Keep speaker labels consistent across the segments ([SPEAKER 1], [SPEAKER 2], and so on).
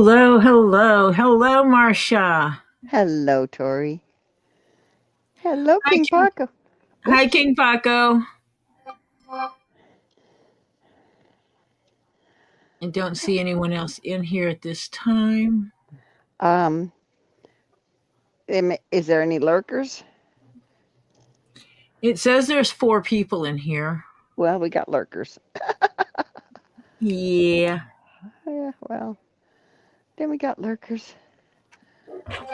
[SPEAKER 1] Hello, hello, hello, Marcia.
[SPEAKER 2] Hello, Tori. Hello,
[SPEAKER 1] Hi,
[SPEAKER 2] King Paco.
[SPEAKER 1] Hi,
[SPEAKER 2] Oops.
[SPEAKER 1] King Paco. I don't see anyone else in here at this time.
[SPEAKER 2] Um, is there any lurkers?
[SPEAKER 1] It says there's 4 people in here.
[SPEAKER 2] Well, we got lurkers.
[SPEAKER 1] Yeah.
[SPEAKER 2] Yeah, well, then we got lurkers.
[SPEAKER 1] Go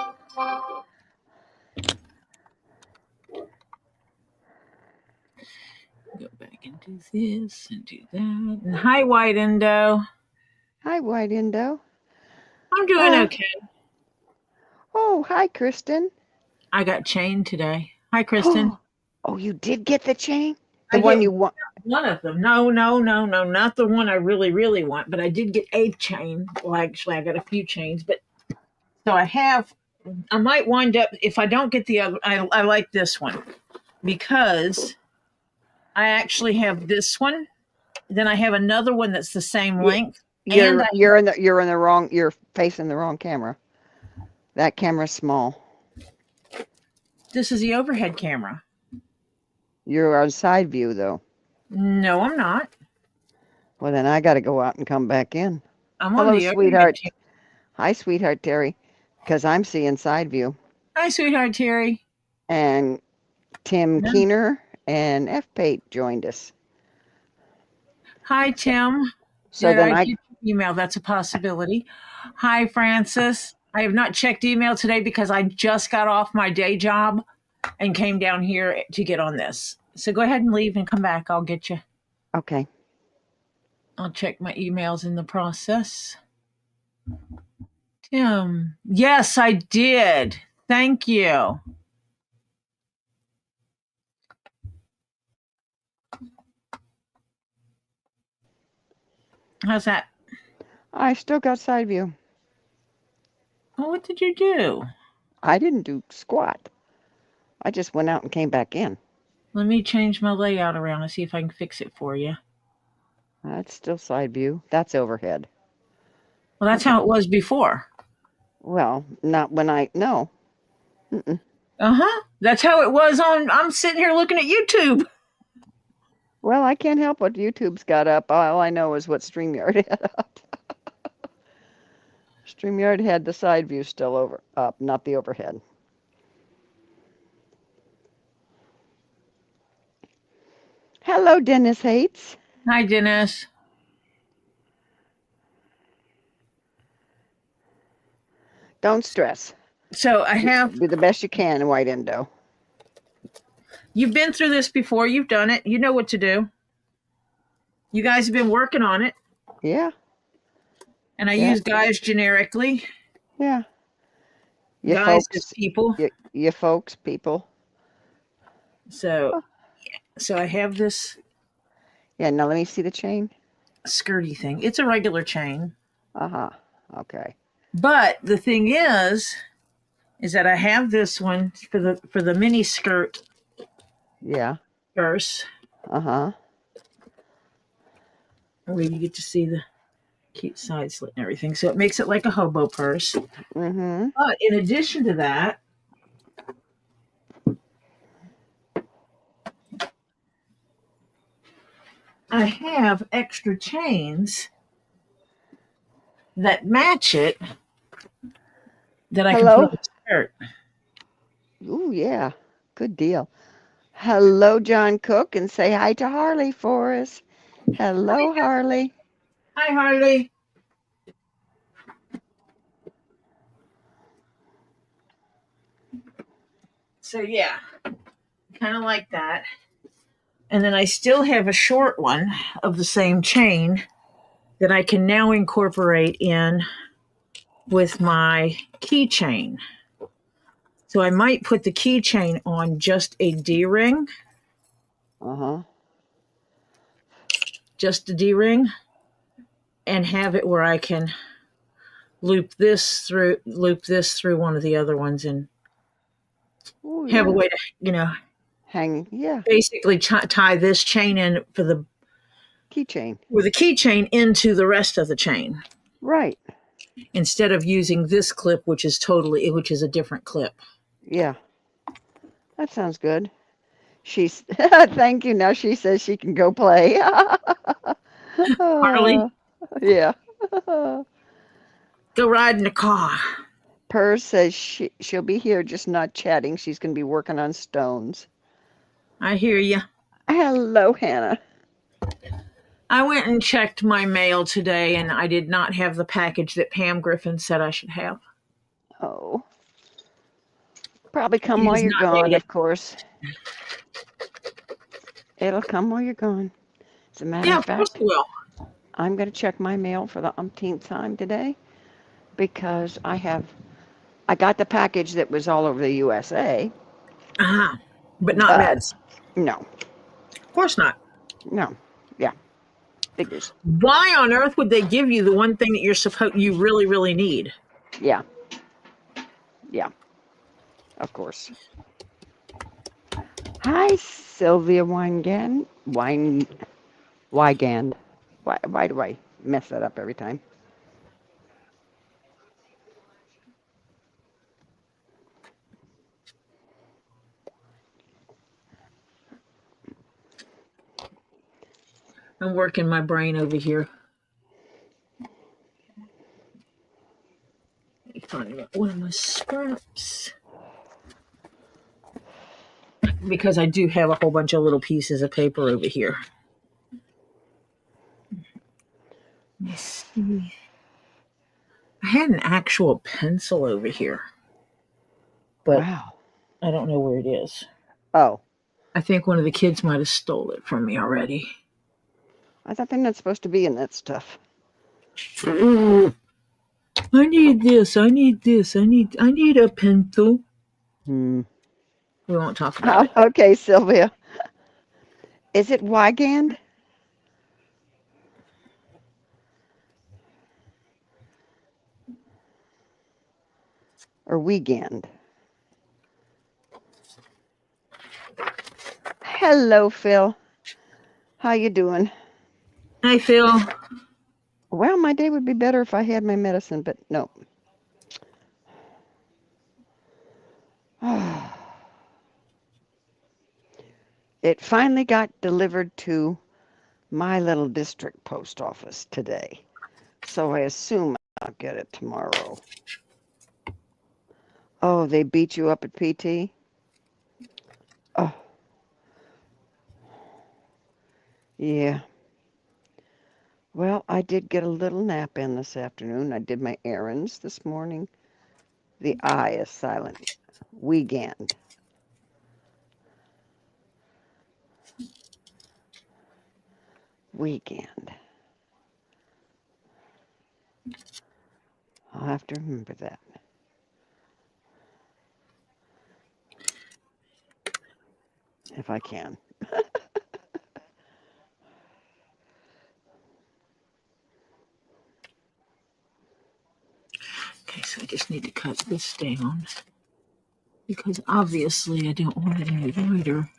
[SPEAKER 1] back and do this and do that. And hi, White Indo.
[SPEAKER 2] Hi, White Indo.
[SPEAKER 1] I'm doing okay.
[SPEAKER 2] Oh, hi, Kristen.
[SPEAKER 1] I got chained today. Hi, Kristen.
[SPEAKER 2] Oh, you did get the chain? The
[SPEAKER 1] I
[SPEAKER 2] one
[SPEAKER 1] get
[SPEAKER 2] you want?
[SPEAKER 1] one of them. No, not the one I really, really want. But I did get a chain. Well, actually, I got a few chains. But so I might wind up, if I don't get the other, I like this one because I actually have this one. Then I have another one that's the same length.
[SPEAKER 2] You're in the wrong. You're facing the wrong camera. That camera's small.
[SPEAKER 1] This is the overhead camera.
[SPEAKER 2] You're on side view though.
[SPEAKER 1] No, I'm not.
[SPEAKER 2] Well, then I got to go out and come back in.
[SPEAKER 1] I'm on
[SPEAKER 2] Hello,
[SPEAKER 1] the
[SPEAKER 2] sweetheart.
[SPEAKER 1] overhead.
[SPEAKER 2] Hi, sweetheart Terry. Because I'm seeing side view.
[SPEAKER 1] Hi, sweetheart Terry.
[SPEAKER 2] And Tim
[SPEAKER 1] No.
[SPEAKER 2] Keener and F. Pate joined us.
[SPEAKER 1] Hi, Tim.
[SPEAKER 2] So
[SPEAKER 1] Did
[SPEAKER 2] then
[SPEAKER 1] I get your email? That's a possibility. Hi, Francis. I have not checked email today because I just got off my day job and came down here to get on this. So go ahead and leave and come back. I'll get you.
[SPEAKER 2] Okay.
[SPEAKER 1] I'll check my emails in the process. Tim. Yes, I did. Thank you. How's that?
[SPEAKER 2] I still got side view.
[SPEAKER 1] Well, what did you do?
[SPEAKER 2] I didn't do squat. I just went out and came back in.
[SPEAKER 1] Let me change my layout around and see if I can fix it for you.
[SPEAKER 2] That's still side view. That's overhead.
[SPEAKER 1] Well, that's how it was before.
[SPEAKER 2] Well, not when no. Mm-mm.
[SPEAKER 1] Uh-huh. That's how it was I'm sitting here looking at YouTube.
[SPEAKER 2] Well, I can't help what YouTube's got up. All I know is what StreamYard had up. StreamYard had the side view still up, not the overhead. Hello, Dennis Hates.
[SPEAKER 1] Hi, Dennis.
[SPEAKER 2] Don't stress.
[SPEAKER 1] So I have...
[SPEAKER 2] Do the best you can, White Indo.
[SPEAKER 1] You've been through this before. You've done it. You know what to do. You guys have been working on it.
[SPEAKER 2] Yeah.
[SPEAKER 1] And I use guys generically.
[SPEAKER 2] Yeah. You
[SPEAKER 1] guys
[SPEAKER 2] folks,
[SPEAKER 1] is people.
[SPEAKER 2] You folks, people.
[SPEAKER 1] So, so I have this.
[SPEAKER 2] Yeah, now let me see the chain.
[SPEAKER 1] Skirty thing. It's a regular chain.
[SPEAKER 2] Uh-huh. Okay.
[SPEAKER 1] But the thing is that I have this one for the mini skirt.
[SPEAKER 2] Yeah.
[SPEAKER 1] Purse.
[SPEAKER 2] Uh-huh.
[SPEAKER 1] Where you get to see the cute side slit and everything. So it makes it like a hobo purse.
[SPEAKER 2] Mm-hmm.
[SPEAKER 1] But in addition to that, I have extra chains that match it that I can put on the skirt.
[SPEAKER 2] Ooh, yeah. Good deal. Hello, John Cook, and say hi to Harley for us. Hello, Harley.
[SPEAKER 1] Hi, Harley. So, yeah, kind of like that. And then I still have a short one of the same chain that I can now incorporate in with my keychain. So I might put the keychain on just a D-ring.
[SPEAKER 2] Uh-huh.
[SPEAKER 1] Just a D-ring. And have it where I can loop this through one of the other ones and have a way to,
[SPEAKER 2] hang,
[SPEAKER 1] basically tie this chain in for the
[SPEAKER 2] keychain.
[SPEAKER 1] With the keychain into the rest of the chain.
[SPEAKER 2] Right.
[SPEAKER 1] instead of using this clip, which is a different clip.
[SPEAKER 2] Yeah. That sounds good. She's thank you. Now she says she can go play.
[SPEAKER 1] Harley,
[SPEAKER 2] Yeah.
[SPEAKER 1] go ride in the car.
[SPEAKER 2] Purr says she'll be here, just not chatting. She's going to be working on stones.
[SPEAKER 1] I hear you.
[SPEAKER 2] Hello, Hannah.
[SPEAKER 1] I went and checked my mail today, and I did not have the package that Pam Griffin said I should have.
[SPEAKER 2] Oh. Probably come
[SPEAKER 1] It
[SPEAKER 2] while
[SPEAKER 1] has
[SPEAKER 2] you're
[SPEAKER 1] not made
[SPEAKER 2] gone,
[SPEAKER 1] it.
[SPEAKER 2] of course. It'll come while you're gone. As a matter
[SPEAKER 1] Yeah,
[SPEAKER 2] of
[SPEAKER 1] of course
[SPEAKER 2] fact,
[SPEAKER 1] it will.
[SPEAKER 2] I'm going to check my mail for the umpteenth time today because I got the package that was all over the USA.
[SPEAKER 1] Uh-huh. But not
[SPEAKER 2] But
[SPEAKER 1] meds.
[SPEAKER 2] no,
[SPEAKER 1] Of course not.
[SPEAKER 2] no, yeah, figures.
[SPEAKER 1] Why on earth would they give you the one thing that you really, really need?
[SPEAKER 2] Yeah, yeah, of course. Hi, Sylvia Wygand. Wygand. Why do I mess that up every time?
[SPEAKER 1] I'm working my brain over here. Let me find one of my scraps. Because I do have a whole bunch of little pieces of paper over here. Let's see. I had an actual pencil over here, but
[SPEAKER 2] Wow.
[SPEAKER 1] I don't know where it is.
[SPEAKER 2] Oh,
[SPEAKER 1] I think one of the kids might have stole it from me already.
[SPEAKER 2] I thought they're not supposed to be in that stuff.
[SPEAKER 1] I need this. I need this. I need a pencil.
[SPEAKER 2] Hmm.
[SPEAKER 1] We won't talk about it.
[SPEAKER 2] Okay, Sylvia. Is it Wygand? Or Weekend? Hello, Phil. How you doing?
[SPEAKER 1] Hi, Phil.
[SPEAKER 2] Well, my day would be better if I had my medicine, but no. It finally got delivered to my little district post office today, so I assume I'll get it tomorrow. Oh, they beat you up at PT? Oh, yeah. Well, I did get a little nap in this afternoon. I did my errands this morning. The I is silent. Weekend. Weekend. I'll have to remember that. If I can.
[SPEAKER 1] Okay, so I just need to cut this down because obviously I don't want it any wider.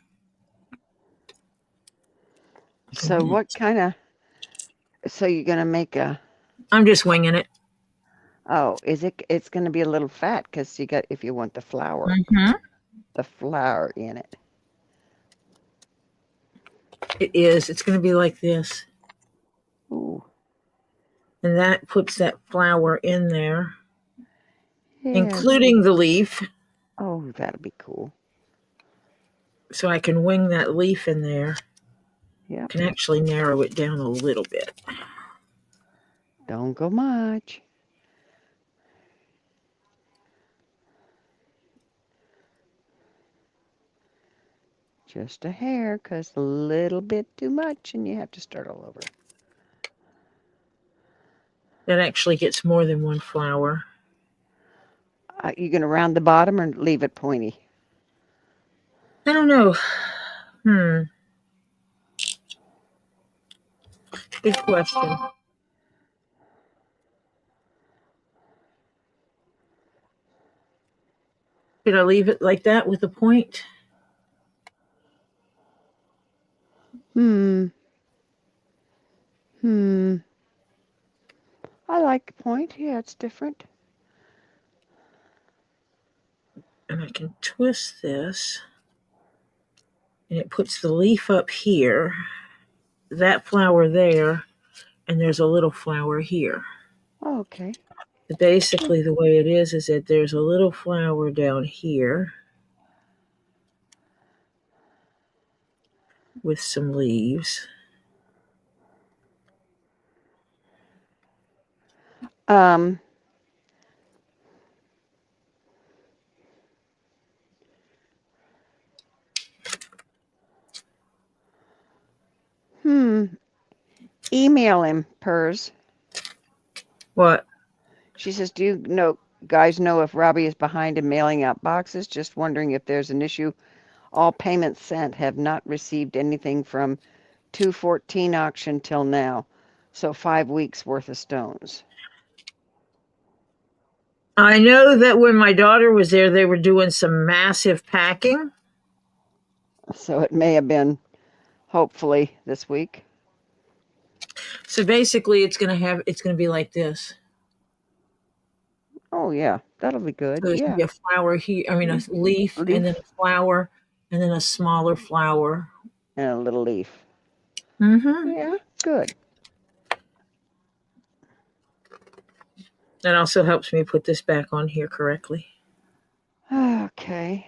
[SPEAKER 2] So what kind of, so you're going to make a,
[SPEAKER 1] I'm just winging it.
[SPEAKER 2] oh, it's going to be a little fat because if you want the flour in it.
[SPEAKER 1] It is. It's going to be like this.
[SPEAKER 2] Ooh.
[SPEAKER 1] And that puts that flower in there,
[SPEAKER 2] Yes.
[SPEAKER 1] including the leaf.
[SPEAKER 2] Oh, that'll be cool.
[SPEAKER 1] So I can wing that leaf in there.
[SPEAKER 2] Yep.
[SPEAKER 1] Can actually narrow it down a little bit.
[SPEAKER 2] Don't go much. Just a hair, because a little bit too much and you have to start all over.
[SPEAKER 1] That actually gets more than one flower.
[SPEAKER 2] You going to round the bottom or leave it pointy?
[SPEAKER 1] I don't know. Good question. Should I leave it like that with a point?
[SPEAKER 2] I like the point. Yeah, it's different.
[SPEAKER 1] And I can twist this, and it puts the leaf up here, that flower there, and there's a little flower here.
[SPEAKER 2] Oh, okay.
[SPEAKER 1] Basically, the way it is that there's a little flower down here with some leaves.
[SPEAKER 2] Um, Email him, Pers.
[SPEAKER 1] What?
[SPEAKER 2] She says, do you guys know if Robbie is behind in mailing out boxes? Just wondering if there's an issue. All payments sent, have not received anything from 2/14 auction till now. So 5 weeks worth of stones.
[SPEAKER 1] I know that when my daughter was there, they were doing some massive packing.
[SPEAKER 2] So it may have been, hopefully, this week.
[SPEAKER 1] So basically, it's gonna be like this.
[SPEAKER 2] Oh, yeah, that'll be good.
[SPEAKER 1] So there's gonna
[SPEAKER 2] Yeah.
[SPEAKER 1] be a flower here. I mean, a leaf, and then
[SPEAKER 2] Leaf
[SPEAKER 1] a flower, and then a smaller flower.
[SPEAKER 2] and a little leaf.
[SPEAKER 1] Mm-hmm.
[SPEAKER 2] Yeah, good.
[SPEAKER 1] That also helps me put this back on here correctly.
[SPEAKER 2] Okay.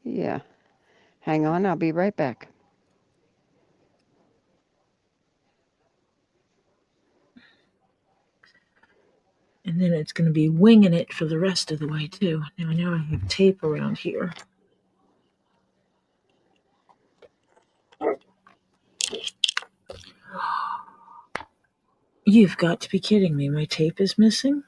[SPEAKER 2] Yeah. Hang on, I'll be right back.
[SPEAKER 1] And then it's going to be winging it for the rest of the way, too. Now I know I have tape around here. You've got to be kidding me. My tape is missing?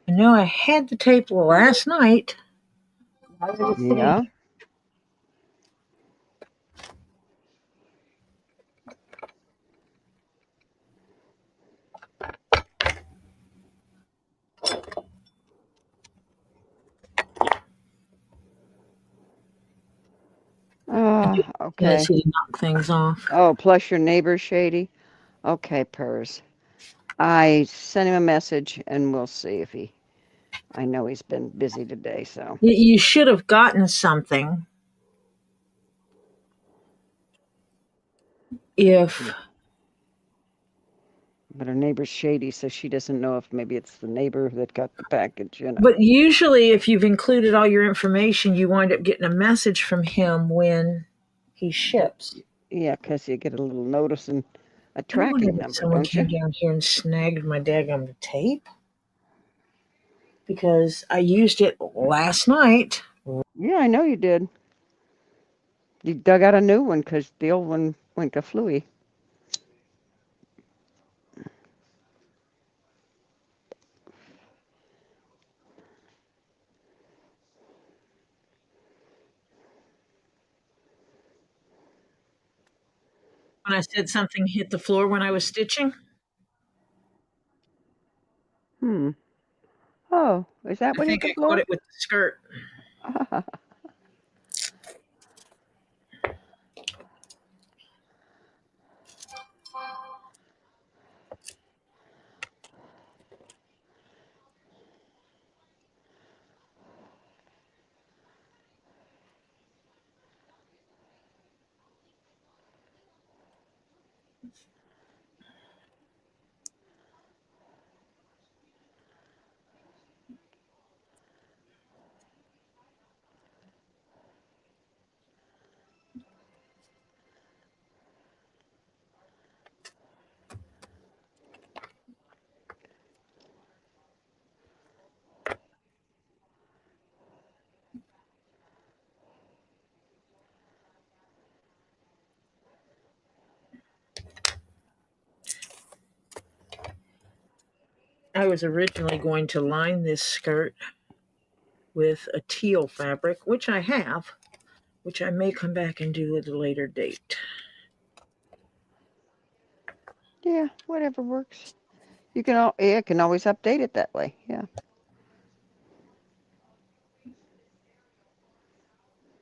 [SPEAKER 1] I know I had the tape last night.
[SPEAKER 2] Yeah. Okay.
[SPEAKER 1] Tendency to knock things off.
[SPEAKER 2] Oh, plus your neighbor shady. Okay, Pers. I sent him a message and we'll see if he. I know he's been busy today, so.
[SPEAKER 1] You should have gotten something if.
[SPEAKER 2] But her neighbor's shady, so she doesn't know if maybe it's the neighbor that got the package, you know.
[SPEAKER 1] But usually, if you've included all your information, you wind up getting a message from him when he ships.
[SPEAKER 2] Yeah, because you get a little notice and a
[SPEAKER 1] I wonder
[SPEAKER 2] tracking
[SPEAKER 1] if
[SPEAKER 2] number,
[SPEAKER 1] someone
[SPEAKER 2] don't you?
[SPEAKER 1] came down here and snagged my daggum tape because I used it last night.
[SPEAKER 2] Yeah, I know you did. You dug out a new one because the old one went kaflooey.
[SPEAKER 1] When I said something hit the floor when I was stitching,
[SPEAKER 2] Oh, is that
[SPEAKER 1] I
[SPEAKER 2] what hit
[SPEAKER 1] think
[SPEAKER 2] the
[SPEAKER 1] I caught
[SPEAKER 2] floor?
[SPEAKER 1] it with the skirt. I was originally going to line this skirt with a teal fabric, which I have, which I may come back and do at a later date.
[SPEAKER 2] Yeah, whatever works. You can can always update it that way. Yeah.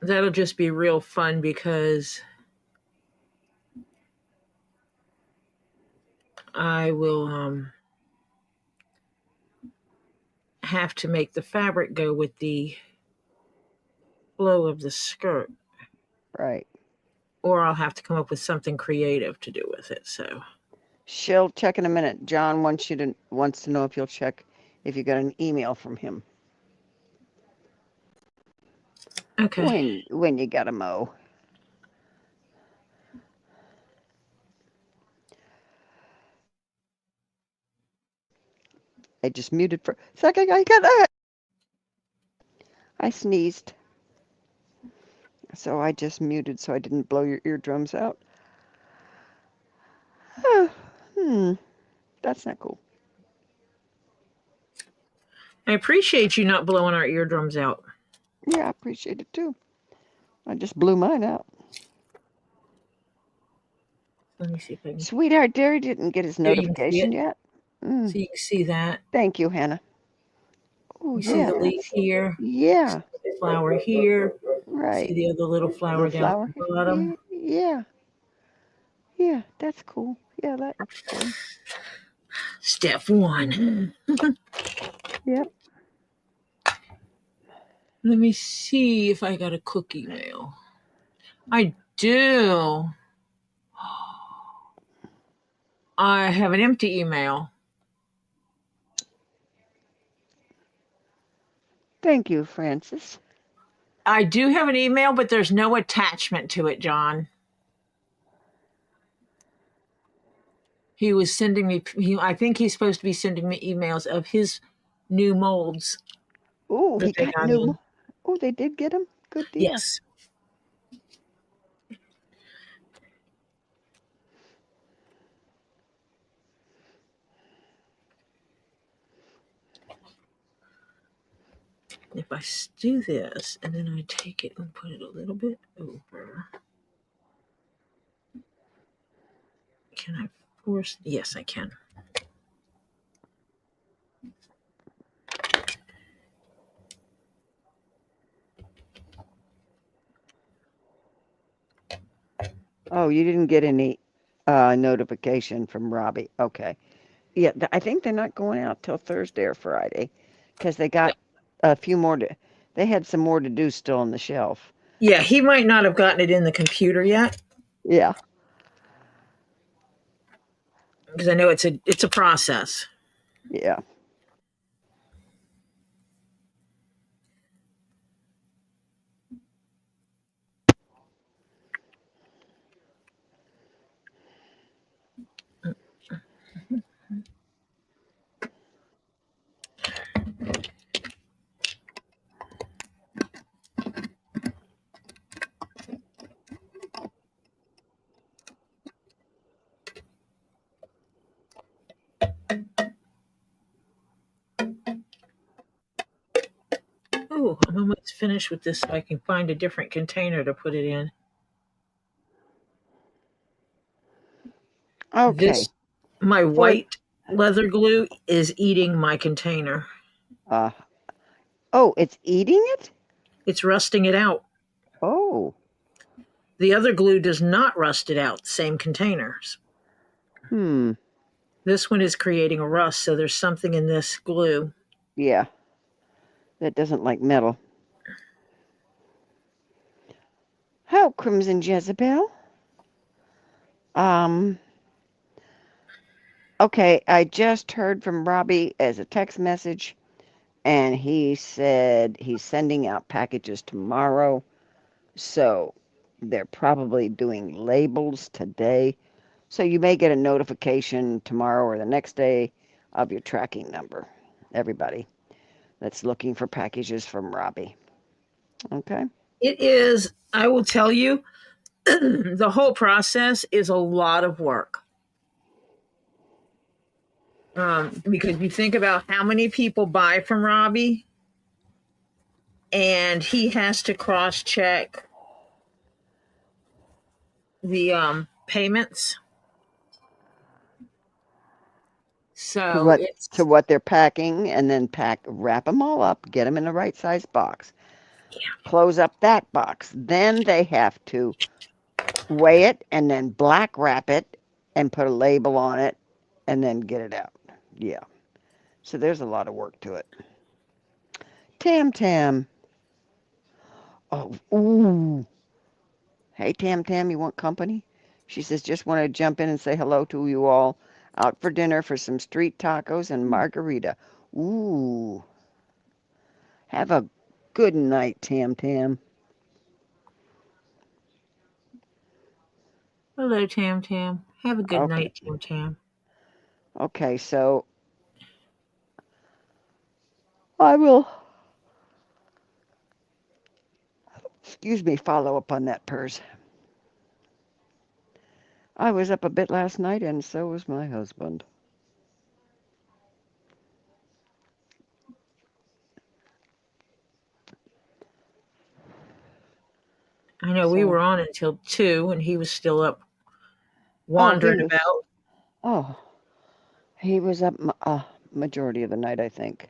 [SPEAKER 1] That'll just be real fun because I will have to make the fabric go with the flow of the skirt,
[SPEAKER 2] Right.
[SPEAKER 1] or I'll have to come up with something creative to do with it. So
[SPEAKER 2] She'll check in a minute. John wants to know if you'll check if you got an email from him.
[SPEAKER 1] okay.
[SPEAKER 2] When you got a mow. I just muted for a second. I sneezed. So I just muted so I didn't blow your eardrums out. That's not cool.
[SPEAKER 1] I appreciate you not blowing our eardrums out.
[SPEAKER 2] Yeah, I appreciate it too. I just blew mine out.
[SPEAKER 1] Let me see if I can.
[SPEAKER 2] Sweetheart Derry didn't get his
[SPEAKER 1] There you can see
[SPEAKER 2] notification
[SPEAKER 1] it.
[SPEAKER 2] yet.
[SPEAKER 1] So you can see that.
[SPEAKER 2] Thank you, Hannah. Oh,
[SPEAKER 1] You see
[SPEAKER 2] yeah.
[SPEAKER 1] the leaf here.
[SPEAKER 2] Yeah.
[SPEAKER 1] The flower here.
[SPEAKER 2] Right.
[SPEAKER 1] See the other little flower
[SPEAKER 2] Little
[SPEAKER 1] down
[SPEAKER 2] flower.
[SPEAKER 1] at the bottom.
[SPEAKER 2] Yeah. Yeah, that's cool. Yeah, that looks cool.
[SPEAKER 1] Step 1.
[SPEAKER 2] Yep.
[SPEAKER 1] Let me see if I got a cookie mail. I do. I have an empty email.
[SPEAKER 2] Thank you, Francis.
[SPEAKER 1] I do have an email, but there's no attachment to it, John. He was sending me, I think he's supposed to be sending me emails of his new molds.
[SPEAKER 2] Oh,
[SPEAKER 1] that
[SPEAKER 2] he
[SPEAKER 1] they
[SPEAKER 2] got new. Oh, they did get him? Good deal.
[SPEAKER 1] Yes. If I do this and then I take it and put it a little bit over, can I force? Yes, I can.
[SPEAKER 2] Oh, you didn't get any notification from Robbie. Okay. Yeah, I think they're not going out till Thursday or Friday because they got a few more they had some more to do still on the shelf.
[SPEAKER 1] Yeah, he might not have gotten it in the computer yet
[SPEAKER 2] Yeah.
[SPEAKER 1] because I know it's a process.
[SPEAKER 2] Yeah.
[SPEAKER 1] Oh, I'm almost finished with this so I can find a different container to put it in.
[SPEAKER 2] Okay.
[SPEAKER 1] My
[SPEAKER 2] For
[SPEAKER 1] white leather glue is eating my container.
[SPEAKER 2] oh, it's eating it?
[SPEAKER 1] It's rusting it out.
[SPEAKER 2] Oh.
[SPEAKER 1] The other glue does not rust it out, same containers. This one is creating a rust, so there's something in this glue.
[SPEAKER 2] Yeah. That doesn't like metal. How, Crimson Jezebel? Okay, I just heard from Robbie as a text message, and he said he's sending out packages tomorrow. So they're probably doing labels today. So you may get a notification tomorrow or the next day of your tracking number. Everybody that's looking for packages from Robbie. Okay?
[SPEAKER 1] It is, I will tell you, the whole process is a lot of work. Because you think about how many people buy from Robbie, and he has to cross check the payments.
[SPEAKER 2] To
[SPEAKER 1] So
[SPEAKER 2] what
[SPEAKER 1] it's
[SPEAKER 2] to what they're packing, and then wrap them all up, get them in the right size box, close up that box. Then they have to weigh it and then black wrap it and put a label on it and then get it out. Yeah. So there's a lot of work to it. Tam Tam. Oh, ooh. Hey, Tam Tam, you want company? She says, just want to jump in and say hello to you all. Out for dinner for some street tacos and margarita. Ooh. Have a good night, Tam Tam.
[SPEAKER 1] hello, Tam Tam. Have a good
[SPEAKER 2] Okay.
[SPEAKER 1] night, Tam Tam.
[SPEAKER 2] Okay, so I will, excuse me, follow up on that purse. I was up a bit last night, and so was my husband.
[SPEAKER 1] I know we
[SPEAKER 2] So,
[SPEAKER 1] were on until 2, and he was still up
[SPEAKER 2] oh,
[SPEAKER 1] wandering about.
[SPEAKER 2] oh, he was up majority of the night, I think.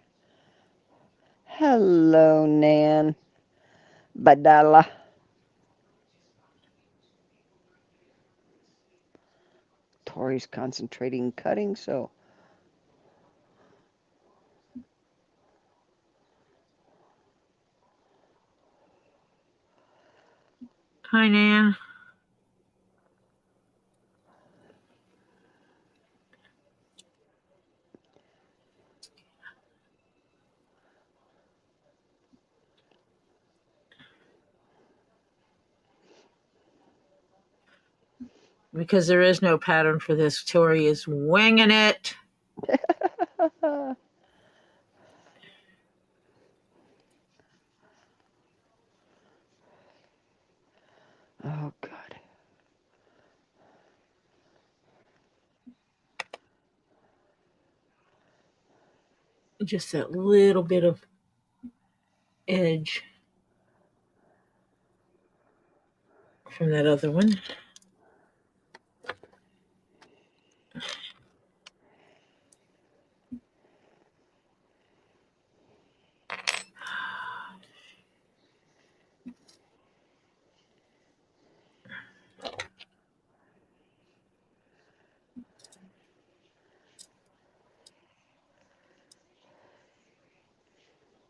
[SPEAKER 2] Hello, Nan. Badala. Tori's concentrating cutting, so
[SPEAKER 1] Hi, Nan. Because there is no pattern for this. Tori is winging it.
[SPEAKER 2] oh, God.
[SPEAKER 1] Just that little bit of edge from that other one.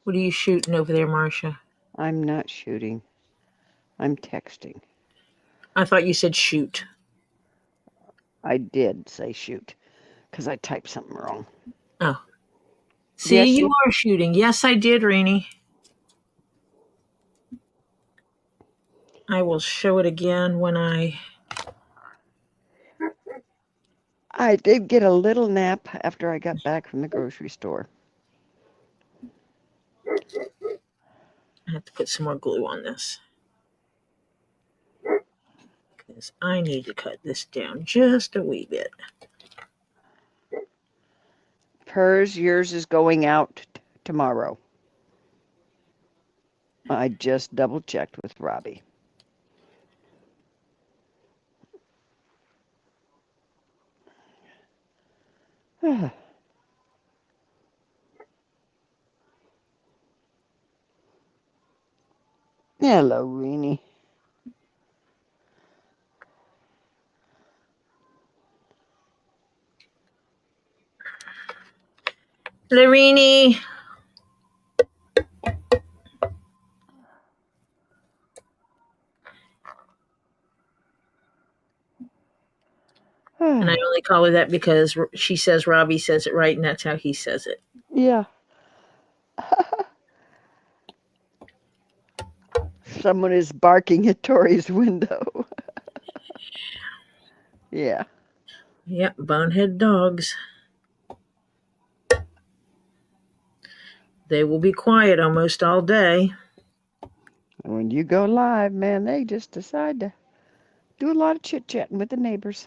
[SPEAKER 1] What are you shooting over there, Marcia?
[SPEAKER 2] I'm not shooting. I'm texting.
[SPEAKER 1] I thought you said shoot.
[SPEAKER 2] I did say shoot because I typed something wrong.
[SPEAKER 1] Oh. See,
[SPEAKER 2] Yes,
[SPEAKER 1] you are shooting. Yes, I did, Rainey. I will show it again when I...
[SPEAKER 2] I did get a little nap after I got back from the grocery store.
[SPEAKER 1] I have to put some more glue on this. Because I need to cut this down just a wee bit.
[SPEAKER 2] Yours is going out tomorrow. I just double checked with Robbie. Hello, Reenie.
[SPEAKER 1] Larini. And I only call her that because she says Robbie says it right, and that's how he says it.
[SPEAKER 2] Yeah. Someone is barking at Tori's window. Yeah.
[SPEAKER 1] Yep, bonehead dogs. They will be quiet almost all day.
[SPEAKER 2] When you go live, man, they just decide to do a lot of chit-chatting with the neighbors.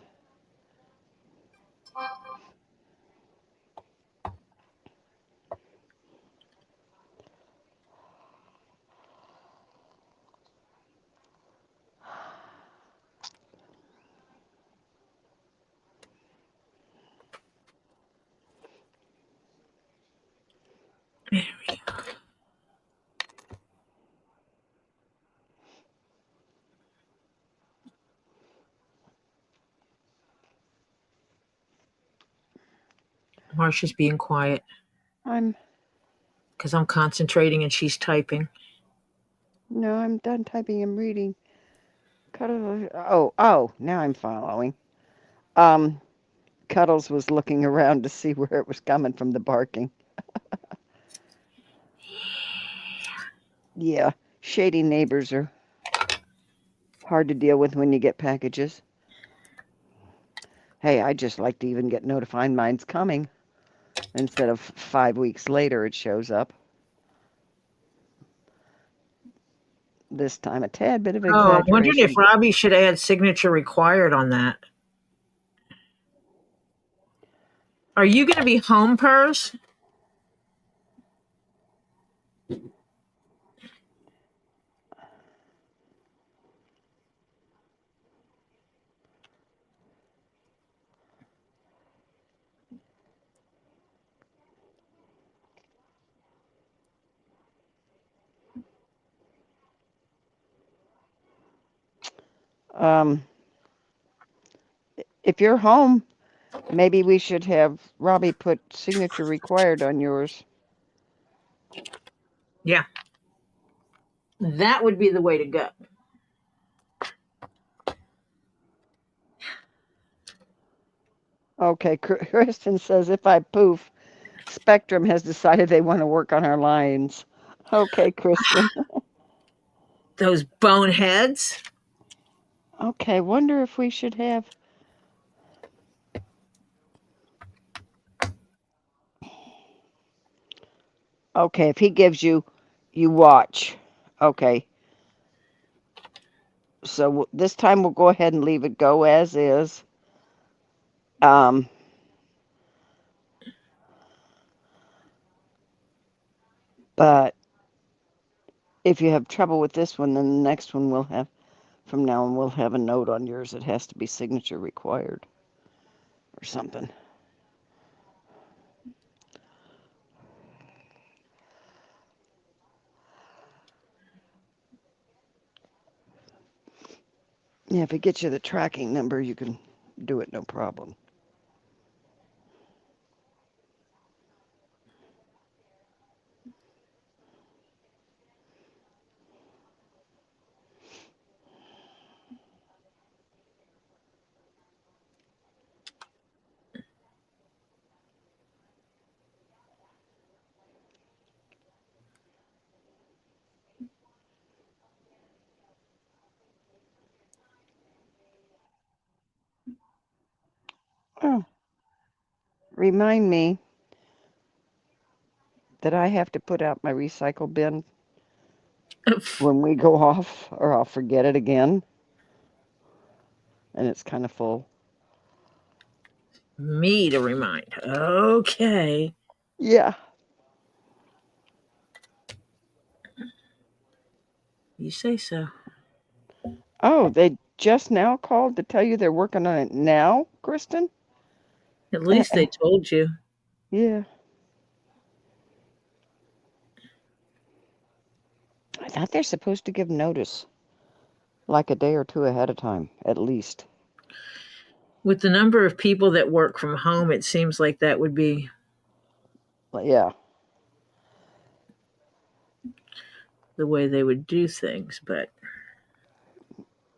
[SPEAKER 1] Marsha's being quiet
[SPEAKER 2] I'm
[SPEAKER 1] because I'm concentrating and she's typing.
[SPEAKER 2] no, I'm done typing and reading. Oh, now I'm following. Um, Cuddles was looking around to see where it was coming from, the barking. Yeah, shady neighbors are hard to deal with when you get packages. Hey, I just like to even get notified mine's coming instead of 5 weeks later it shows up. This time a tad bit of
[SPEAKER 1] Oh, I'm wondering if
[SPEAKER 2] exaggeration.
[SPEAKER 1] Robbie should add signature required on that. Are you going to be home, Purse?
[SPEAKER 2] Um, if you're home, maybe we should have Robbie put signature required on yours.
[SPEAKER 1] Yeah, that would be the way to go.
[SPEAKER 2] Okay, Kristen says if I poof, Spectrum has decided they want to work on our lines. Okay, Kristen.
[SPEAKER 1] Those boneheads.
[SPEAKER 2] Okay, wonder if we should have. Okay, if he gives you, you watch. Okay. So this time we'll go ahead and leave it go as is. Um, but if you have trouble with this one, then the next one we'll have, from now on, we'll have a note on yours that has to be signature required or something. Yeah, if it gets you the tracking number, you can do it no problem. Oh, remind me that I have to put out my recycle bin when we go off, or I'll forget it again. And it's kind of full.
[SPEAKER 1] Me to remind. Okay.
[SPEAKER 2] Yeah.
[SPEAKER 1] You say so.
[SPEAKER 2] Oh, they just now called to tell you they're working on it now, Kristen?
[SPEAKER 1] At least they told you.
[SPEAKER 2] Yeah. I thought they're supposed to give notice like a day or two ahead of time, at least.
[SPEAKER 1] With the number of people that work from home, it seems like that would be
[SPEAKER 2] But yeah.
[SPEAKER 1] the way they would do things, but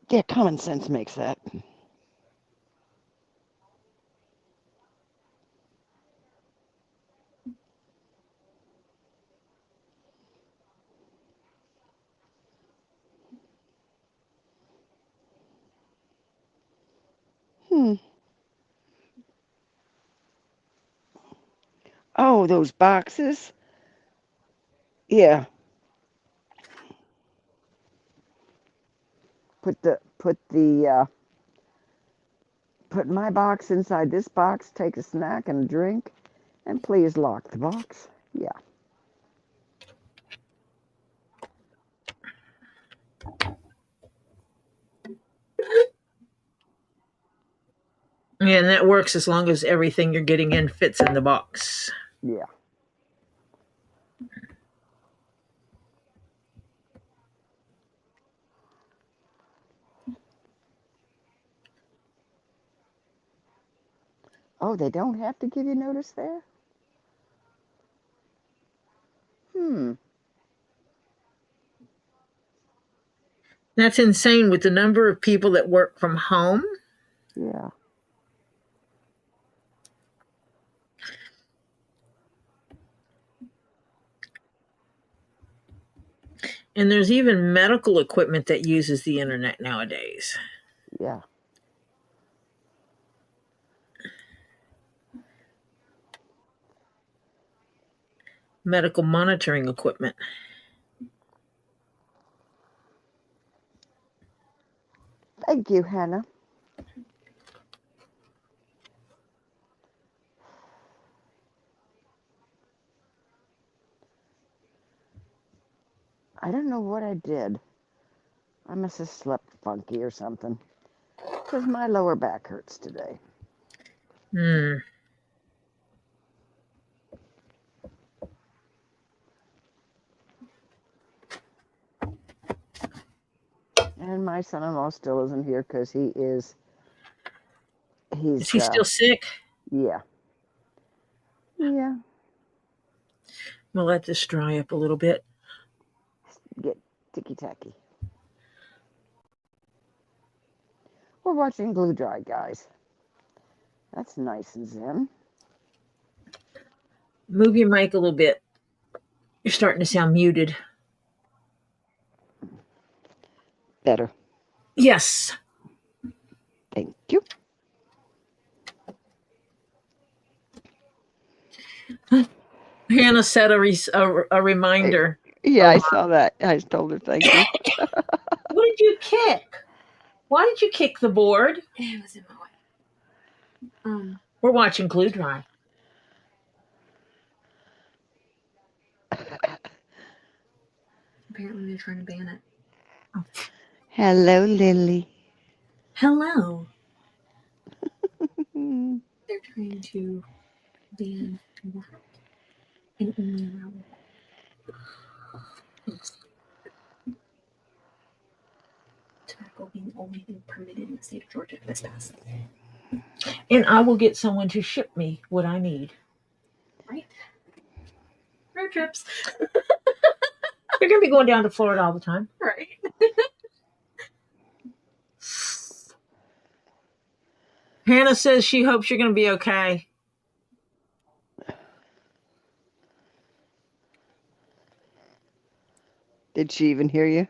[SPEAKER 2] Yeah, common sense makes that. Hmm. Oh, those boxes? Yeah. Put my box inside this box, take a snack and a drink, and please lock the box. Yeah.
[SPEAKER 1] yeah, and that works as long as everything you're getting in fits in the box.
[SPEAKER 2] Yeah. Oh, they don't have to give you notice there?
[SPEAKER 1] That's insane with the number of people that work from home.
[SPEAKER 2] Yeah.
[SPEAKER 1] And there's even medical equipment that uses the internet nowadays.
[SPEAKER 2] Yeah.
[SPEAKER 1] Medical monitoring equipment.
[SPEAKER 2] Thank you, Hannah. I don't know what I did. I must have slept funky or something. Because my lower back hurts today.
[SPEAKER 1] Hmm.
[SPEAKER 2] And my son-in-law still isn't here because he's
[SPEAKER 1] Is he still sick?
[SPEAKER 2] yeah. Yeah.
[SPEAKER 1] We'll let this dry up a little bit.
[SPEAKER 2] Get ticky-tacky. We're watching glue dry, guys. That's nice and zen.
[SPEAKER 1] Move your mic a little bit. You're starting to sound muted.
[SPEAKER 2] Better.
[SPEAKER 1] Yes.
[SPEAKER 2] Thank you.
[SPEAKER 1] Hannah set a reminder.
[SPEAKER 2] Yeah, I saw that. I told her thank you.
[SPEAKER 1] What did you kick? Why did you kick the board?
[SPEAKER 3] It was in my way.
[SPEAKER 1] We're watching glue dry.
[SPEAKER 3] Apparently they're trying to ban it.
[SPEAKER 1] Oh.
[SPEAKER 2] Hello, Lily.
[SPEAKER 3] Hello. They're trying to ban that and only allow tobacco being the only thing permitted in the state of Georgia this past.
[SPEAKER 1] And I will get someone to ship me what I need.
[SPEAKER 3] Right? Road trips.
[SPEAKER 1] You're going to be going down to Florida all the time.
[SPEAKER 3] Right.
[SPEAKER 1] Hannah says she hopes you're going to be okay.
[SPEAKER 2] Did she even hear you?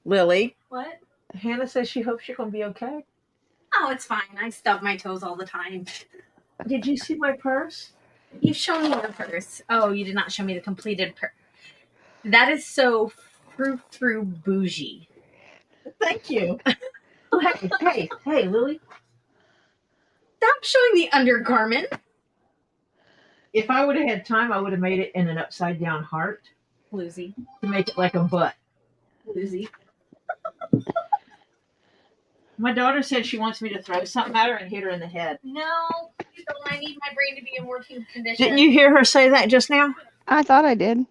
[SPEAKER 1] Lily.
[SPEAKER 3] What?
[SPEAKER 1] Hannah says she hopes you're going to be okay.
[SPEAKER 3] Oh, it's fine. I stub my toes all the time.
[SPEAKER 1] Did you see my purse?
[SPEAKER 3] You've shown me your purse. Oh, you did not show me the completed purse. That is so frou-frou bougie.
[SPEAKER 1] Thank you. Oh, hey, Lily.
[SPEAKER 3] Stop showing the undergarment.
[SPEAKER 1] If I would have had time, I would have made it in an upside down heart.
[SPEAKER 3] Bluesy.
[SPEAKER 1] To make it like a butt.
[SPEAKER 3] Bluesy.
[SPEAKER 1] My daughter said she wants me to throw something at her and hit her in the head.
[SPEAKER 3] No, you don't. I need my brain to be in working condition.
[SPEAKER 1] Didn't you hear her say that just now?
[SPEAKER 2] I thought I did.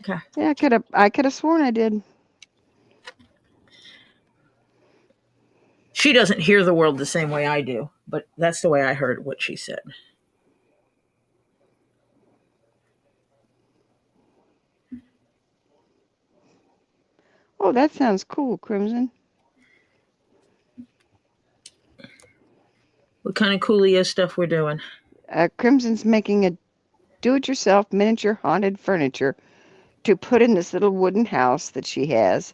[SPEAKER 1] Okay.
[SPEAKER 2] Yeah, I could have sworn I did.
[SPEAKER 1] She doesn't hear the world the same way I do, but that's the way I heard what she said.
[SPEAKER 2] Oh, that sounds cool, Crimson.
[SPEAKER 1] What kind of coolio stuff we're doing?
[SPEAKER 2] Crimson's making a do-it-yourself miniature haunted furniture to put in this little wooden house that she has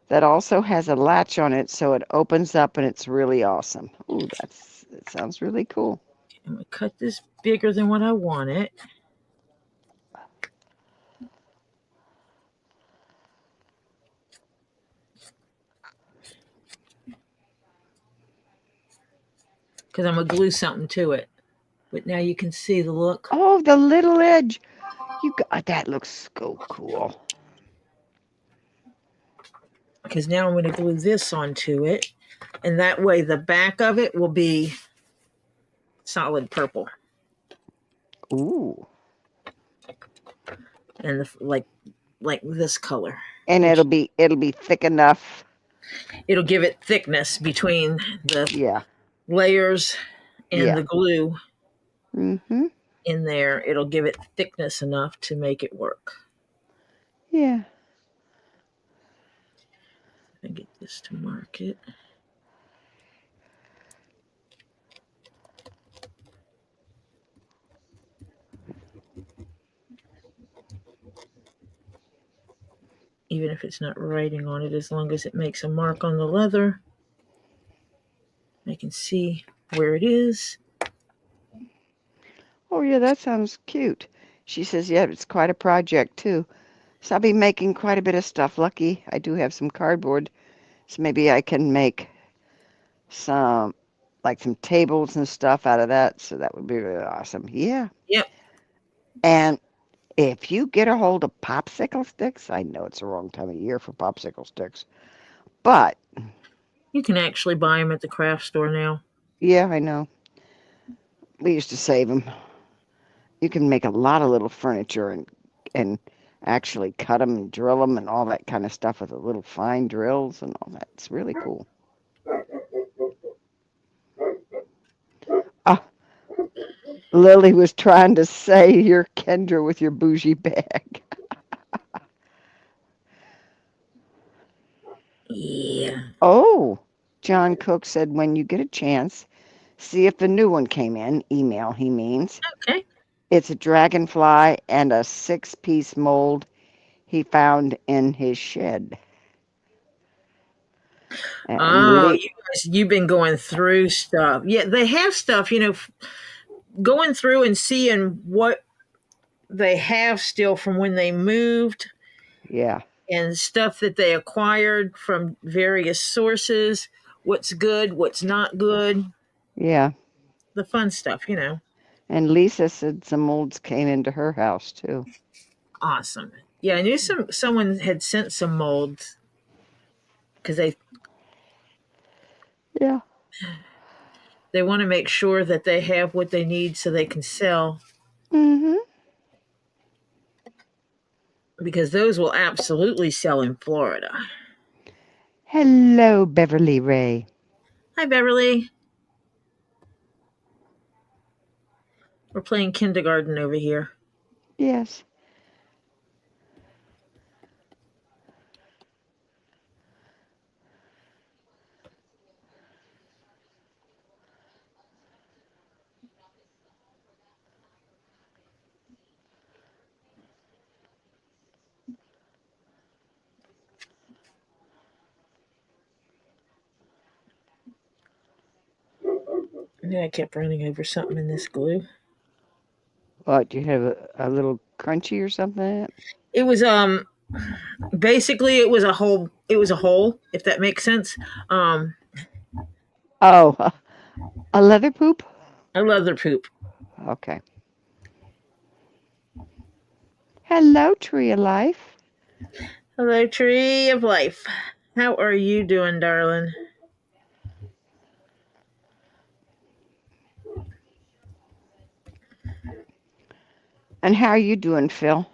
[SPEAKER 2] that also has a latch on it so it opens up and it's really awesome. Ooh, that sounds really cool.
[SPEAKER 1] I'm going to cut this bigger than what I want it. Because I'm going to glue something to it. But now you can see the look.
[SPEAKER 2] Oh, the little edge. That looks so cool.
[SPEAKER 1] Because now I'm going to glue this onto it. And that way the back of it will be solid purple.
[SPEAKER 2] Ooh.
[SPEAKER 1] And like this color.
[SPEAKER 2] And it'll be thick enough.
[SPEAKER 1] It'll give it thickness between the layers and the glue in there. It'll give it thickness enough to make it work.
[SPEAKER 2] Yeah.
[SPEAKER 1] I get this to market. Even if it's not writing on it, as long as it makes a mark on the leather, I can see where it is.
[SPEAKER 2] Oh, yeah, that sounds cute. She says, yeah, it's quite a project, too. So I'll be making quite a bit of stuff. Lucky I do have some cardboard, so maybe I can make some, like some tables and stuff out of that. So that would be really awesome. Yeah.
[SPEAKER 1] Yep.
[SPEAKER 2] And if you get a hold of popsicle sticks, I know it's the wrong time of year for popsicle sticks, but
[SPEAKER 1] You can actually buy them at the craft store now.
[SPEAKER 2] yeah, I know. We used to save them. You can make a lot of little furniture and actually cut them and drill them and all that kind of stuff with the little fine drills and all that. It's really cool. Ah, Lily was trying to say you're Kendra with your bougie bag.
[SPEAKER 1] Yeah.
[SPEAKER 2] Oh, John Cook said when you get a chance, see if the new one came in. Email, he means.
[SPEAKER 1] Okay.
[SPEAKER 2] It's a dragonfly and a 6-piece mold he found in his shed. And
[SPEAKER 1] Oh, you've been going through stuff. Yeah, they have stuff, going through and seeing what they have still from when they moved
[SPEAKER 2] yeah,
[SPEAKER 1] and stuff that they acquired from various sources, what's good, what's not good,
[SPEAKER 2] yeah.
[SPEAKER 1] the fun stuff.
[SPEAKER 2] And Lisa said some molds came into her house too.
[SPEAKER 1] Awesome. Yeah, I knew someone had sent some molds because
[SPEAKER 2] Yeah.
[SPEAKER 1] they want to make sure that they have what they need so they can sell,
[SPEAKER 2] Mm-hmm.
[SPEAKER 1] because those will absolutely sell in Florida.
[SPEAKER 2] Hello, Beverly Ray.
[SPEAKER 1] Hi, Beverly. We're playing kindergarten over here.
[SPEAKER 2] Yes.
[SPEAKER 1] Yeah, I kept running over something in this glue.
[SPEAKER 2] What, do you have a little crunchy or something?
[SPEAKER 1] It was basically it was a hole, if that makes sense.
[SPEAKER 2] Oh, a leather poop?
[SPEAKER 1] A leather poop.
[SPEAKER 2] Okay. Hello, Tree of Life.
[SPEAKER 1] Hello, tree of life. How are you doing, darling?
[SPEAKER 2] And how are you doing, Phil?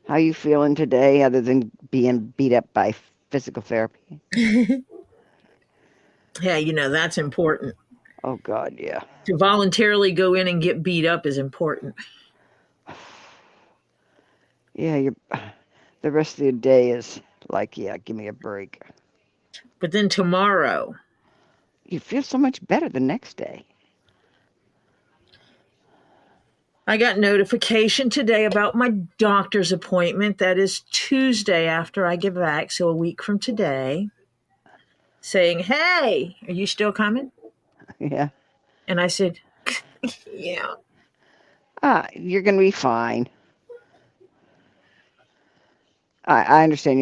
[SPEAKER 2] How you feeling today other than being beat up by physical therapy?
[SPEAKER 1] Yeah, that's important.
[SPEAKER 2] Oh, God, yeah.
[SPEAKER 1] To voluntarily go in and get beat up is important.
[SPEAKER 2] Yeah, the rest of the day is like, yeah, give me a break.
[SPEAKER 1] But then tomorrow,
[SPEAKER 2] You feel so much better the next day.
[SPEAKER 1] I got notification today about my doctor's appointment. That is Tuesday after I get back, so a week from today, saying, "Hey, are you still coming?"
[SPEAKER 2] Yeah.
[SPEAKER 1] And I said, "Yeah."
[SPEAKER 2] You're going to be fine. I understand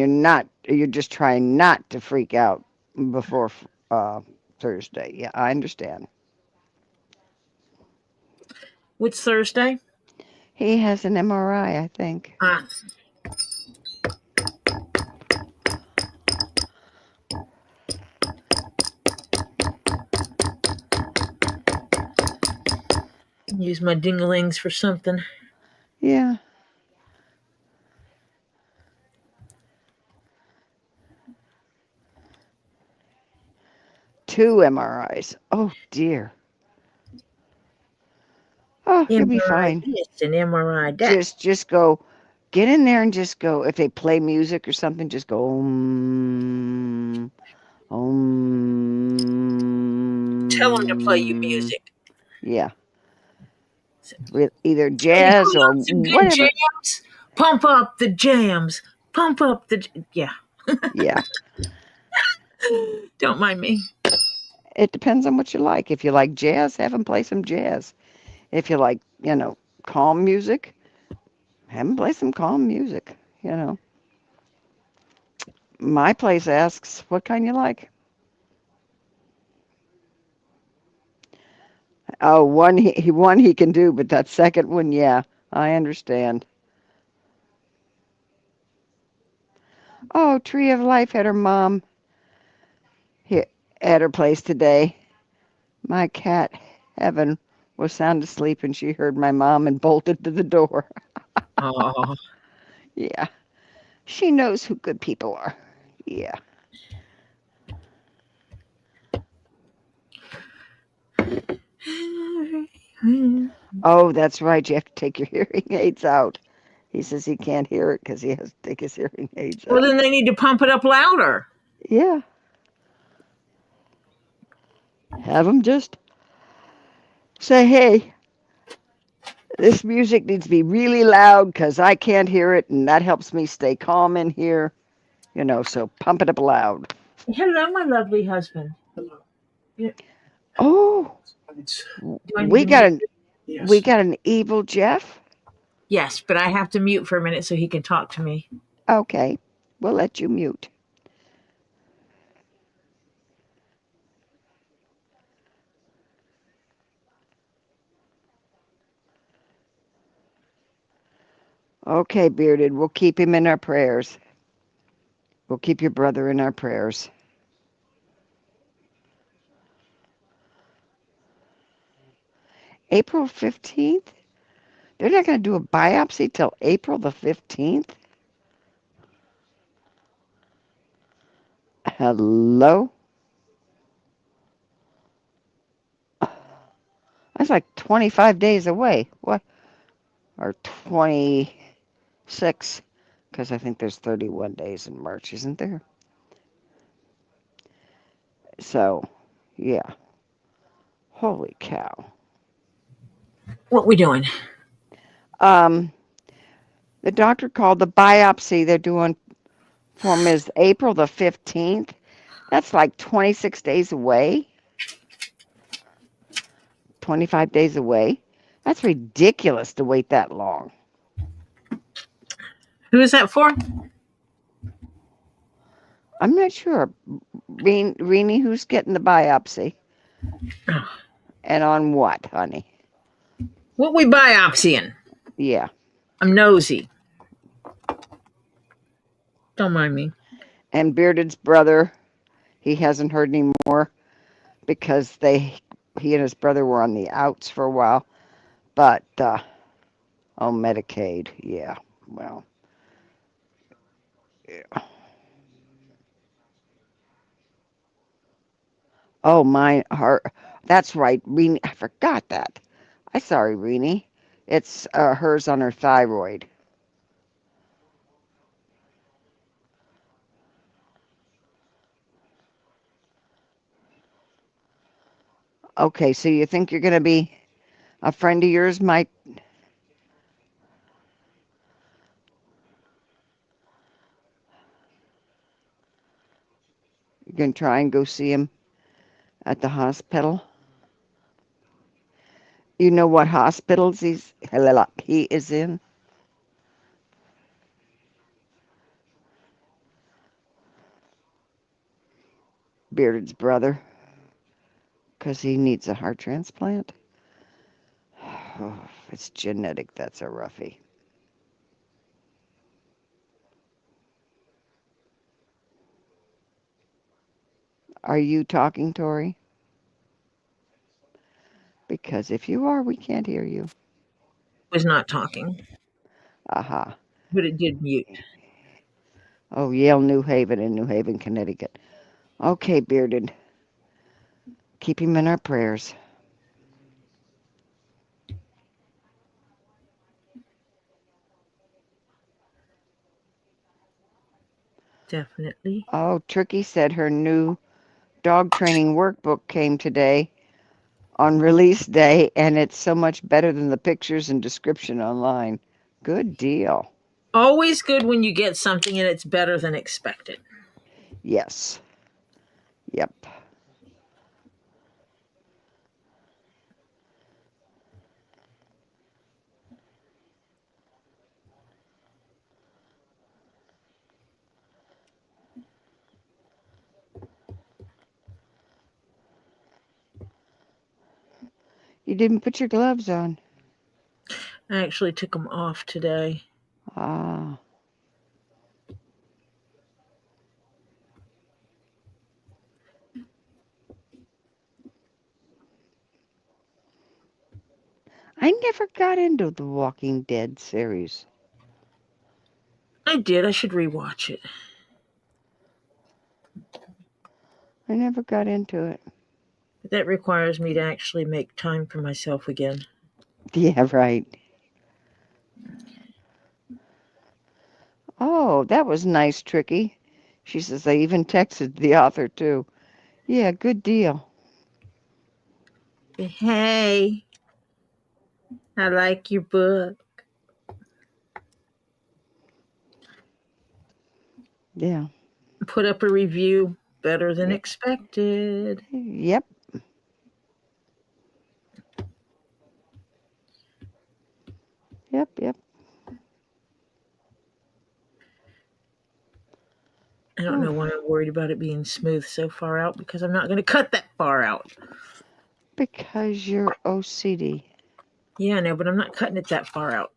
[SPEAKER 2] you're just trying not to freak out before Thursday. Yeah, I understand.
[SPEAKER 1] What's Thursday?
[SPEAKER 2] He has an MRI, I think.
[SPEAKER 1] Ah, use my dinglings for something.
[SPEAKER 2] Yeah. Two MRIs. Oh, dear. Oh, you'll be
[SPEAKER 1] MRI
[SPEAKER 2] fine.
[SPEAKER 1] this and MRI that.
[SPEAKER 2] Just go Get in there and just go. If they play music or something, just go
[SPEAKER 1] Tell him to play you
[SPEAKER 2] om.
[SPEAKER 1] music.
[SPEAKER 2] Yeah, with either
[SPEAKER 1] Hey, who
[SPEAKER 2] jazz or
[SPEAKER 1] loves some good
[SPEAKER 2] whatever.
[SPEAKER 1] jams? Pump up the jams. Pump up the. Yeah,
[SPEAKER 2] Yeah,
[SPEAKER 1] don't mind me.
[SPEAKER 2] it depends on what you like. If you like jazz, have them play some jazz. If you like, calm music, have them play some calm music. My place asks, what kind you like? Oh, one he can do, but that second one, yeah, I understand. Oh, Tree of Life had her mom here at her place today. My cat, Heaven, was sound asleep and she heard my mom and bolted to the door.
[SPEAKER 1] Oh.
[SPEAKER 2] Yeah, she knows who good people are. Yeah. Oh, that's right. You have to take your hearing aids out. He says he can't hear it because he has to take his hearing aids
[SPEAKER 1] Well,
[SPEAKER 2] out.
[SPEAKER 1] then they need to pump it up louder.
[SPEAKER 2] Yeah. Have him just say, hey, this music needs to be really loud because I can't hear it, and that helps me stay calm in here. So pump it up loud.
[SPEAKER 1] Hello, my lovely husband. Yeah.
[SPEAKER 2] Oh,
[SPEAKER 1] Do I need
[SPEAKER 2] we
[SPEAKER 1] to
[SPEAKER 2] got
[SPEAKER 1] mute?
[SPEAKER 2] an we got an evil Jeff.
[SPEAKER 1] Yes, but I have to mute for a minute so he can talk to me.
[SPEAKER 2] Okay, we'll let you mute. Okay, Bearded, we'll keep him in our prayers. We'll keep your brother in our prayers. April 15th? They're not going to do a biopsy till April the 15th? Hello? That's like 25 days away. What? Or 26, because I think there's 31 days in March, isn't there? So, yeah. Holy cow.
[SPEAKER 1] What we doing?
[SPEAKER 2] Um, the doctor called the biopsy they're doing for him is April the 15th. That's like 26 days away. 25 days away. That's ridiculous to wait that long.
[SPEAKER 1] Who is that for?
[SPEAKER 2] I'm not sure. Reenie, who's getting the biopsy? And on what, honey?
[SPEAKER 1] What we biopsying?
[SPEAKER 2] Yeah.
[SPEAKER 1] I'm nosy. Don't mind me.
[SPEAKER 2] And Bearded's brother, he hasn't heard any more because he and his brother were on the outs for a while. But Medicaid, yeah. Well, yeah. Oh, her. That's right, Reenie. I forgot that. I sorry, Reenie. It's hers on her thyroid. Okay, so you think you're gonna be a friend of yours might. You're gonna try and go see him at the hospital. You know what hospitals he is in? Bearded's brother, because he needs a heart transplant. Oh, if it's genetic, that's a roughie. Are you talking, Tori? Because if you are, we can't hear you.
[SPEAKER 1] Was not talking,
[SPEAKER 2] Aha.
[SPEAKER 1] but it did mute.
[SPEAKER 2] Oh, Yale, New Haven, in New Haven, Connecticut. Okay, Bearded. Keep him in our prayers.
[SPEAKER 1] Definitely.
[SPEAKER 2] Oh, Tricky said her new dog training workbook came today on release day, and it's so much better than the pictures and description online. Good deal.
[SPEAKER 1] Always good when you get something and it's better than expected.
[SPEAKER 2] Yes. Yep. You didn't put your gloves on.
[SPEAKER 1] I actually took them off today.
[SPEAKER 2] Ah. I never got into the Walking Dead series.
[SPEAKER 1] I did. I should rewatch it.
[SPEAKER 2] I never got into it.
[SPEAKER 1] But that requires me to actually make time for myself again.
[SPEAKER 2] Yeah, right. Oh, that was nice, Tricky. She says I even texted the author, too. Yeah, good deal.
[SPEAKER 1] Hey, I like your book.
[SPEAKER 2] Yeah.
[SPEAKER 1] Put up a review. Better than
[SPEAKER 2] Yeah.
[SPEAKER 1] expected.
[SPEAKER 2] Yep. Yep, yep.
[SPEAKER 1] I don't know
[SPEAKER 2] Oof.
[SPEAKER 1] why I'm worried about it being smooth so far out because I'm not going to cut that far out.
[SPEAKER 2] Because you're OCD.
[SPEAKER 1] Yeah, I know, but I'm not cutting it that far out.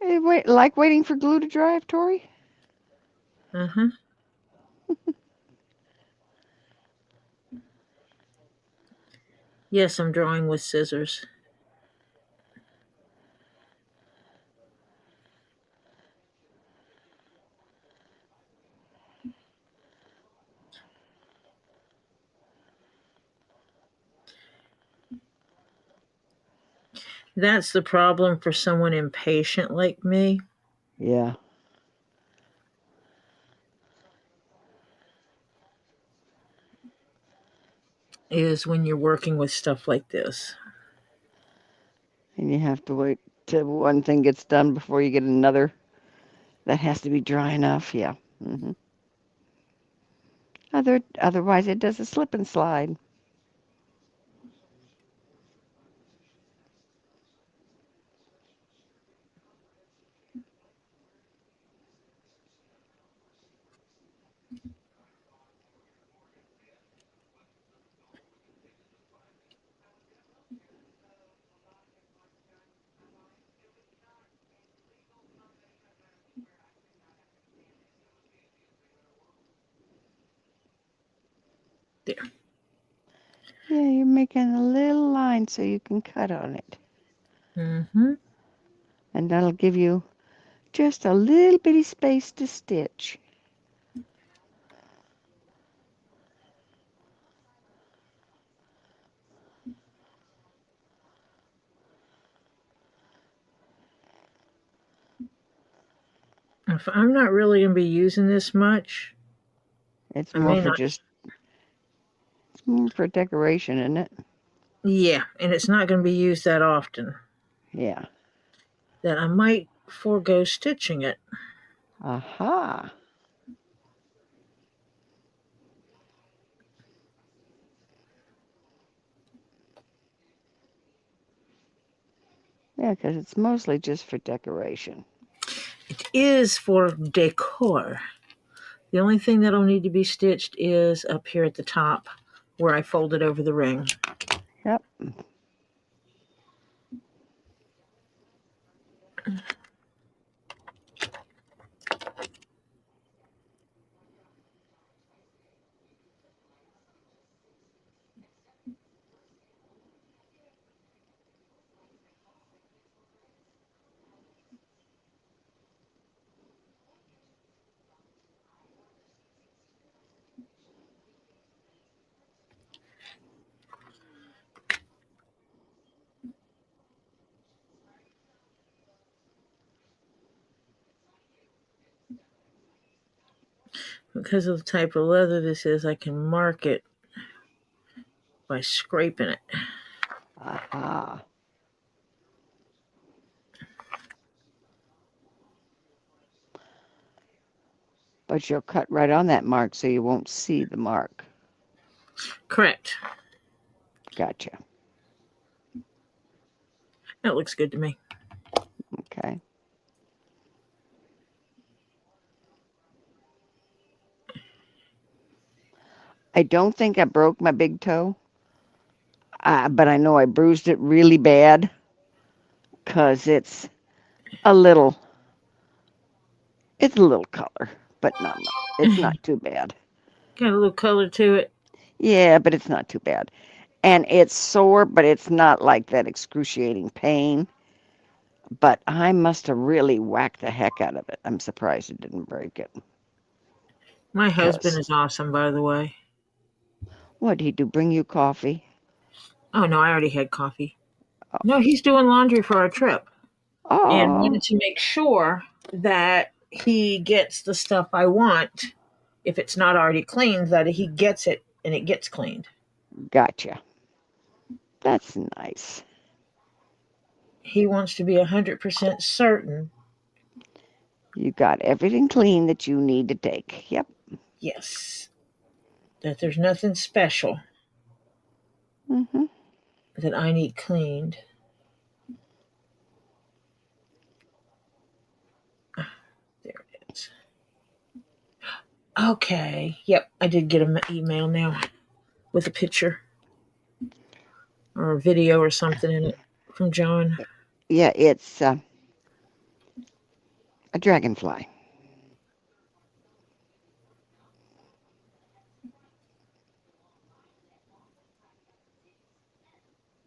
[SPEAKER 2] Hey, wait, like waiting for glue to dry, Tori?
[SPEAKER 1] Uh-huh. Yes, I'm drawing with scissors. That's the problem for someone impatient like me.
[SPEAKER 2] Yeah.
[SPEAKER 1] Is when you're working with stuff like this.
[SPEAKER 2] And you have to wait till one thing gets done before you get another that has to be dry enough. Yeah. Otherwise, it does a slip and slide.
[SPEAKER 1] There.
[SPEAKER 2] Yeah, you're making a little line so you can cut on it.
[SPEAKER 1] Mm-hmm.
[SPEAKER 2] And that'll give you just a little bitty space to stitch.
[SPEAKER 1] If I'm not really going to be using this much,
[SPEAKER 2] It's
[SPEAKER 1] I
[SPEAKER 2] more
[SPEAKER 1] may
[SPEAKER 2] for
[SPEAKER 1] not.
[SPEAKER 2] just, it's more for decoration, isn't it?
[SPEAKER 1] Yeah, and it's not going to be used that often.
[SPEAKER 2] Yeah.
[SPEAKER 1] That I might forego stitching it.
[SPEAKER 2] Aha. Yeah, because it's mostly just for decoration.
[SPEAKER 1] It is for decor. The only thing that'll need to be stitched is up here at the top where I folded over the ring.
[SPEAKER 2] Yep.
[SPEAKER 1] Because of the type of leather this is, I can mark it by scraping it.
[SPEAKER 2] Aha. But you'll cut right on that mark so you won't see the mark.
[SPEAKER 1] Correct.
[SPEAKER 2] Gotcha.
[SPEAKER 1] That looks good to me.
[SPEAKER 2] Okay. I don't think I broke my big toe, but I know I bruised it really bad because it's a little color, but not much. It's not too bad.
[SPEAKER 1] Got a little color to it.
[SPEAKER 2] Yeah, but it's not too bad. And it's sore, but it's not like that excruciating pain. But I must have really whacked the heck out of it. I'm surprised it didn't break it.
[SPEAKER 1] My husband
[SPEAKER 2] 'Cause
[SPEAKER 1] is awesome, by the way.
[SPEAKER 2] what did he do? Bring you coffee?
[SPEAKER 1] Oh, no, I already had coffee.
[SPEAKER 2] Oh,
[SPEAKER 1] No, he's doing laundry for our trip and
[SPEAKER 2] oh,
[SPEAKER 1] wanted to make sure that he gets the stuff I want. If it's not already cleaned, that he gets it and it gets cleaned.
[SPEAKER 2] gotcha. That's nice.
[SPEAKER 1] He wants to be 100% certain.
[SPEAKER 2] You got everything clean that you need to take. Yep.
[SPEAKER 1] Yes, that there's nothing special
[SPEAKER 2] Mm-hmm.
[SPEAKER 1] that I need cleaned. There it is. Okay. Yep, I did get an email now with a picture or a video or something in it from John.
[SPEAKER 2] Yeah, it's a dragonfly.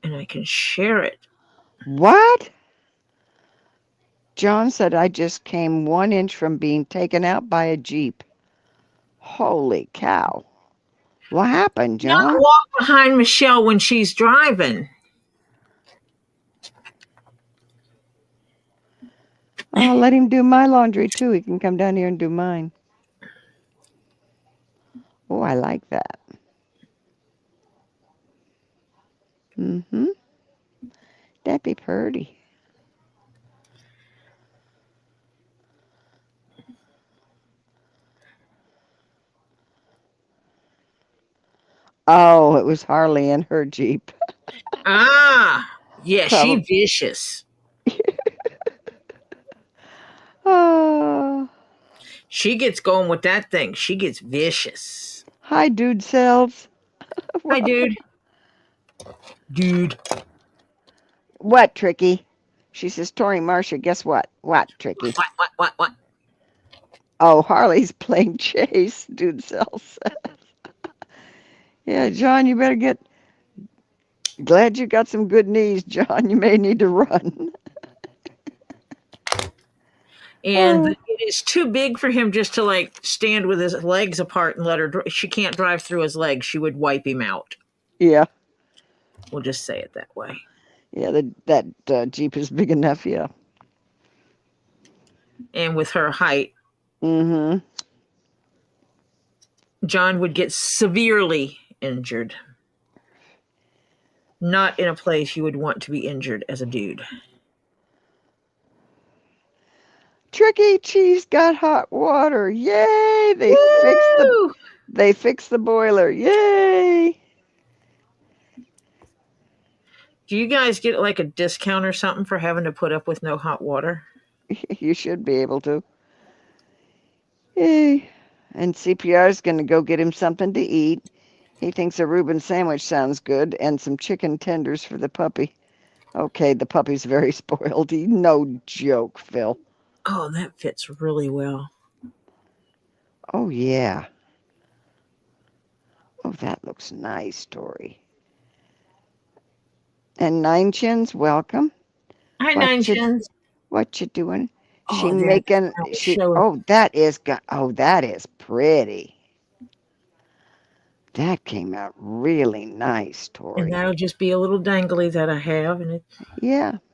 [SPEAKER 1] And I can share it.
[SPEAKER 2] What? John said I just came 1 inch from being taken out by a Jeep. Holy cow. What happened,
[SPEAKER 1] Not
[SPEAKER 2] John?
[SPEAKER 1] walk behind Michelle when she's driving.
[SPEAKER 2] I'll let him do my laundry too. He can come down here and do mine. Oh, I like that. Mm-hmm. That'd be pretty. Oh, it was Harley and her Jeep.
[SPEAKER 1] Ah, yeah, she
[SPEAKER 2] Probably.
[SPEAKER 1] vicious.
[SPEAKER 2] Oh.
[SPEAKER 1] She gets going with that thing. She gets vicious.
[SPEAKER 2] Hi, dude cells.
[SPEAKER 1] Hi, dude. Dude.
[SPEAKER 2] What, Tricky? She says, Tori Marcia, guess what? What, Tricky?
[SPEAKER 1] What?
[SPEAKER 2] Oh, Harley's playing chase, dude cells. Yeah, John, you better get. Glad you got some good knees, John. You may need to run.
[SPEAKER 1] And it is too big for him just to like stand with his legs apart and let her. She can't drive through his legs. She would wipe him out.
[SPEAKER 2] Yeah.
[SPEAKER 1] We'll just say it that way.
[SPEAKER 2] Yeah, that Jeep is big enough, yeah.
[SPEAKER 1] And with her height,
[SPEAKER 2] Mm-hmm.
[SPEAKER 1] John would get severely injured. Not in a place you would want to be injured as a dude.
[SPEAKER 2] Tricky Cheese got hot water. Yay!
[SPEAKER 1] Woo!
[SPEAKER 2] They fixed the boiler. Yay!
[SPEAKER 1] Do you guys get like a discount or something for having to put up with no hot water?
[SPEAKER 2] You should be able to. Yay. And CPR is going to go get him something to eat. He thinks a Reuben sandwich sounds good and some chicken tenders for the puppy. Okay, the puppy's very spoiled. No joke, Phil.
[SPEAKER 1] Oh, that fits really well.
[SPEAKER 2] Oh, yeah. Oh, that looks nice, Tori. And Nine Chins, welcome.
[SPEAKER 1] Hi, Nine Chins.
[SPEAKER 2] What you doing?
[SPEAKER 1] Oh,
[SPEAKER 2] that is pretty. That came out really nice, Tori.
[SPEAKER 1] And that'll just be a little dangly that I have, and it's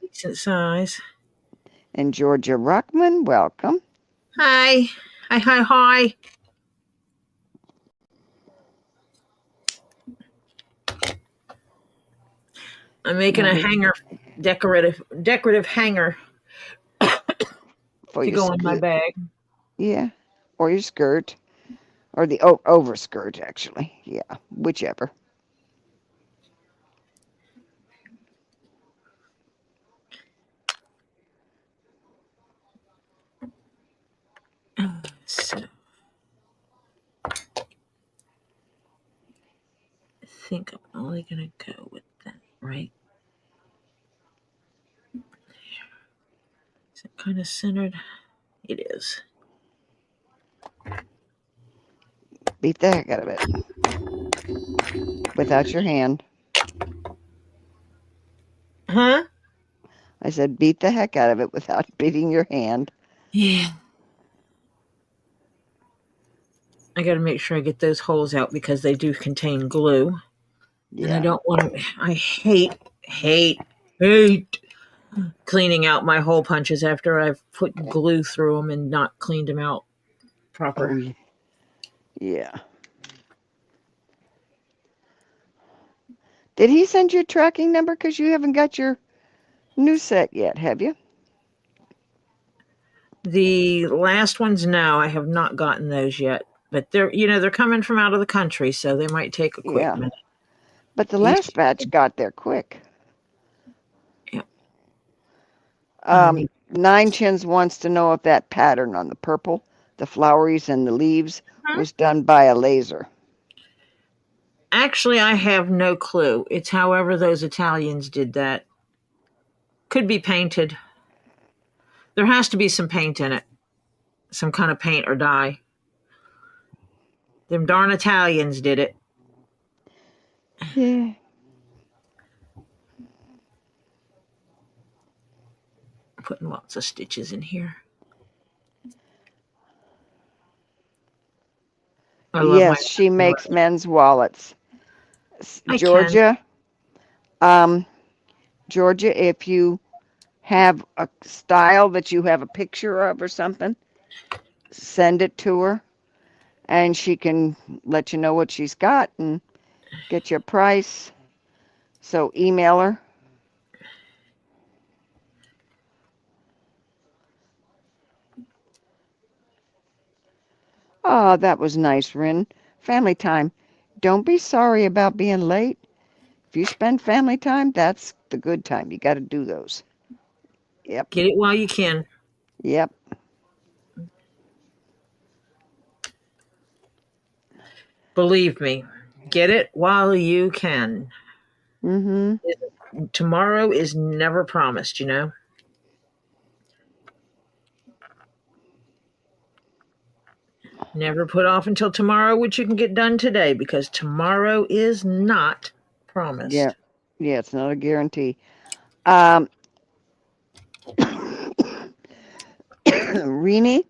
[SPEAKER 1] decent size.
[SPEAKER 2] And Georgia Ruckman, welcome.
[SPEAKER 1] Hi. I'm making a hanger, decorative hanger
[SPEAKER 2] for
[SPEAKER 1] to
[SPEAKER 2] your
[SPEAKER 1] go in my
[SPEAKER 2] skirt.
[SPEAKER 1] bag.
[SPEAKER 2] Yeah, or your skirt, or the overskirt, actually. Yeah, whichever.
[SPEAKER 1] So I think I'm only going to go with that, right? Is it kind of centered? It is.
[SPEAKER 2] Beat the heck out of it without your hand.
[SPEAKER 1] Huh?
[SPEAKER 2] I said beat the heck out of it without beating your hand.
[SPEAKER 1] Yeah. I got to make sure I get those holes out because they do contain glue. And I
[SPEAKER 2] Yeah.
[SPEAKER 1] don't want to, I hate cleaning out my hole punches after I've put glue through them and not cleaned them out proper.
[SPEAKER 2] Oh, yeah. Did he send you a tracking number? Because you haven't got your new set yet, have you?
[SPEAKER 1] The last ones, no, I have not gotten those yet. But they're coming from out of the country, so they might take a quick
[SPEAKER 2] Yeah.
[SPEAKER 1] minute.
[SPEAKER 2] But the last batch got there quick.
[SPEAKER 1] Yeah.
[SPEAKER 2] Nine Chins wants to know if that pattern on the purple, the floweries and the leaves, was done by a laser.
[SPEAKER 1] Actually, I have no clue. It's however those Italians did that. Could be painted. There has to be some paint in it. Some kind of paint or dye. Them darn Italians did it.
[SPEAKER 2] Yeah.
[SPEAKER 1] Putting lots of stitches in here. I love
[SPEAKER 2] Yes, she makes men's wallets.
[SPEAKER 1] I can.
[SPEAKER 2] Georgia, Georgia, if you have a style that you have a picture of or something, send it to her and she can let you know what she's got and get you a price. So email her. Oh, that was nice, Rin. Family time. Don't be sorry about being late. If you spend family time, that's the good time. You got to do those. Yep.
[SPEAKER 1] Get it while you can.
[SPEAKER 2] Yep.
[SPEAKER 1] Believe me. Get it while you can.
[SPEAKER 2] Mm-hmm.
[SPEAKER 1] Tomorrow is never promised, you know? Never put off until tomorrow what you can get done today because tomorrow is not promised.
[SPEAKER 2] Yeah. Yeah, it's not a guarantee. Rini,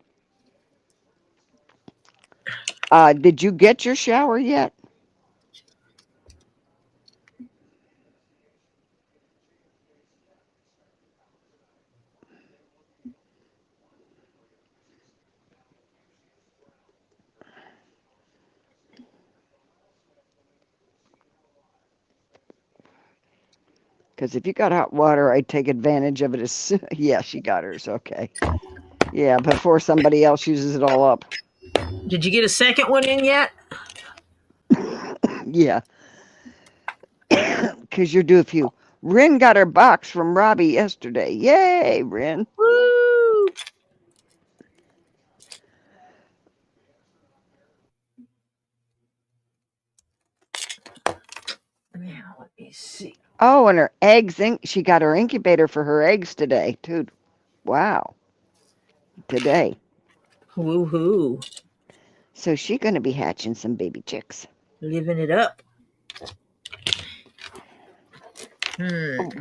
[SPEAKER 2] did you get your shower yet? Because if you got hot water, I'd take advantage of it as soon. Yeah, she got hers. Okay. Yeah, before somebody else uses it all up.
[SPEAKER 1] Did you get a second one in yet?
[SPEAKER 2] Yeah. Because you're due a few. Rin got her box from Robbie yesterday. Yay, Rin.
[SPEAKER 1] Woo! Now, let me see.
[SPEAKER 2] Oh, and her eggs. She got her incubator for her eggs today, too. Wow. Today.
[SPEAKER 1] Woo-hoo.
[SPEAKER 2] So she's going to be hatching some baby chicks.
[SPEAKER 1] Living it up.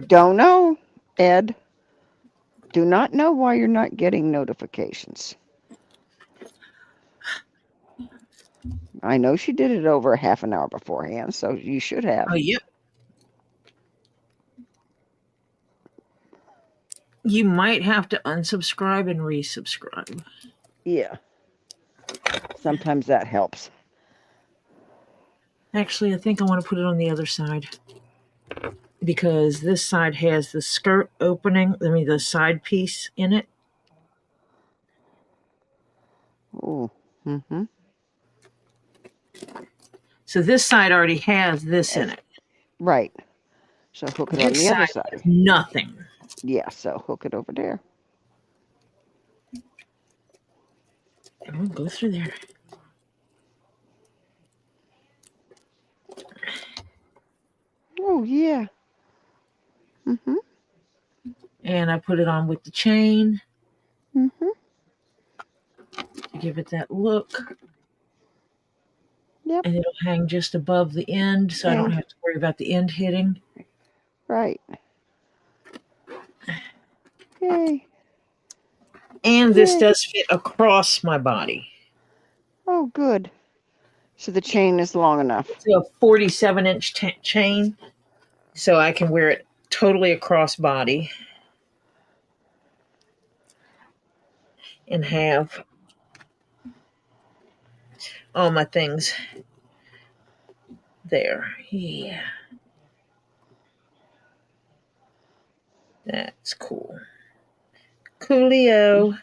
[SPEAKER 2] Don't know, Ed. Do not know why you're not getting notifications. I know she did it over a half an hour beforehand, so you should have.
[SPEAKER 1] Oh, yep. You might have to unsubscribe and resubscribe.
[SPEAKER 2] Yeah. Sometimes that helps.
[SPEAKER 1] Actually, I think I want to put it on the other side. because this side has the skirt opening, the side piece in it.
[SPEAKER 2] Oh. Mm-hmm.
[SPEAKER 1] So this side already has this in it.
[SPEAKER 2] Right. So hook it on
[SPEAKER 1] This
[SPEAKER 2] the other
[SPEAKER 1] side
[SPEAKER 2] side.
[SPEAKER 1] has nothing.
[SPEAKER 2] Yeah, so hook it over there.
[SPEAKER 1] I'll go through there.
[SPEAKER 2] Oh, yeah. Mm-hmm.
[SPEAKER 1] And I put it on with the chain
[SPEAKER 2] Mm-hmm.
[SPEAKER 1] to give it that look.
[SPEAKER 2] Yep.
[SPEAKER 1] And it'll hang just above the end, so I don't have to worry about the end hitting.
[SPEAKER 2] Right. Yay.
[SPEAKER 1] And this
[SPEAKER 2] Yay.
[SPEAKER 1] does fit across my body.
[SPEAKER 2] Oh, good. So the chain is long enough.
[SPEAKER 1] It's a 47-inch chain, so I can wear it totally across body and have all my things there. Yeah. That's cool. Coolio.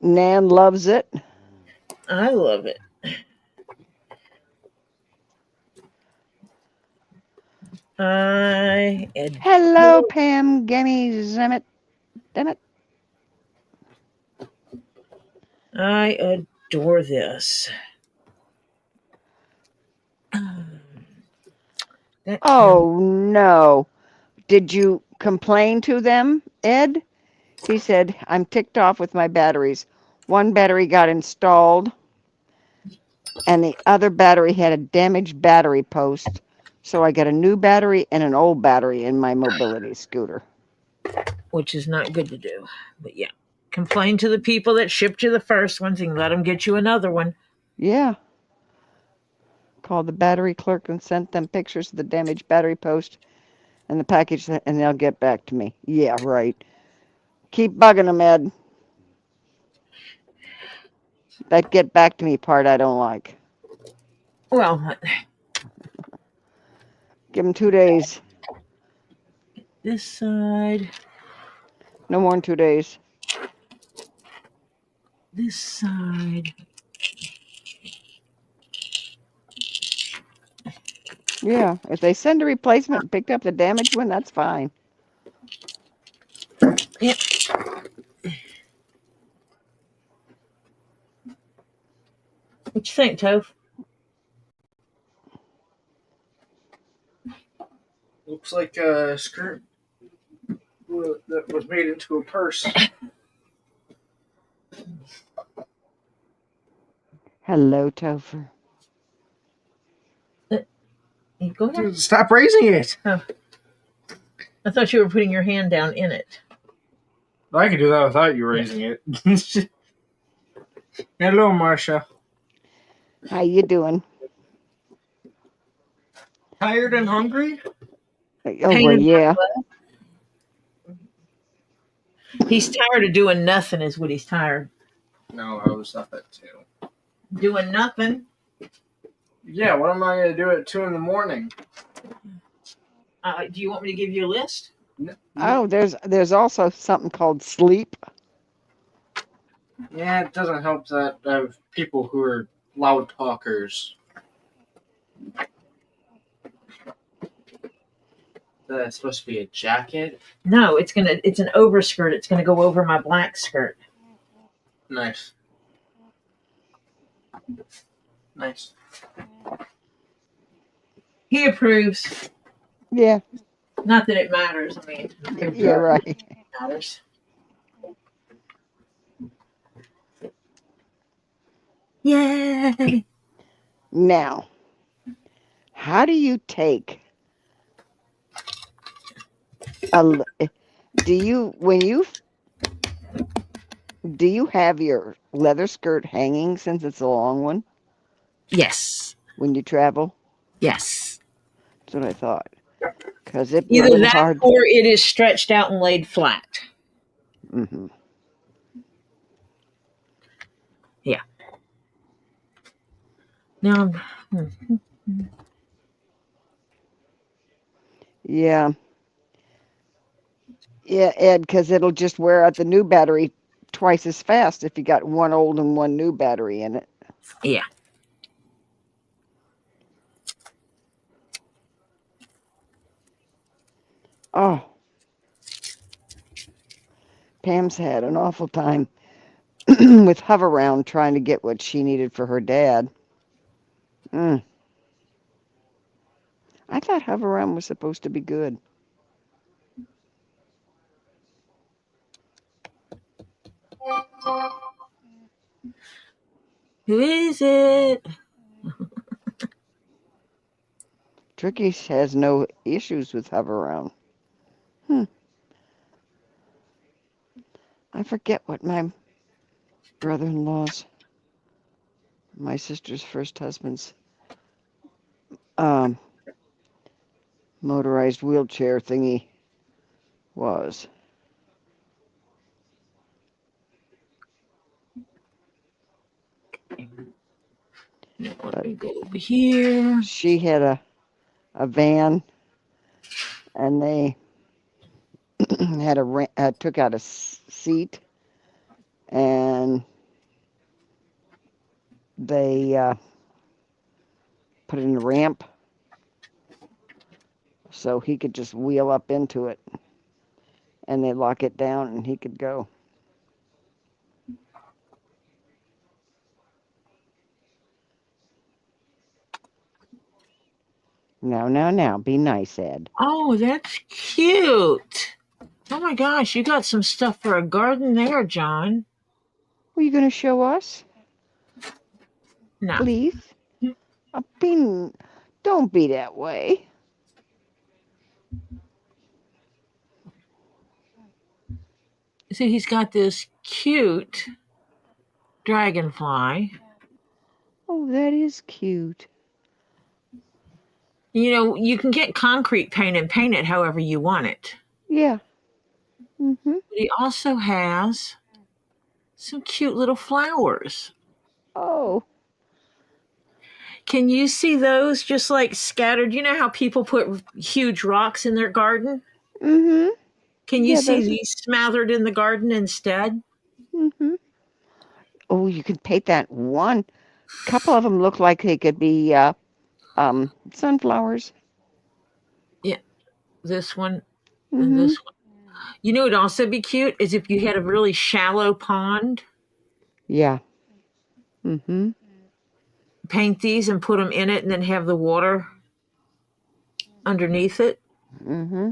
[SPEAKER 2] Nan loves it.
[SPEAKER 1] I love it.
[SPEAKER 2] Hello, Pam Gemmy Zemmet. Damn it.
[SPEAKER 1] I adore this.
[SPEAKER 2] Oh, no. Did you complain to them, Ed? He said, I'm ticked off with my batteries. One battery got installed, and the other battery had a damaged battery post. So I got a new battery and an old battery in my mobility scooter.
[SPEAKER 1] Which is not good to do. But yeah. Complain to the people that shipped you the first ones and let them get you another one.
[SPEAKER 2] Yeah. Called the battery clerk and sent them pictures of the damaged battery post and the package, and they'll get back to me. Yeah, right. Keep bugging them, Ed. That get back to me part I don't like.
[SPEAKER 1] Well,
[SPEAKER 2] Give them 2 days.
[SPEAKER 1] this side,
[SPEAKER 2] No more than 2 days.
[SPEAKER 1] this side.
[SPEAKER 2] Yeah, if they send a replacement and picked up the damaged one, that's fine.
[SPEAKER 1] Yep. What you think, Toph?
[SPEAKER 4] Looks like a skirt that was made into a purse.
[SPEAKER 2] Hello, Topher.
[SPEAKER 1] Go ahead.
[SPEAKER 4] Dude, stop raising it.
[SPEAKER 1] Oh. I thought you were putting your hand down in it.
[SPEAKER 4] I could do that without you raising it. Hello, Marcia.
[SPEAKER 2] How you doing?
[SPEAKER 4] Tired and hungry?
[SPEAKER 2] Oh, well, yeah.
[SPEAKER 1] He's tired of doing nothing is what he's tired.
[SPEAKER 4] No, I was up at 2.
[SPEAKER 1] Doing nothing?
[SPEAKER 4] Yeah, what am I going to do at 2 in the morning?
[SPEAKER 1] Do you want me to give you a list?
[SPEAKER 4] No.
[SPEAKER 2] Oh, there's also something called sleep.
[SPEAKER 4] Yeah, it doesn't help that I have people who are loud talkers. That's supposed to be a jacket?
[SPEAKER 1] No, it's an overskirt. It's gonna go over my black skirt.
[SPEAKER 4] Nice. Nice.
[SPEAKER 1] He approves.
[SPEAKER 2] Yeah.
[SPEAKER 1] Not that it matters. I mean,
[SPEAKER 2] Yeah, right.
[SPEAKER 1] it matters. Yay!
[SPEAKER 2] Now, how do you take do you have your leather skirt hanging since it's a long one
[SPEAKER 1] Yes.
[SPEAKER 2] when you travel?
[SPEAKER 1] Yes.
[SPEAKER 2] That's what I thought. Because it'd be a
[SPEAKER 1] Either
[SPEAKER 2] little
[SPEAKER 1] that
[SPEAKER 2] hard.
[SPEAKER 1] or it is stretched out and laid flat.
[SPEAKER 2] Mm-hmm.
[SPEAKER 1] Yeah. Now,
[SPEAKER 2] Yeah. Yeah, Ed, because it'll just wear out the new battery twice as fast if you got one old and one new battery in it.
[SPEAKER 1] Yeah.
[SPEAKER 2] Oh, Pam's had an awful time with Hoveround trying to get what she needed for her dad. Mm. I thought Hoveround was supposed to be good.
[SPEAKER 1] Who is it?
[SPEAKER 2] Tricky has no issues with Hoveround. Hmm. I forget what my brother-in-law's, my sister's first husband's, um, motorized wheelchair thingy was.
[SPEAKER 1] Let me go over here.
[SPEAKER 2] She had a van, and they had took out a seat, and they put in a ramp so he could just wheel up into it, and they lock it down, and he could go. Now, be nice, Ed.
[SPEAKER 1] Oh, that's cute. Oh my gosh, you got some stuff for a garden there, John.
[SPEAKER 2] Were you going to show us?
[SPEAKER 1] No.
[SPEAKER 2] Please? Don't be that way.
[SPEAKER 1] See, he's got this cute dragonfly.
[SPEAKER 2] Oh, that is cute.
[SPEAKER 1] You know, you can get concrete paint and paint it however you want it.
[SPEAKER 2] Yeah. Mm-hmm.
[SPEAKER 1] But he also has some cute little flowers.
[SPEAKER 2] Oh.
[SPEAKER 1] Can you see those just like scattered? You know how people put huge rocks in their garden?
[SPEAKER 2] Mm-hmm.
[SPEAKER 1] Can you
[SPEAKER 2] Yeah,
[SPEAKER 1] see
[SPEAKER 2] those.
[SPEAKER 1] these smothered in the garden instead?
[SPEAKER 2] Mm-hmm. Oh, you could paint that one. A couple of them look like they could be sunflowers.
[SPEAKER 1] Yeah, this one and
[SPEAKER 2] Mm-hmm.
[SPEAKER 1] this one. You know, it'd also be cute is if you had a really shallow pond.
[SPEAKER 2] Yeah. Mm-hmm.
[SPEAKER 1] Paint these and put them in it, and then have the water underneath it.
[SPEAKER 2] Mm-hmm.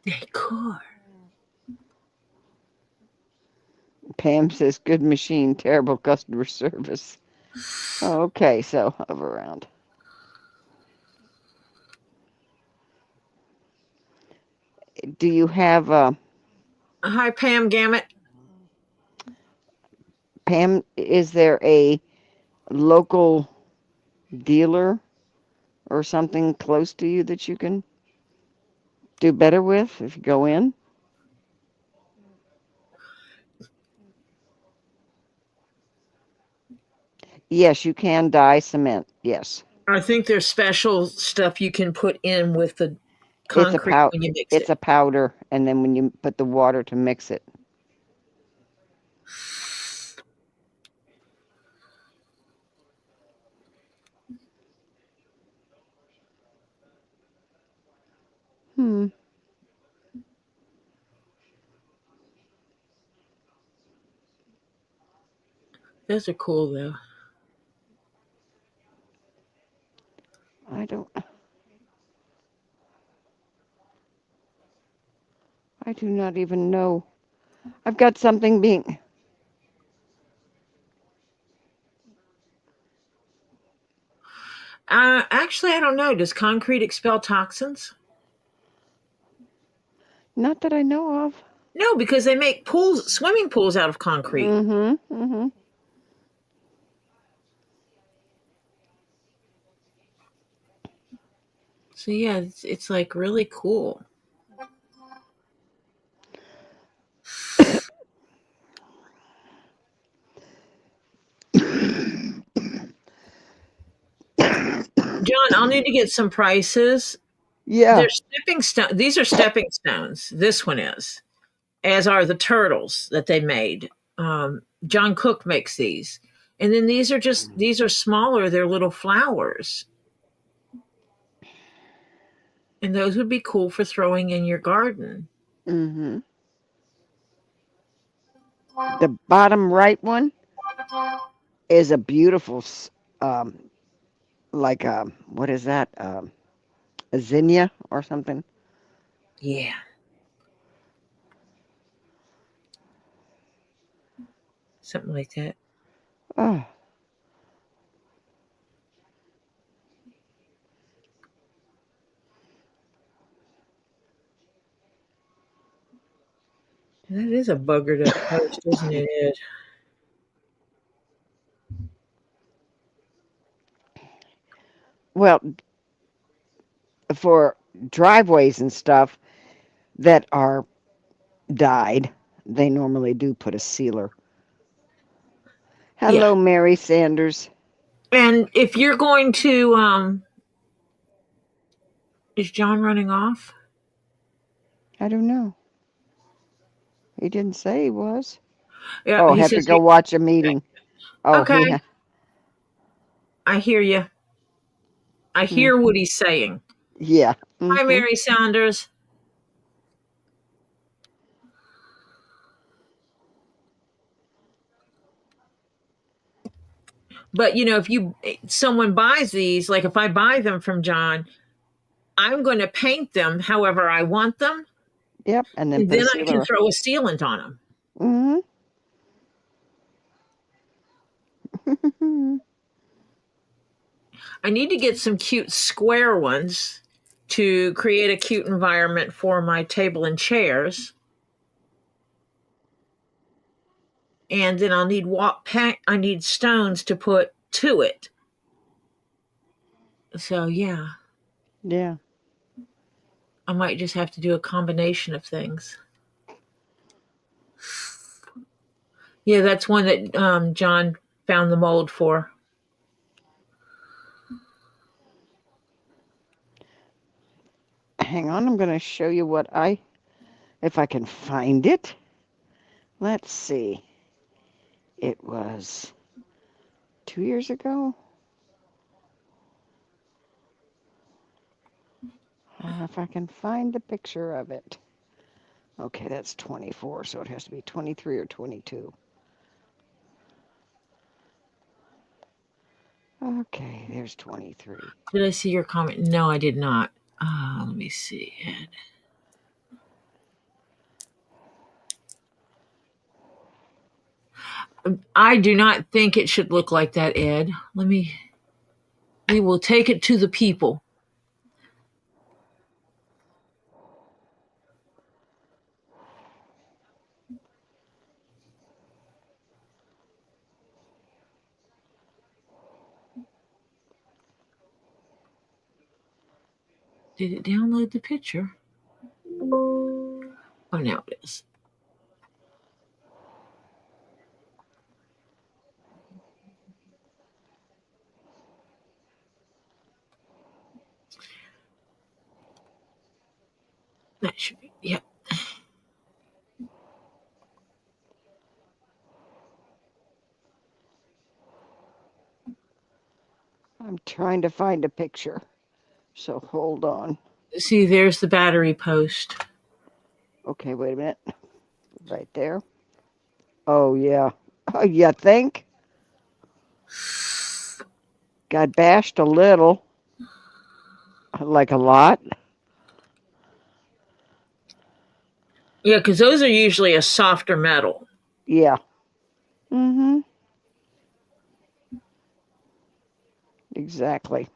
[SPEAKER 1] Decor.
[SPEAKER 2] Pam says, good machine, terrible customer service. Okay, so hover around. Do you have
[SPEAKER 1] Hi, Pam Gamut.
[SPEAKER 2] Pam, is there a local dealer or something close to you that you can do better with if you go in? Yes, you can dye cement. Yes.
[SPEAKER 1] I think there's special stuff you can put in with the
[SPEAKER 2] It's a
[SPEAKER 1] concrete when you mix
[SPEAKER 2] it's
[SPEAKER 1] it.
[SPEAKER 2] a powder, and then when you put the water to mix it. Hmm.
[SPEAKER 1] Those are cool, though.
[SPEAKER 2] I don't. I do not even know. I've got something being.
[SPEAKER 1] Actually, I don't know. Does concrete expel toxins?
[SPEAKER 2] Not that I know of.
[SPEAKER 1] No, because they make pools, swimming pools out of concrete.
[SPEAKER 2] Mm-hmm. Mm-hmm.
[SPEAKER 1] So yeah, it's like really cool. John, I'll need to get some prices.
[SPEAKER 2] Yeah.
[SPEAKER 1] They're stepping stone. These are stepping stones. This one is, as are the turtles that they made. John Cook makes these, and then these are smaller. They're little flowers, and those would be cool for throwing in your garden.
[SPEAKER 2] Mm-hmm. The bottom right one is a beautiful, like what is that? A zinnia or something.
[SPEAKER 1] Yeah, something like that.
[SPEAKER 2] Oh,
[SPEAKER 1] That is a buggered up post, isn't it, Ed?
[SPEAKER 2] well, for driveways and stuff that are dyed, they normally do put a sealer.
[SPEAKER 1] Yeah.
[SPEAKER 2] Hello, Mary Sanders.
[SPEAKER 1] And if you're going to, is John running off?
[SPEAKER 2] I don't know. He didn't say he was.
[SPEAKER 1] Yeah,
[SPEAKER 2] Oh,
[SPEAKER 1] he
[SPEAKER 2] have to
[SPEAKER 1] says,
[SPEAKER 2] go watch a meeting. Oh,
[SPEAKER 1] okay, I hear you. I hear what he's saying.
[SPEAKER 2] yeah.
[SPEAKER 1] Hi,
[SPEAKER 2] Mm-hmm.
[SPEAKER 1] Mary Saunders. But if someone buys these, like if I buy them from John, I'm going to paint them however I want them,
[SPEAKER 2] Yep, and then
[SPEAKER 1] and
[SPEAKER 2] put a
[SPEAKER 1] then I can
[SPEAKER 2] sealer.
[SPEAKER 1] throw a sealant on them.
[SPEAKER 2] Mm-hmm.
[SPEAKER 1] I need to get some cute square ones to create a cute environment for my table and chairs. And then I'll need I need stones to put to it. So yeah,
[SPEAKER 2] Yeah.
[SPEAKER 1] I might just have to do a combination of things. Yeah, that's one that John found the mold for.
[SPEAKER 2] Hang on, I'm going to show you if I can find it. Let's see. It was 2 years ago. If I can find the picture of it. Okay, that's 24, so it has to be 23 or 22. Okay, there's 23.
[SPEAKER 1] Did I see your comment? No, I did not. Let me see. I do not think it should look like that, Ed. We will take it to the people. Did it download the picture? Oh, now it is. That should be, yep.
[SPEAKER 2] I'm trying to find a picture, so hold on.
[SPEAKER 1] See, there's the battery post.
[SPEAKER 2] Okay, wait a minute. Right there. Oh, yeah. Oh, you think? Got bashed a little. Like a lot.
[SPEAKER 1] Yeah, because those are usually a softer metal.
[SPEAKER 2] Yeah. Mm-hmm. Exactly.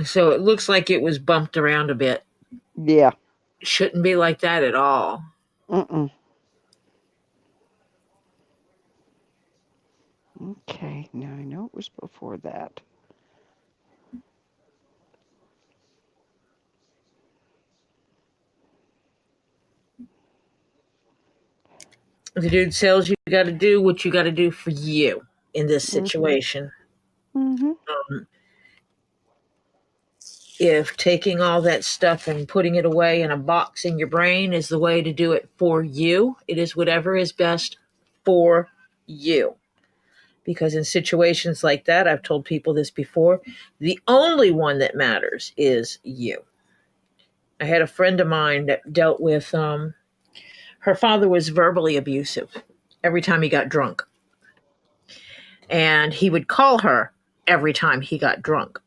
[SPEAKER 1] So it looks like it was bumped around a bit.
[SPEAKER 2] Yeah.
[SPEAKER 1] Shouldn't be like that at all.
[SPEAKER 2] Mm-mm. Okay, now I know it was before that.
[SPEAKER 1] The dude tells you got to do what you got to do for you in this situation.
[SPEAKER 2] Mm-hmm.
[SPEAKER 1] Um, if taking all that stuff and putting it away in a box in your brain is the way to do it for you. It is whatever is best for you. Because in situations like that, I've told people this before, the only one that matters is you. I had a friend of mine that dealt with, her father was verbally abusive every time he got drunk. And he would call her every time he got drunk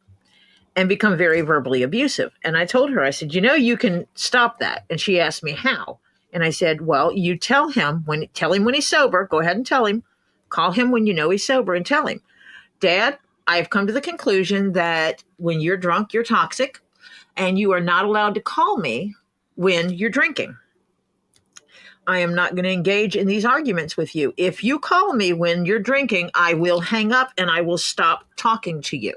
[SPEAKER 1] and become very verbally abusive. And I told her, I said, you can stop that. And she asked me how. And I said, well, you tell him when he's sober. Go ahead and tell him. Call him when you know he's sober and tell him, Dad, I've come to the conclusion that when you're drunk, you're toxic and you are not allowed to call me when you're drinking. I am not going to engage in these arguments with you. If you call me when you're drinking, I will hang up and I will stop talking to you.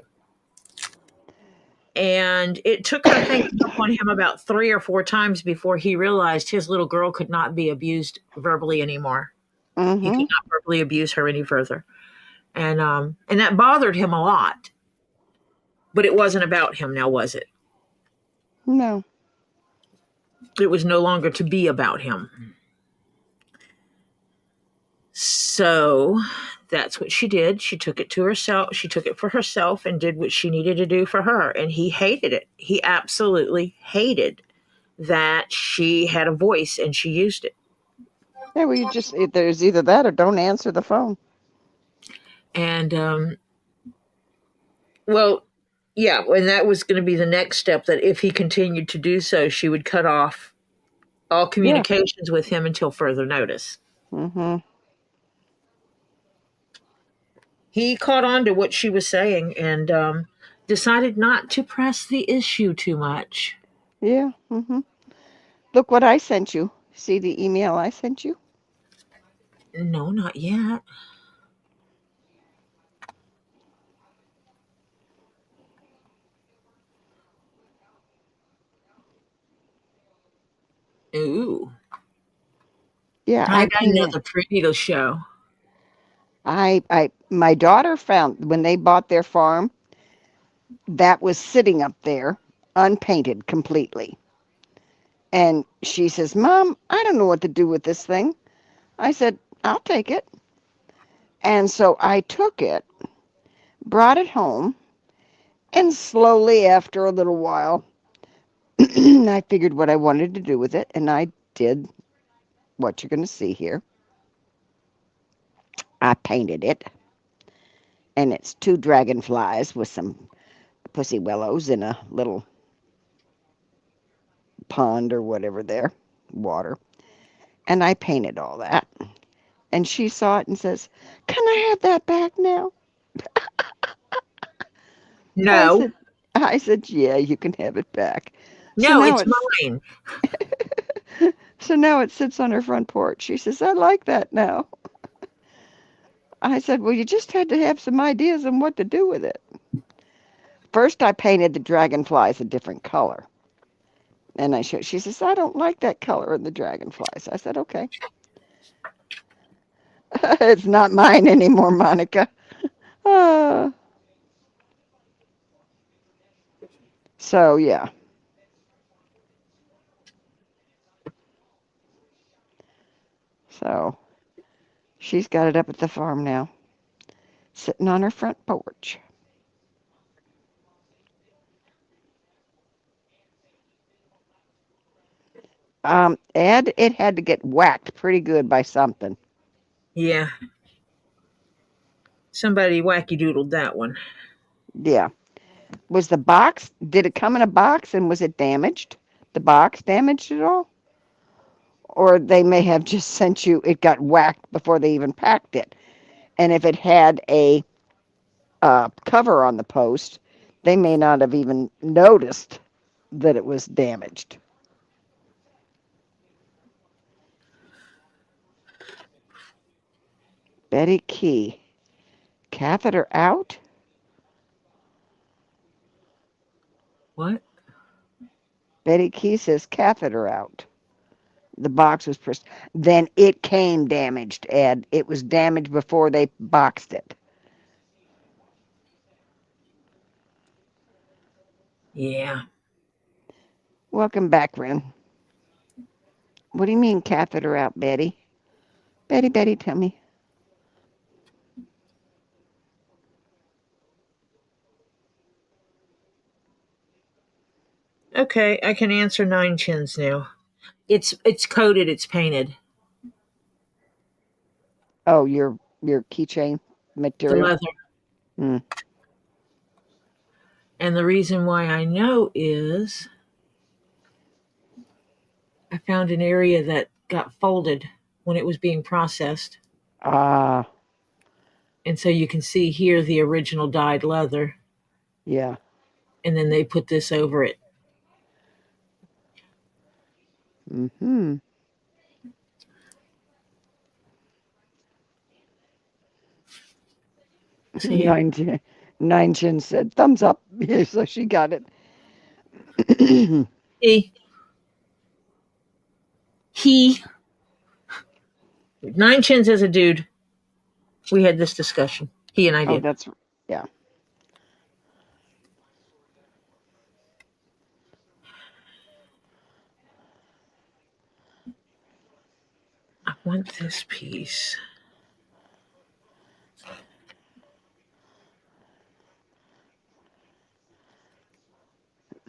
[SPEAKER 1] And it took her hanging up on him about 3 or 4 times before he realized his little girl could not be abused verbally anymore.
[SPEAKER 2] Mm-hmm.
[SPEAKER 1] He could not verbally abuse her any further. And that bothered him a lot. But it wasn't about him now, was it?
[SPEAKER 2] No.
[SPEAKER 1] It was no longer to be about him. So that's what she did. She took it to herself. She took it for herself and did what she needed to do for her. And he hated it. He absolutely hated that she had a voice and she used it.
[SPEAKER 2] Yeah, well, there's either that or don't answer the phone.
[SPEAKER 1] And, well, yeah, and that was going to be the next step, that if he continued to do so, she would cut off all communications with him until further notice.
[SPEAKER 2] Mm-hmm.
[SPEAKER 1] He caught on to what she was saying and decided not to press the issue too much.
[SPEAKER 2] Yeah. Mm-hmm. Look what I sent you. See the email I sent you?
[SPEAKER 1] No, not yet. Ooh.
[SPEAKER 2] Yeah,
[SPEAKER 1] I got another pretty to show.
[SPEAKER 2] My daughter found when they bought their farm, that was sitting up there, unpainted completely. And she says, Mom, I don't know what to do with this thing. I said, I'll take it. And so I took it, brought it home, and slowly after a little while, I figured what I wanted to do with it, and I did what you're going to see here. I painted it, and it's 2 dragonflies with some pussy willows in a little pond or whatever there, water. And I painted all that. And she saw it and says, Can I have that back now?
[SPEAKER 1] No.
[SPEAKER 2] I said, yeah, you can have it back.
[SPEAKER 1] No, it's mine.
[SPEAKER 2] So now it sits on her front porch. She says, I like that now. I said, well, you just had to have some ideas on what to do with it. First, I painted the dragonflies a different color. And she says, I don't like that color in the dragonflies. I said, okay. It's not mine anymore, Monica. So, yeah. So, she's got it up at the farm now, sitting on her front porch. Ed, it had to get whacked pretty good by something.
[SPEAKER 1] Yeah. Somebody wacky doodled that one.
[SPEAKER 2] Yeah. Did it come in a box and was it damaged? The box damaged at all? Or they may have just sent you, it got whacked before they even packed it. And if it had a cover on the post, they may not have even noticed that it was damaged. Betty Key. Catheter out?
[SPEAKER 1] What?
[SPEAKER 2] Betty Key says catheter out. The box was pressed. Then it came damaged, Ed. It was damaged before they boxed it.
[SPEAKER 1] Yeah.
[SPEAKER 2] Welcome back, Ren. What do you mean catheter out, Betty? Betty, tell me.
[SPEAKER 1] Okay, I can answer 9chins now. It's coated, it's painted.
[SPEAKER 2] Oh, your keychain
[SPEAKER 1] The
[SPEAKER 2] material.
[SPEAKER 1] leather.
[SPEAKER 2] Hmm.
[SPEAKER 1] And the reason why I know is I found an area that got folded when it was being processed.
[SPEAKER 2] Ah,
[SPEAKER 1] And so you can see here the original dyed leather.
[SPEAKER 2] yeah.
[SPEAKER 1] And then they put this over it.
[SPEAKER 2] Mm-hmm.
[SPEAKER 1] See?
[SPEAKER 2] Nine Chin said thumbs up. Yeah, so she got it.
[SPEAKER 1] He 9chins is a dude. We had this discussion. He and I
[SPEAKER 2] Oh,
[SPEAKER 1] did.
[SPEAKER 2] that's yeah.
[SPEAKER 1] I want this piece.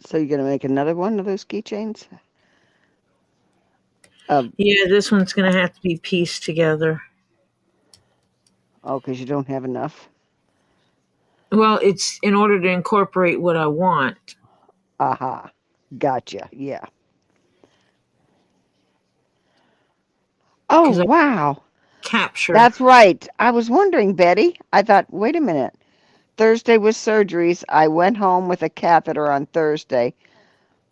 [SPEAKER 2] So you're gonna make another one of those keychains?
[SPEAKER 1] Yeah, this one's going to have to be pieced together.
[SPEAKER 2] Oh, because you don't have enough.
[SPEAKER 1] Well, it's in order to incorporate what I want.
[SPEAKER 2] Aha, gotcha. Yeah. Oh,
[SPEAKER 1] Because I
[SPEAKER 2] wow.
[SPEAKER 1] capture.
[SPEAKER 2] That's right. I was wondering, Betty. I thought, wait a minute. Thursday was surgeries. I went home with a catheter on Thursday.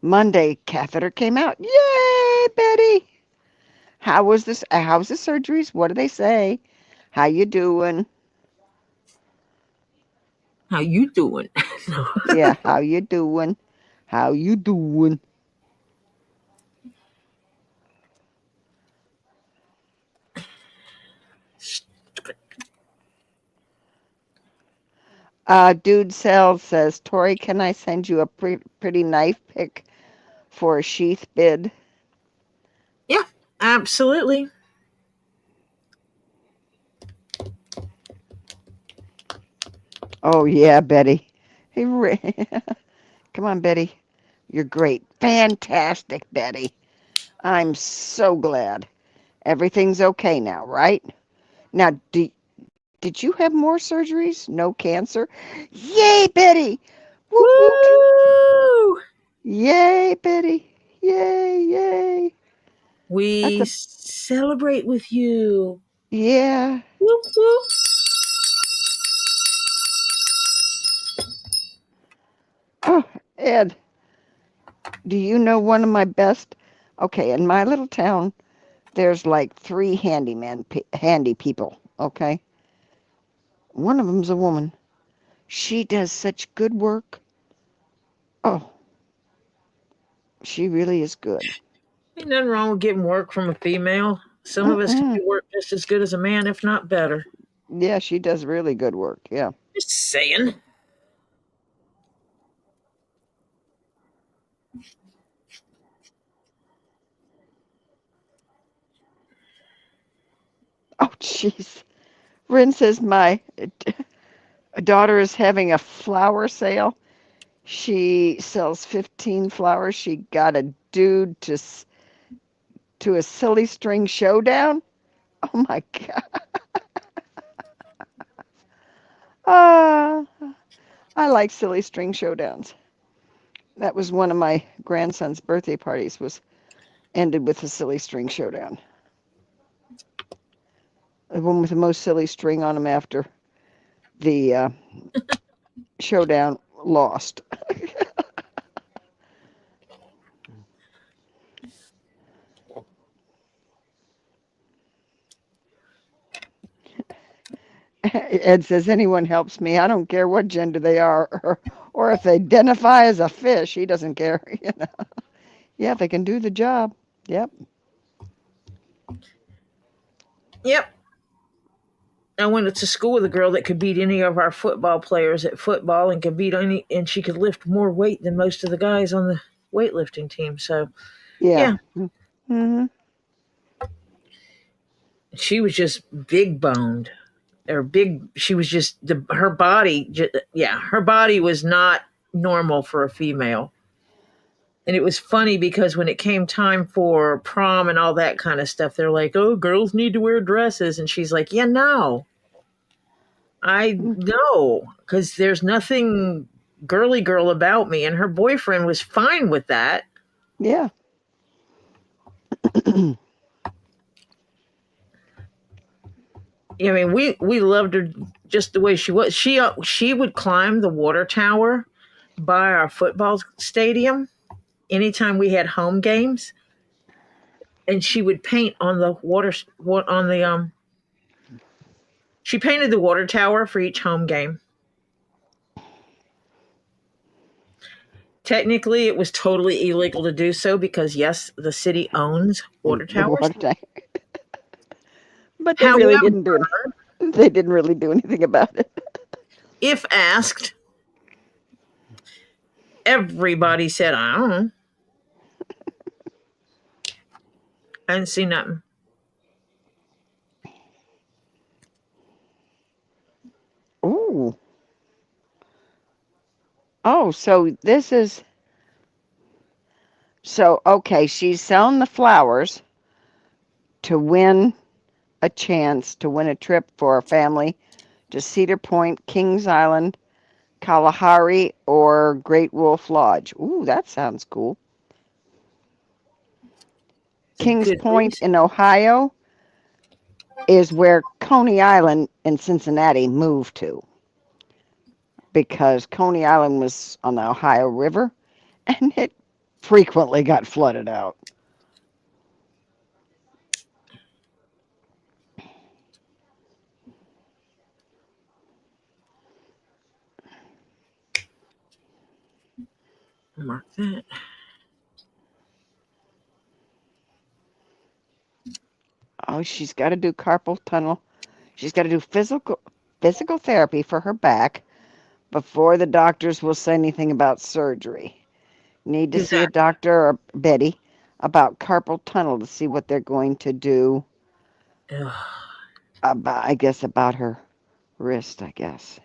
[SPEAKER 2] Monday, catheter came out. Yay, Betty. How's the surgeries? What do they say? How you doing?
[SPEAKER 1] How you doing? No.
[SPEAKER 2] Yeah, how you doing? How you doing? Dude Sells says, Tori, can I send you a pretty knife pick for a sheath bid?
[SPEAKER 1] Yeah, absolutely.
[SPEAKER 2] Oh, yeah, Betty. Hey, come on, Betty. You're great. Fantastic, Betty. I'm so glad. Everything's okay now, right? Now, did you have more surgeries? No cancer? Yay, Betty! Woot woot!
[SPEAKER 1] Woo!
[SPEAKER 2] Yay, Betty! Yay, yay! That's
[SPEAKER 1] We
[SPEAKER 2] a
[SPEAKER 1] celebrate with you.
[SPEAKER 2] yeah.
[SPEAKER 1] Woo, woo.
[SPEAKER 2] Oh, Ed, do you know one of my best? Okay, in my little town, there's like 3 handy people. Okay, one of them's a woman. She does such good work. Oh, she really is good.
[SPEAKER 1] Ain't nothing wrong with getting work from a female. Some of us can
[SPEAKER 2] Mm-mm.
[SPEAKER 1] do work just as good as a man, if not better.
[SPEAKER 2] Yeah, she does really good work. Yeah.
[SPEAKER 1] Just saying.
[SPEAKER 2] Oh, jeez. Rin says my daughter is having a flower sale. She sells 15 flowers. She got a dude to a silly string showdown. Oh my God. Ah, I like silly string showdowns. That was one of my grandson's birthday parties was ended with a silly string showdown. The one with the most silly string on him after the showdown lost. Ed says, anyone helps me. I don't care what gender they are or if they identify as a fish. He doesn't care. You know? Yeah, they can do the job. Yep.
[SPEAKER 1] Yep. I went to school with a girl that could beat any of our football players at football, and could beat any, and she could lift more weight than most of the guys on the weightlifting team. So
[SPEAKER 2] Yeah.
[SPEAKER 1] yeah,
[SPEAKER 2] Mm-hmm.
[SPEAKER 1] she was just big boned or big. She was just her body. Yeah, her body was not normal for a female. And it was funny because when it came time for prom and all that kind of stuff, they're like, "Oh, girls need to wear dresses," and she's like, "Yeah, no, I know, because there's nothing girly girl about me." And her boyfriend was fine with that.
[SPEAKER 2] Yeah.
[SPEAKER 1] I mean, we loved her just the way she was. She would climb the water tower by our football stadium anytime we had home games, and she would paint on the water on the She painted the water tower for each home game. Technically, it was totally illegal to do so because, yes, the city owns water
[SPEAKER 2] The
[SPEAKER 1] towers.
[SPEAKER 2] water tank. But they really
[SPEAKER 1] However,
[SPEAKER 2] didn't do it. They didn't really do anything about it.
[SPEAKER 1] if asked, everybody said, "I don't know. I didn't see nothing."
[SPEAKER 2] Ooh. Oh, so this is okay, she's selling the flowers to win a chance to win a trip for a family to Cedar Point, Kings Island, Kalahari, or Great Wolf Lodge. Ooh, that sounds cool.
[SPEAKER 1] It's a
[SPEAKER 2] Kings
[SPEAKER 1] good
[SPEAKER 2] Point
[SPEAKER 1] reason.
[SPEAKER 2] in Ohio is where Coney Island in Cincinnati moved to because Coney Island was on the Ohio River and it frequently got flooded out.
[SPEAKER 1] Mark that.
[SPEAKER 2] Oh, she's got to do carpal tunnel. She's got to do physical therapy for her back before the doctors will say anything about surgery. Need to see a
[SPEAKER 1] Exactly.
[SPEAKER 2] doctor or Betty about carpal tunnel to see what they're going to do
[SPEAKER 1] Ugh.
[SPEAKER 2] about, I guess, about her wrist, I guess.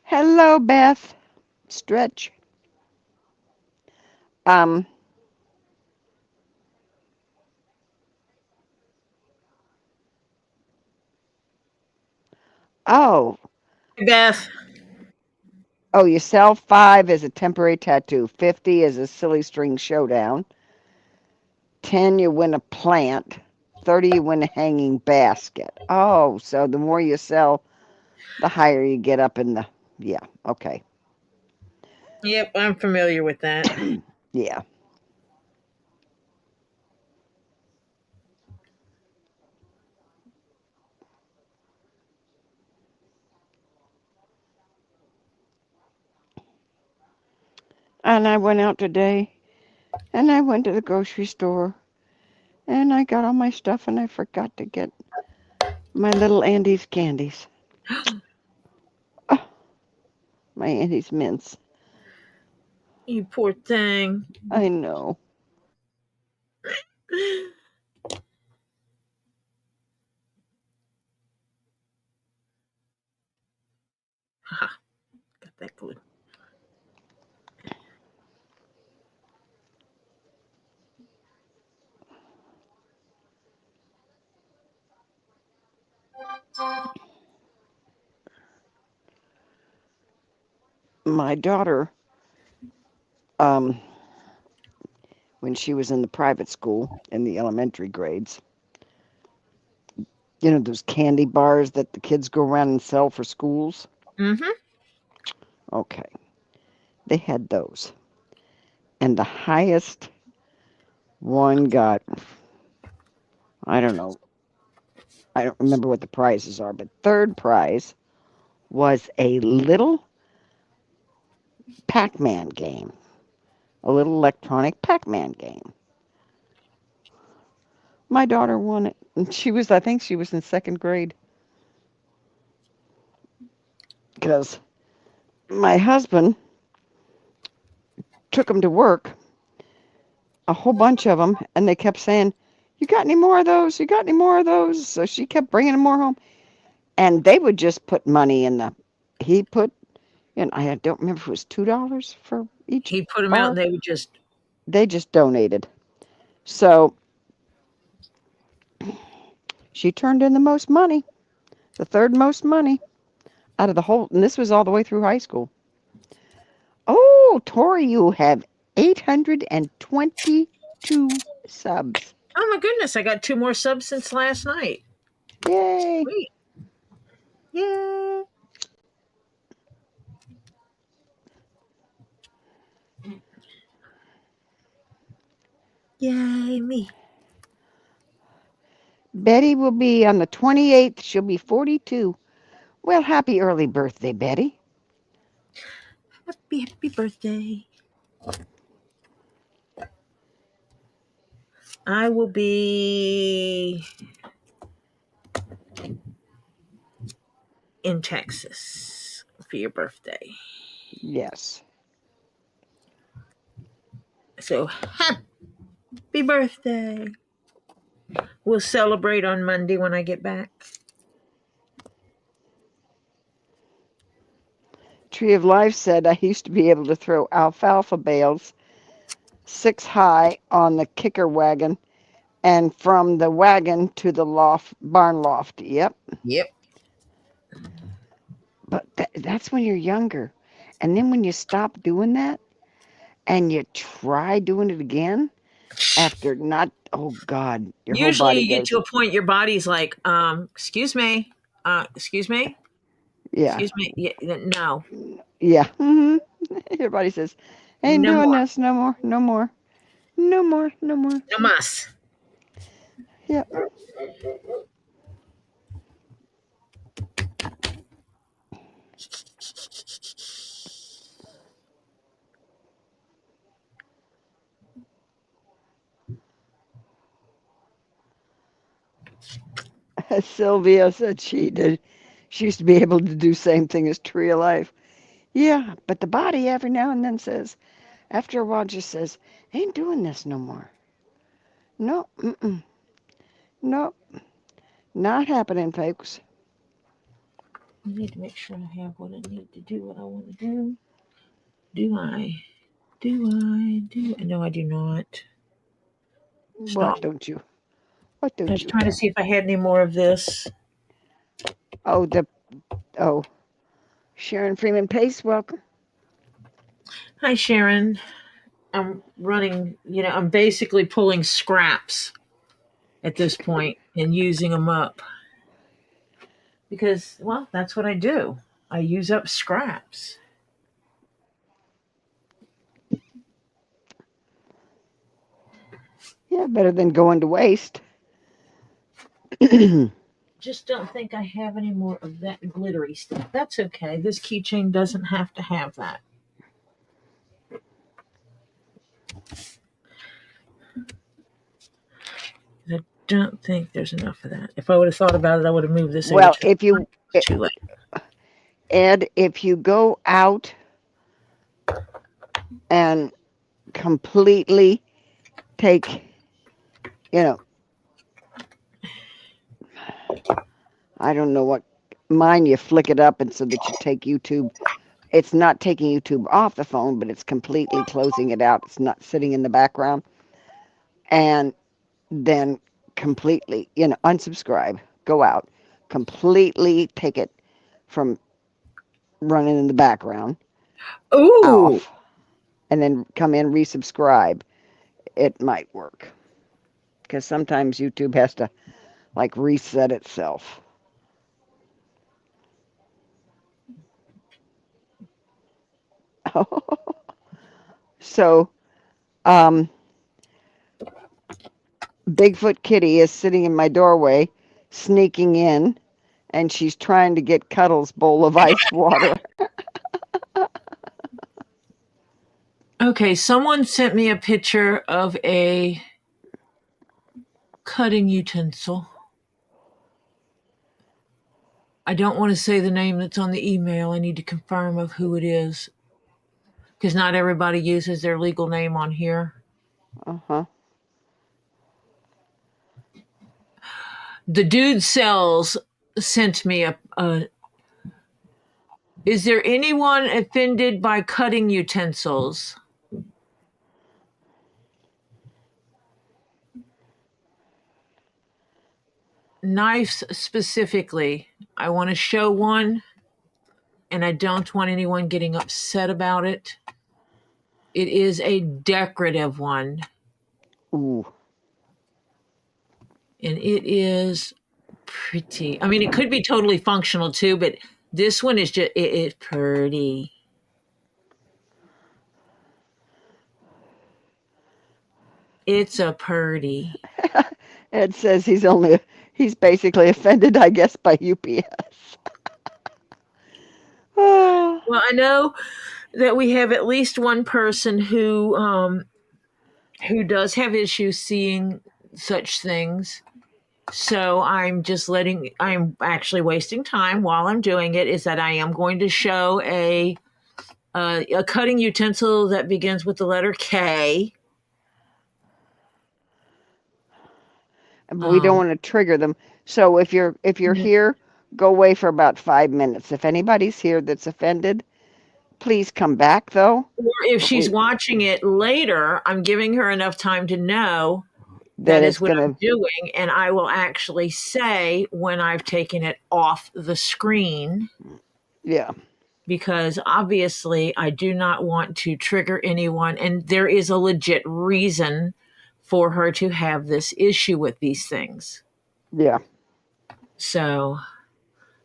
[SPEAKER 2] Hello, Beth. Stretch. Um, oh,
[SPEAKER 1] Beth.
[SPEAKER 2] oh, you sell 5 as a temporary tattoo, 50 as a silly string showdown, 10 you win a plant, 30 you win a hanging basket. Oh, so the more you sell, the higher you get up in the, yeah, okay.
[SPEAKER 1] Yep, I'm familiar with that.
[SPEAKER 2] Yeah. And I went out today and I went to the grocery store and I got all my stuff and I forgot to get my little Andes candies. Oh, my Andes mints.
[SPEAKER 1] You poor thing.
[SPEAKER 2] I know.
[SPEAKER 1] Haha, got that glue.
[SPEAKER 2] My daughter, um, when she was in the private school in the elementary grades, you know, those candy bars that the kids go around and sell for schools?
[SPEAKER 1] Mm-hmm.
[SPEAKER 2] Okay. They had those. And the highest one got, I don't know, I don't remember what the prizes are, but third prize was a little Pac-Man game, a little electronic Pac-Man game. My daughter won it. And I think she was in second grade. Because my husband took them to work, a whole bunch of them, and they kept saying, "You got any more of those? You got any more of those?" So she kept bringing them more home. And they would just put money in he put, and I don't remember if it was $2 for each
[SPEAKER 1] He put them out,
[SPEAKER 2] bar.
[SPEAKER 1] and they would just.
[SPEAKER 2] They just donated. So she turned in the most money, the third most money out of the whole, and this was all the way through high school. Oh, Tori, you have 822 subs.
[SPEAKER 1] Oh my goodness! I got 2 more subs since last night.
[SPEAKER 2] Yay!
[SPEAKER 1] Sweet. Yay! Yay me!
[SPEAKER 2] Betty will be on the 28th. She'll be 42. Well, happy early birthday, Betty.
[SPEAKER 1] Happy birthday! I will be in Texas for your birthday.
[SPEAKER 2] Yes.
[SPEAKER 1] So happy birthday! We'll celebrate on Monday when I get back.
[SPEAKER 2] Tree of Life said I used to be able to throw alfalfa bales 6 high on the kicker wagon and from the wagon to the barn loft. Yep.
[SPEAKER 1] Yep.
[SPEAKER 2] But that's when you're younger. And then when you stop doing that and you try doing it again after not, oh God, your whole
[SPEAKER 1] Usually
[SPEAKER 2] body
[SPEAKER 1] you get
[SPEAKER 2] goes,
[SPEAKER 1] to a point your body's like, excuse me, excuse me,
[SPEAKER 2] yeah,
[SPEAKER 1] excuse me, yeah, no,
[SPEAKER 2] yeah. Your body says, ain't
[SPEAKER 1] no
[SPEAKER 2] doing
[SPEAKER 1] more,
[SPEAKER 2] this no more, no more, no more, no more.
[SPEAKER 1] no mas.
[SPEAKER 2] Yep. Sylvia said she did. She used to be able to do same thing as Tree of Life. Yeah, but the body every now and then says, after a while, just says, ain't doing this no more. No, no, not happening, folks.
[SPEAKER 1] I need to make sure I have what I need to do, what I want to do. Do I? Do I? Do I? No, I do not.
[SPEAKER 2] What
[SPEAKER 1] Stop.
[SPEAKER 2] don't you? What
[SPEAKER 1] I
[SPEAKER 2] don't
[SPEAKER 1] was
[SPEAKER 2] you
[SPEAKER 1] trying to
[SPEAKER 2] have?
[SPEAKER 1] see if I had any more of this.
[SPEAKER 2] Oh, Sharon Freeman Pace, welcome.
[SPEAKER 1] Hi, Sharon. I'm running, I'm basically pulling scraps at this point and using them up. Because, well, that's what I do. I use up scraps.
[SPEAKER 2] Yeah, better than going to waste.
[SPEAKER 1] Just don't think I have any more of that glittery stuff. That's okay. This keychain doesn't have to have that. I don't think there's enough of that. If I would have thought about it, I would have moved this over
[SPEAKER 2] Well,
[SPEAKER 1] to too late.
[SPEAKER 2] Ed, if you go out and completely take, I don't know what, mine you flick it up and so that you take YouTube. It's not taking YouTube off the phone, but it's completely closing it out. It's not sitting in the background. And then completely, unsubscribe, go out, completely take it from running in the background
[SPEAKER 1] Ooh!
[SPEAKER 2] off, and then come in, resubscribe. It might work. Because sometimes YouTube has to, reset itself. So, Bigfoot Kitty is sitting in my doorway sneaking in, and she's trying to get Cuddles' bowl of ice water.
[SPEAKER 1] Okay, someone sent me a picture of a cutting utensil. I don't want to say the name that's on the email. I need to confirm of who it is, because not everybody uses their legal name on here.
[SPEAKER 2] Uh-huh.
[SPEAKER 1] The dude sells sent me a is there anyone offended by cutting utensils? Knives specifically. I want to show one, and I don't want anyone getting upset about it. It is a decorative one.
[SPEAKER 2] Ooh.
[SPEAKER 1] And it is pretty. I mean, it could be totally functional too, but this one is just, it is pretty. It's a purdy.
[SPEAKER 2] Ed says he's basically offended, I guess, by UPS. Oh.
[SPEAKER 1] Well, I know that we have at least one person who does have issues seeing such things. So I'm actually wasting time while I'm doing it, is that I am going to show a cutting utensil that begins with the letter K.
[SPEAKER 2] But we don't want to trigger them. So if you're here, go away for about 5 minutes. If anybody's here that's offended, please come back, though.
[SPEAKER 1] Or if she's watching it later, I'm giving her enough time to know that is what I'm doing, and I will actually say when I've taken it off the screen.
[SPEAKER 2] Yeah.
[SPEAKER 1] Because obviously I do not want to trigger anyone, and there is a legit reason for her to have this issue with these things.
[SPEAKER 2] Yeah.
[SPEAKER 1] So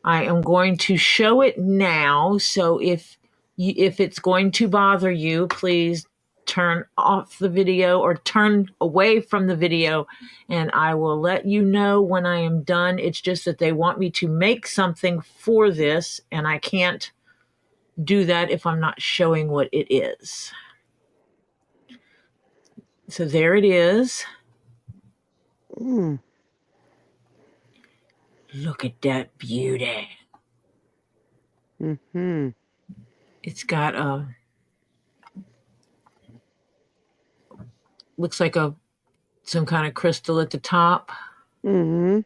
[SPEAKER 1] I am going to show it now. So if it's going to bother you, please turn off the video or turn away from the video, and I will let you know when I am done. It's just that they want me to make something for this, and I can't do that if I'm not showing what it is. So there it is. Look at that beauty.
[SPEAKER 2] Mm-hmm.
[SPEAKER 1] It's got looks like some kind of crystal at the top.
[SPEAKER 2] Mm-hmm.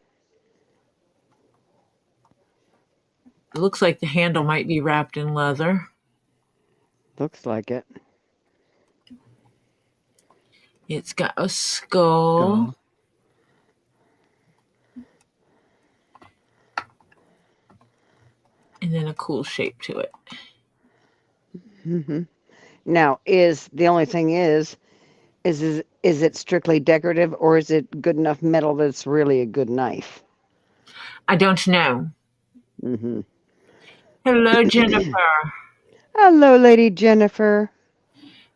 [SPEAKER 1] It looks like the handle might be wrapped in leather.
[SPEAKER 2] Looks like it.
[SPEAKER 1] It's got a skull. And then a cool shape to it.
[SPEAKER 2] Mm-hmm. Now, the only thing is it strictly decorative, or is it good enough metal that it's really a good knife?
[SPEAKER 1] I don't know.
[SPEAKER 2] Mm-hmm.
[SPEAKER 1] Hello, Jennifer.
[SPEAKER 2] Hello, Lady Jennifer.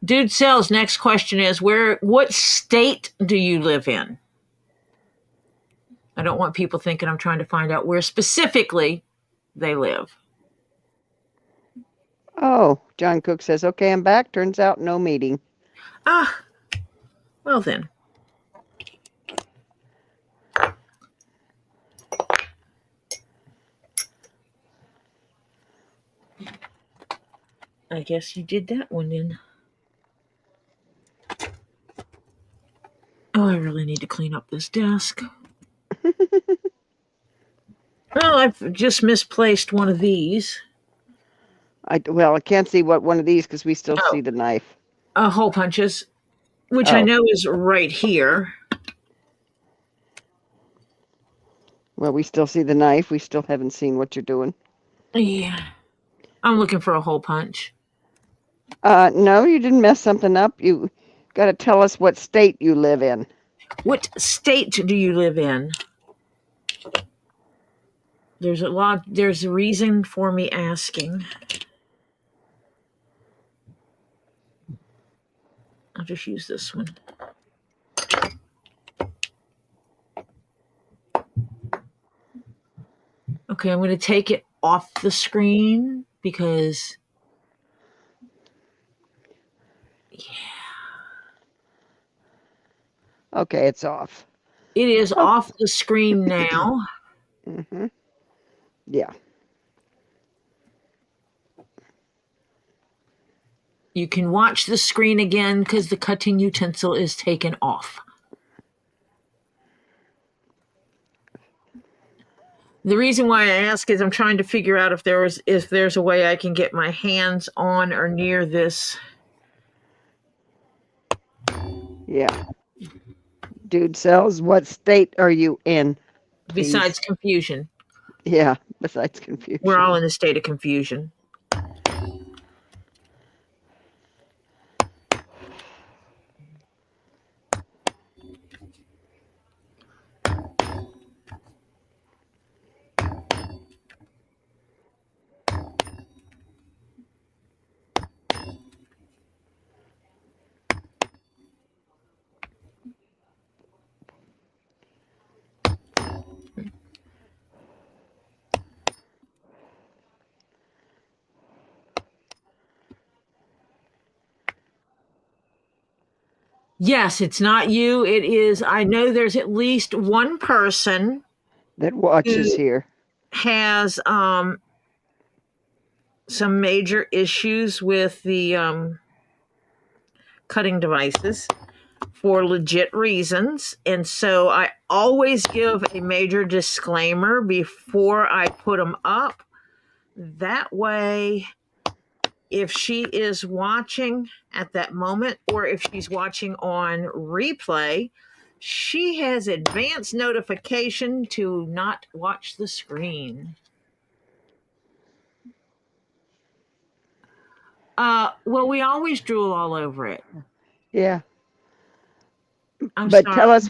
[SPEAKER 1] Dude Sells, next question is, what state do you live in? I don't want people thinking I'm trying to find out where specifically they live.
[SPEAKER 2] Oh, John Cook says, okay, I'm back. Turns out no meeting.
[SPEAKER 1] Ah, well then. I guess you did that one then. Oh, I really need to clean up this desk. Well, I've just misplaced one of these.
[SPEAKER 2] I can't see what one of these because we still see the knife.
[SPEAKER 1] Hole punches, which I know is right here.
[SPEAKER 2] Well, we still see the knife. We still haven't seen what you're doing.
[SPEAKER 1] Yeah. I'm looking for a hole punch.
[SPEAKER 2] No, you didn't mess something up. You got to tell us what state you live in.
[SPEAKER 1] What state do you live in? There's a reason for me asking. I'll just use this one. Okay, I'm going to take it off the screen because,
[SPEAKER 2] Okay, it's off.
[SPEAKER 1] it is
[SPEAKER 2] Oh.
[SPEAKER 1] off the screen now.
[SPEAKER 2] Mm-hmm. Yeah.
[SPEAKER 1] You can watch the screen again because the cutting utensil is taken off. The reason why I ask is I'm trying to figure out if there's a way I can get my hands on or near this.
[SPEAKER 2] Yeah. Dude Cells, what state are you in? Please.
[SPEAKER 1] Besides confusion.
[SPEAKER 2] Yeah, besides confusion.
[SPEAKER 1] We're all in a state of confusion. Yes, it's not you. It is. I know there's at least one person
[SPEAKER 2] that watches here.
[SPEAKER 1] Has some major issues with the cutting devices for legit reasons. And so I always give a major disclaimer before I put them up. That way, if she is watching at that moment or if she's watching on replay, she has advance notification to not watch the screen. Well, we always drool all over it.
[SPEAKER 2] Yeah.
[SPEAKER 1] I'm
[SPEAKER 2] But
[SPEAKER 1] sorry.
[SPEAKER 2] tell us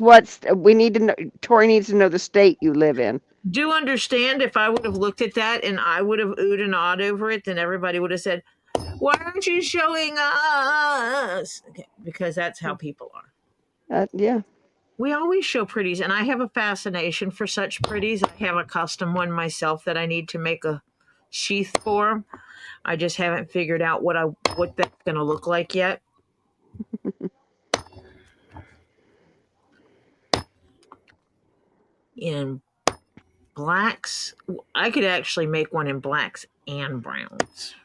[SPEAKER 2] we need to know. Tori needs to know the state you live in.
[SPEAKER 1] Do understand if I would have looked at that and I would have oohed and awed over it, then everybody would have said, why aren't you showing us? Okay, because that's how people are.
[SPEAKER 2] Yeah.
[SPEAKER 1] We always show pretties, and I have a fascination for such pretties. I have a custom one myself that I need to make a sheath for. I just haven't figured out what that's going to look like yet. In blacks, I could actually make one in blacks and browns.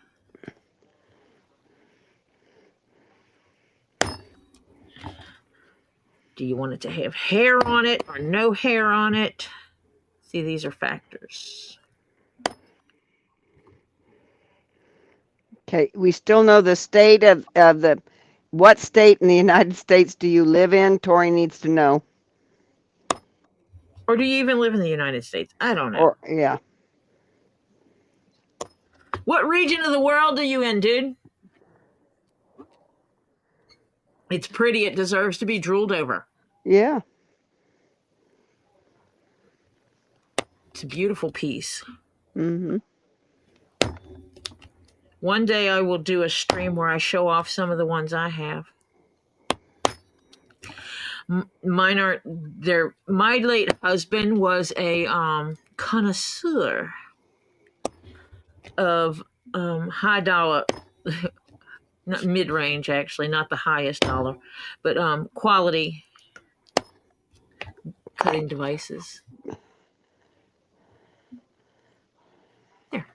[SPEAKER 1] Do you want it to have hair on it or no hair on it? See, these are factors.
[SPEAKER 2] Okay, we still know the state of what state in the United States do you live in? Tori needs to know.
[SPEAKER 1] Or do you even live in the United States? I don't know.
[SPEAKER 2] Or yeah.
[SPEAKER 1] What region of the world are you in, dude? It's pretty. It deserves to be drooled over.
[SPEAKER 2] Yeah.
[SPEAKER 1] It's a beautiful piece.
[SPEAKER 2] Mm-hmm.
[SPEAKER 1] One day I will do a stream where I show off some of the ones I have. Mine aren't there. My late husband was a connoisseur of high dollar, not mid-range actually, not the highest dollar, but quality cutting devices. There.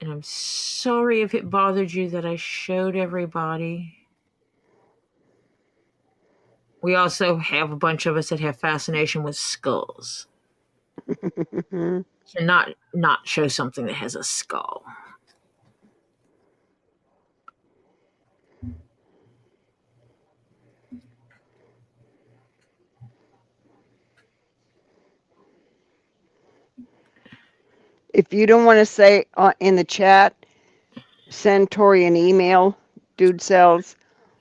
[SPEAKER 1] And I'm sorry if it bothered you that I showed everybody. We also have a bunch of us that have fascination with skulls. So not show something that has a skull.
[SPEAKER 2] If you don't want to say in the chat, send Tori an email, Dude Cells,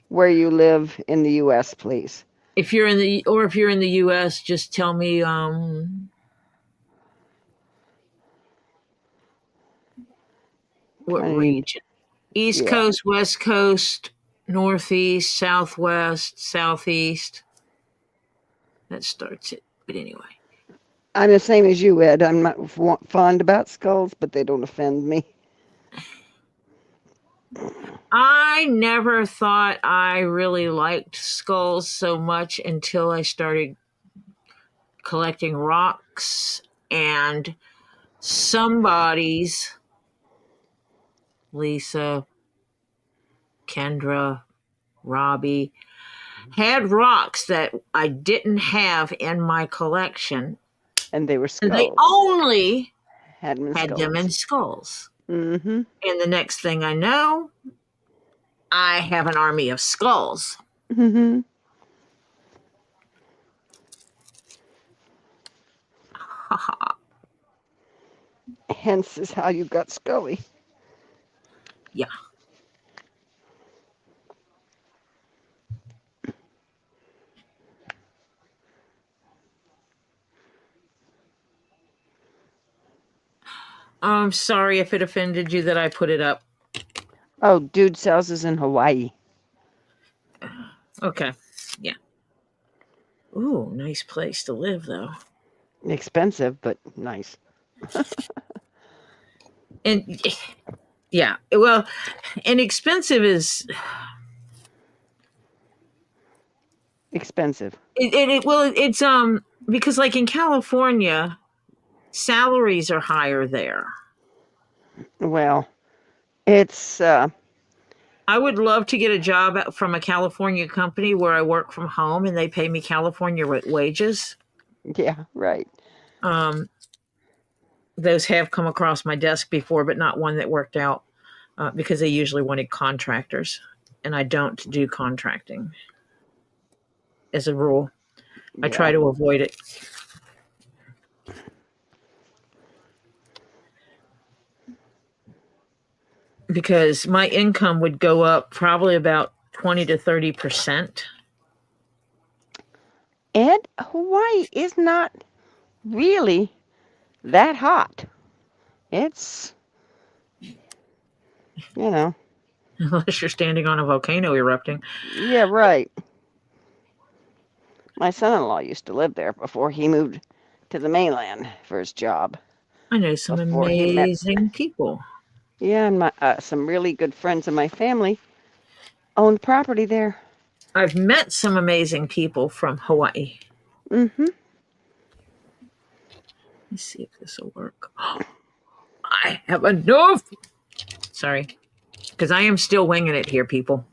[SPEAKER 2] where you live in the U.S., please.
[SPEAKER 1] If you're in the U.S., just tell me what region. East Coast, West Coast, northeast, southwest, southeast. That starts it. But anyway.
[SPEAKER 2] I'm the same as you, Ed. I'm not fond about skulls, but they don't offend me.
[SPEAKER 1] I never thought I really liked skulls so much until I started collecting rocks, and somebody's, Lisa, Kendra, Robbie, had rocks that I didn't have in my collection.
[SPEAKER 2] And they were
[SPEAKER 1] And they
[SPEAKER 2] skulls.
[SPEAKER 1] only
[SPEAKER 2] Had them in
[SPEAKER 1] had
[SPEAKER 2] skulls.
[SPEAKER 1] them in skulls.
[SPEAKER 2] Mm-hmm.
[SPEAKER 1] And the next thing I know, I have an army of skulls.
[SPEAKER 2] Mm-hmm. Hence is how you got Scully.
[SPEAKER 1] Yeah. I'm sorry if it offended you that I put it up.
[SPEAKER 2] Oh, Dude Sells is in Hawaii.
[SPEAKER 1] Okay. Yeah. Ooh, nice place to live, though.
[SPEAKER 2] Expensive, but nice.
[SPEAKER 1] And yeah, well, and expensive is
[SPEAKER 2] Expensive.
[SPEAKER 1] it's because like in California, salaries are higher there.
[SPEAKER 2] Well, it's
[SPEAKER 1] I would love to get a job from a California company where I work from home and they pay me California wages.
[SPEAKER 2] yeah, right.
[SPEAKER 1] Those have come across my desk before, but not one that worked out because they usually wanted contractors, and I don't do contracting as a rule. I try to avoid it. Because my income would go up probably about 20 to 30%.
[SPEAKER 2] And Hawaii is not really that hot. It's,
[SPEAKER 1] Unless you're standing on a volcano erupting.
[SPEAKER 2] Yeah, right. My son-in-law used to live there before he moved to the mainland for his job.
[SPEAKER 1] I know some amazing people.
[SPEAKER 2] Yeah, and some really good friends of my family owned property there.
[SPEAKER 1] I've met some amazing people from Hawaii.
[SPEAKER 2] Mm-hmm.
[SPEAKER 1] Let's see if this will work. I have enough. Sorry. Because I am still winging it here, people.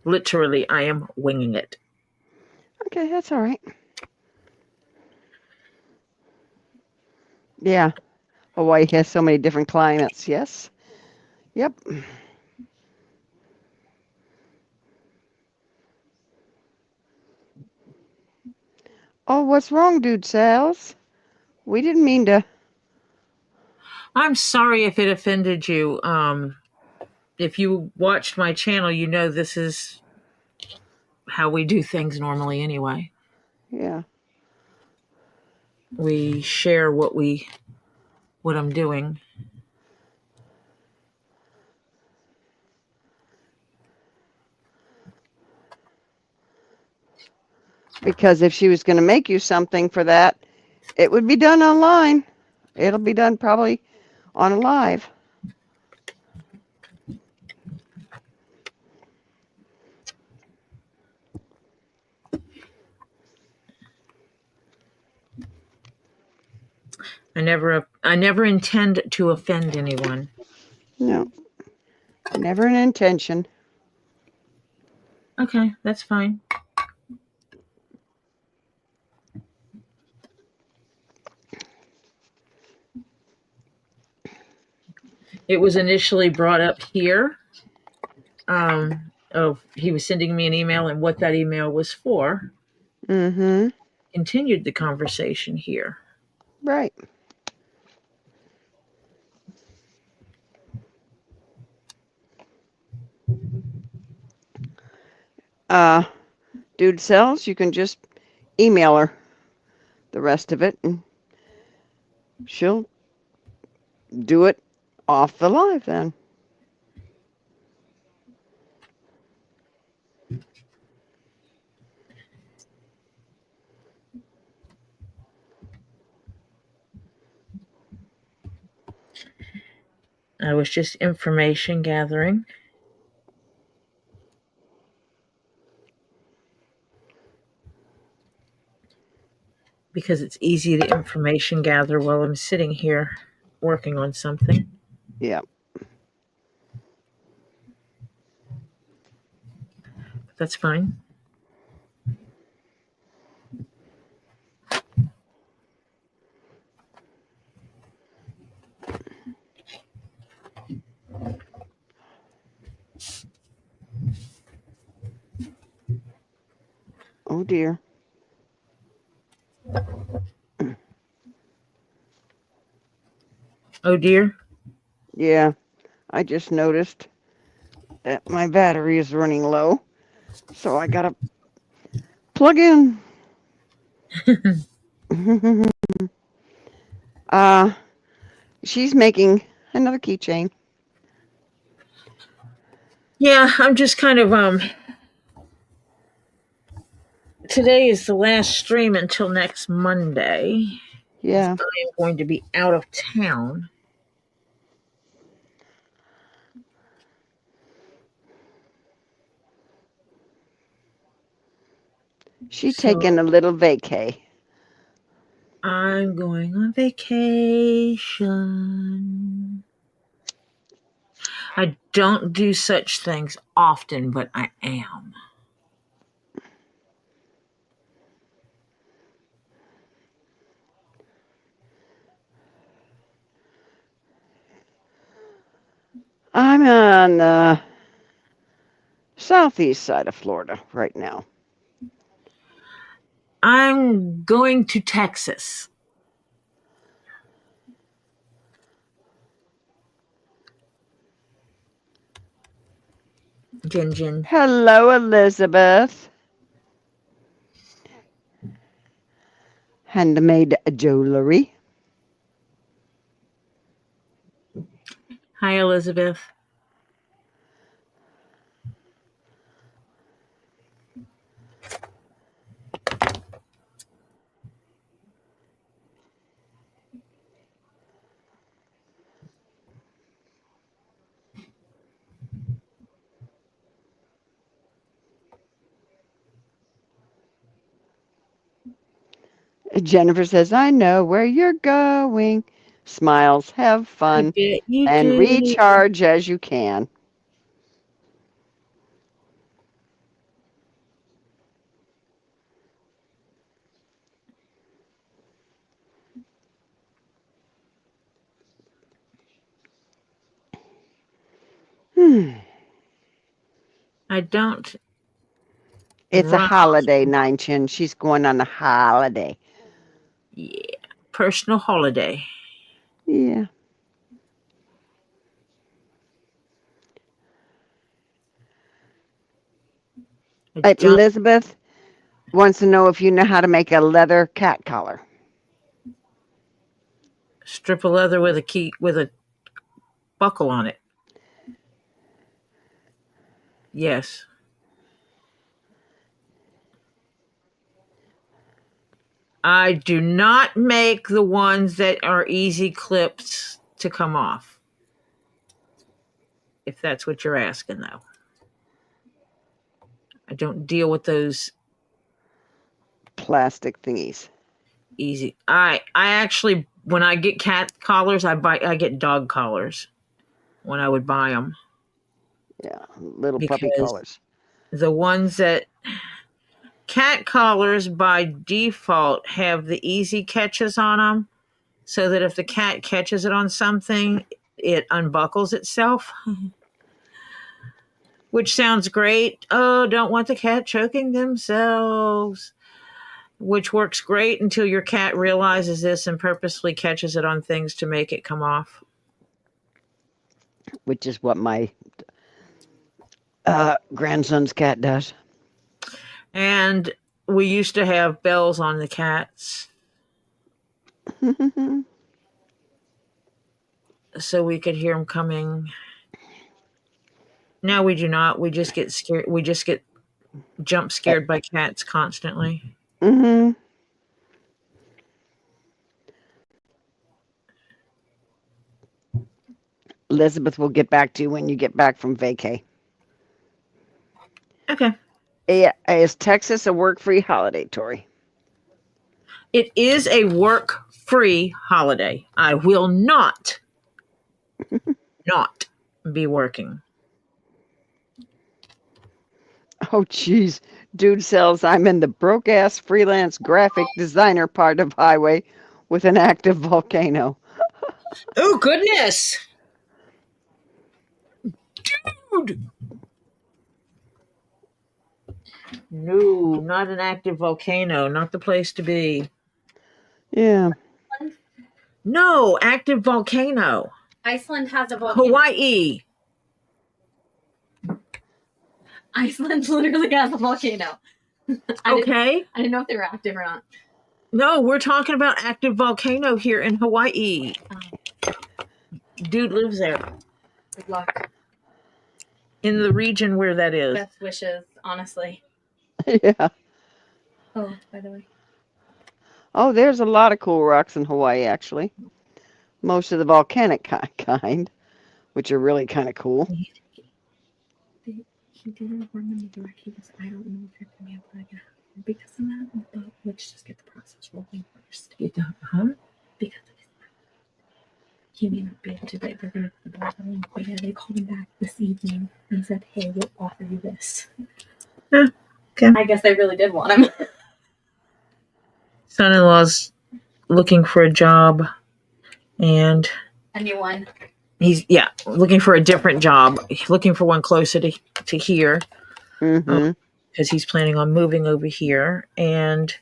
[SPEAKER 1] Literally, I am winging it.
[SPEAKER 2] Okay, that's all right. Yeah. Hawaii has so many different climates, yes. Yep. Oh, what's wrong, Dude Sales? We didn't mean to.
[SPEAKER 1] I'm sorry if it offended you. If you watched my channel, you know this is how we do things normally anyway.
[SPEAKER 2] Yeah.
[SPEAKER 1] We share what I'm doing.
[SPEAKER 2] Because if she was going to make you something for that, it would be done online. It'll be done probably on a live.
[SPEAKER 1] I never intend to offend anyone.
[SPEAKER 2] No. Never an intention.
[SPEAKER 1] Okay, that's fine. It was initially brought up here. He was sending me an email and what that email was for.
[SPEAKER 2] Mm-hmm.
[SPEAKER 1] Continued the conversation here.
[SPEAKER 2] Right. Dude Sells, you can just email her the rest of it and she'll do it off the live then.
[SPEAKER 1] I was just information gathering. Because it's easy to information gather while I'm sitting here working on something.
[SPEAKER 2] Yeah.
[SPEAKER 1] That's fine.
[SPEAKER 2] Oh dear.
[SPEAKER 1] Oh dear.
[SPEAKER 2] Yeah. I just noticed that my battery is running low. So I gotta plug in. She's making another keychain.
[SPEAKER 1] Yeah, I'm just kind of today is the last stream until next Monday.
[SPEAKER 2] Yeah.
[SPEAKER 1] I am going to be out of town.
[SPEAKER 2] She's
[SPEAKER 1] So
[SPEAKER 2] taking a little vacay.
[SPEAKER 1] I'm going on vacation. I don't do such things often, but I am.
[SPEAKER 2] I'm on the southeast side of Florida right now.
[SPEAKER 1] I'm going to Texas. Jin.
[SPEAKER 2] Hello, Elizabeth. Handmade jewelry.
[SPEAKER 1] Hi, Elizabeth.
[SPEAKER 2] Jennifer says, I know where you're going. Smiles, have
[SPEAKER 1] I
[SPEAKER 2] fun,
[SPEAKER 1] bet you
[SPEAKER 2] and
[SPEAKER 1] do.
[SPEAKER 2] recharge as you can.
[SPEAKER 1] I don't.
[SPEAKER 2] It's a
[SPEAKER 1] run.
[SPEAKER 2] holiday, Nine Chin. She's going on a holiday.
[SPEAKER 1] Yeah. Personal holiday.
[SPEAKER 2] Yeah. Elizabeth wants to know if you know how to make a leather cat collar.
[SPEAKER 1] Strip of leather with a buckle on it. Yes. I do not make the ones that are easy clips to come off. If that's what you're asking, though. I don't deal with those
[SPEAKER 2] plastic thingies.
[SPEAKER 1] Easy. I actually, when I get cat collars, I get dog collars when I would buy them.
[SPEAKER 2] Yeah, little puppy
[SPEAKER 1] Because
[SPEAKER 2] collars.
[SPEAKER 1] the ones that cat collars by default have the easy catches on them, so that if the cat catches it on something, it unbuckles itself. Which sounds great. Oh, don't want the cat choking themselves. Which works great until your cat realizes this and purposely catches it on things to make it come off.
[SPEAKER 2] Which is what my grandson's cat does.
[SPEAKER 1] And we used to have bells on the cats. So we could hear them coming. Now we do not. We just get scared. We just get jump scared by cats constantly.
[SPEAKER 2] Mm-hmm. Elizabeth will get back to you when you get back from vacay.
[SPEAKER 1] Okay.
[SPEAKER 2] Is Texas a work-free holiday, Tori?
[SPEAKER 1] It is a work-free holiday. I will not be working.
[SPEAKER 2] Oh, geez. Dude says I'm in the broke-ass freelance graphic designer part of highway with an active volcano.
[SPEAKER 1] Oh, goodness. Dude. No, not an active volcano. Not the place to be.
[SPEAKER 2] Yeah.
[SPEAKER 1] No, active volcano.
[SPEAKER 3] Iceland has a volcano.
[SPEAKER 1] Hawaii.
[SPEAKER 3] Iceland literally has a volcano.
[SPEAKER 1] Okay.
[SPEAKER 3] I didn't know if they were active or not.
[SPEAKER 1] No, we're talking about active volcano here in Hawaii. Dude lives there.
[SPEAKER 3] Good luck.
[SPEAKER 1] In the region where that is.
[SPEAKER 3] Best wishes, honestly.
[SPEAKER 2] Yeah.
[SPEAKER 3] Oh, by the way.
[SPEAKER 2] Oh, there's a lot of cool rocks in Hawaii, actually. Most of the volcanic kind, which are really kind of cool.
[SPEAKER 3] He didn't inform them the direct. He was, I don't know if you're going to be able to get out because of that, but let's just get the process rolling first.
[SPEAKER 1] You don't, huh?
[SPEAKER 3] Because of his he may not be able to, but they're going to put the ball rolling. But yeah, they called him back this evening and said, hey, we'll offer you this.
[SPEAKER 1] Okay.
[SPEAKER 3] I guess they really did want him.
[SPEAKER 1] Son-in-law's looking for a job, and
[SPEAKER 3] A new one.
[SPEAKER 1] he's looking for a different job. Looking for one closer to here,
[SPEAKER 2] Mm-hmm.
[SPEAKER 1] because he's planning on moving over here. And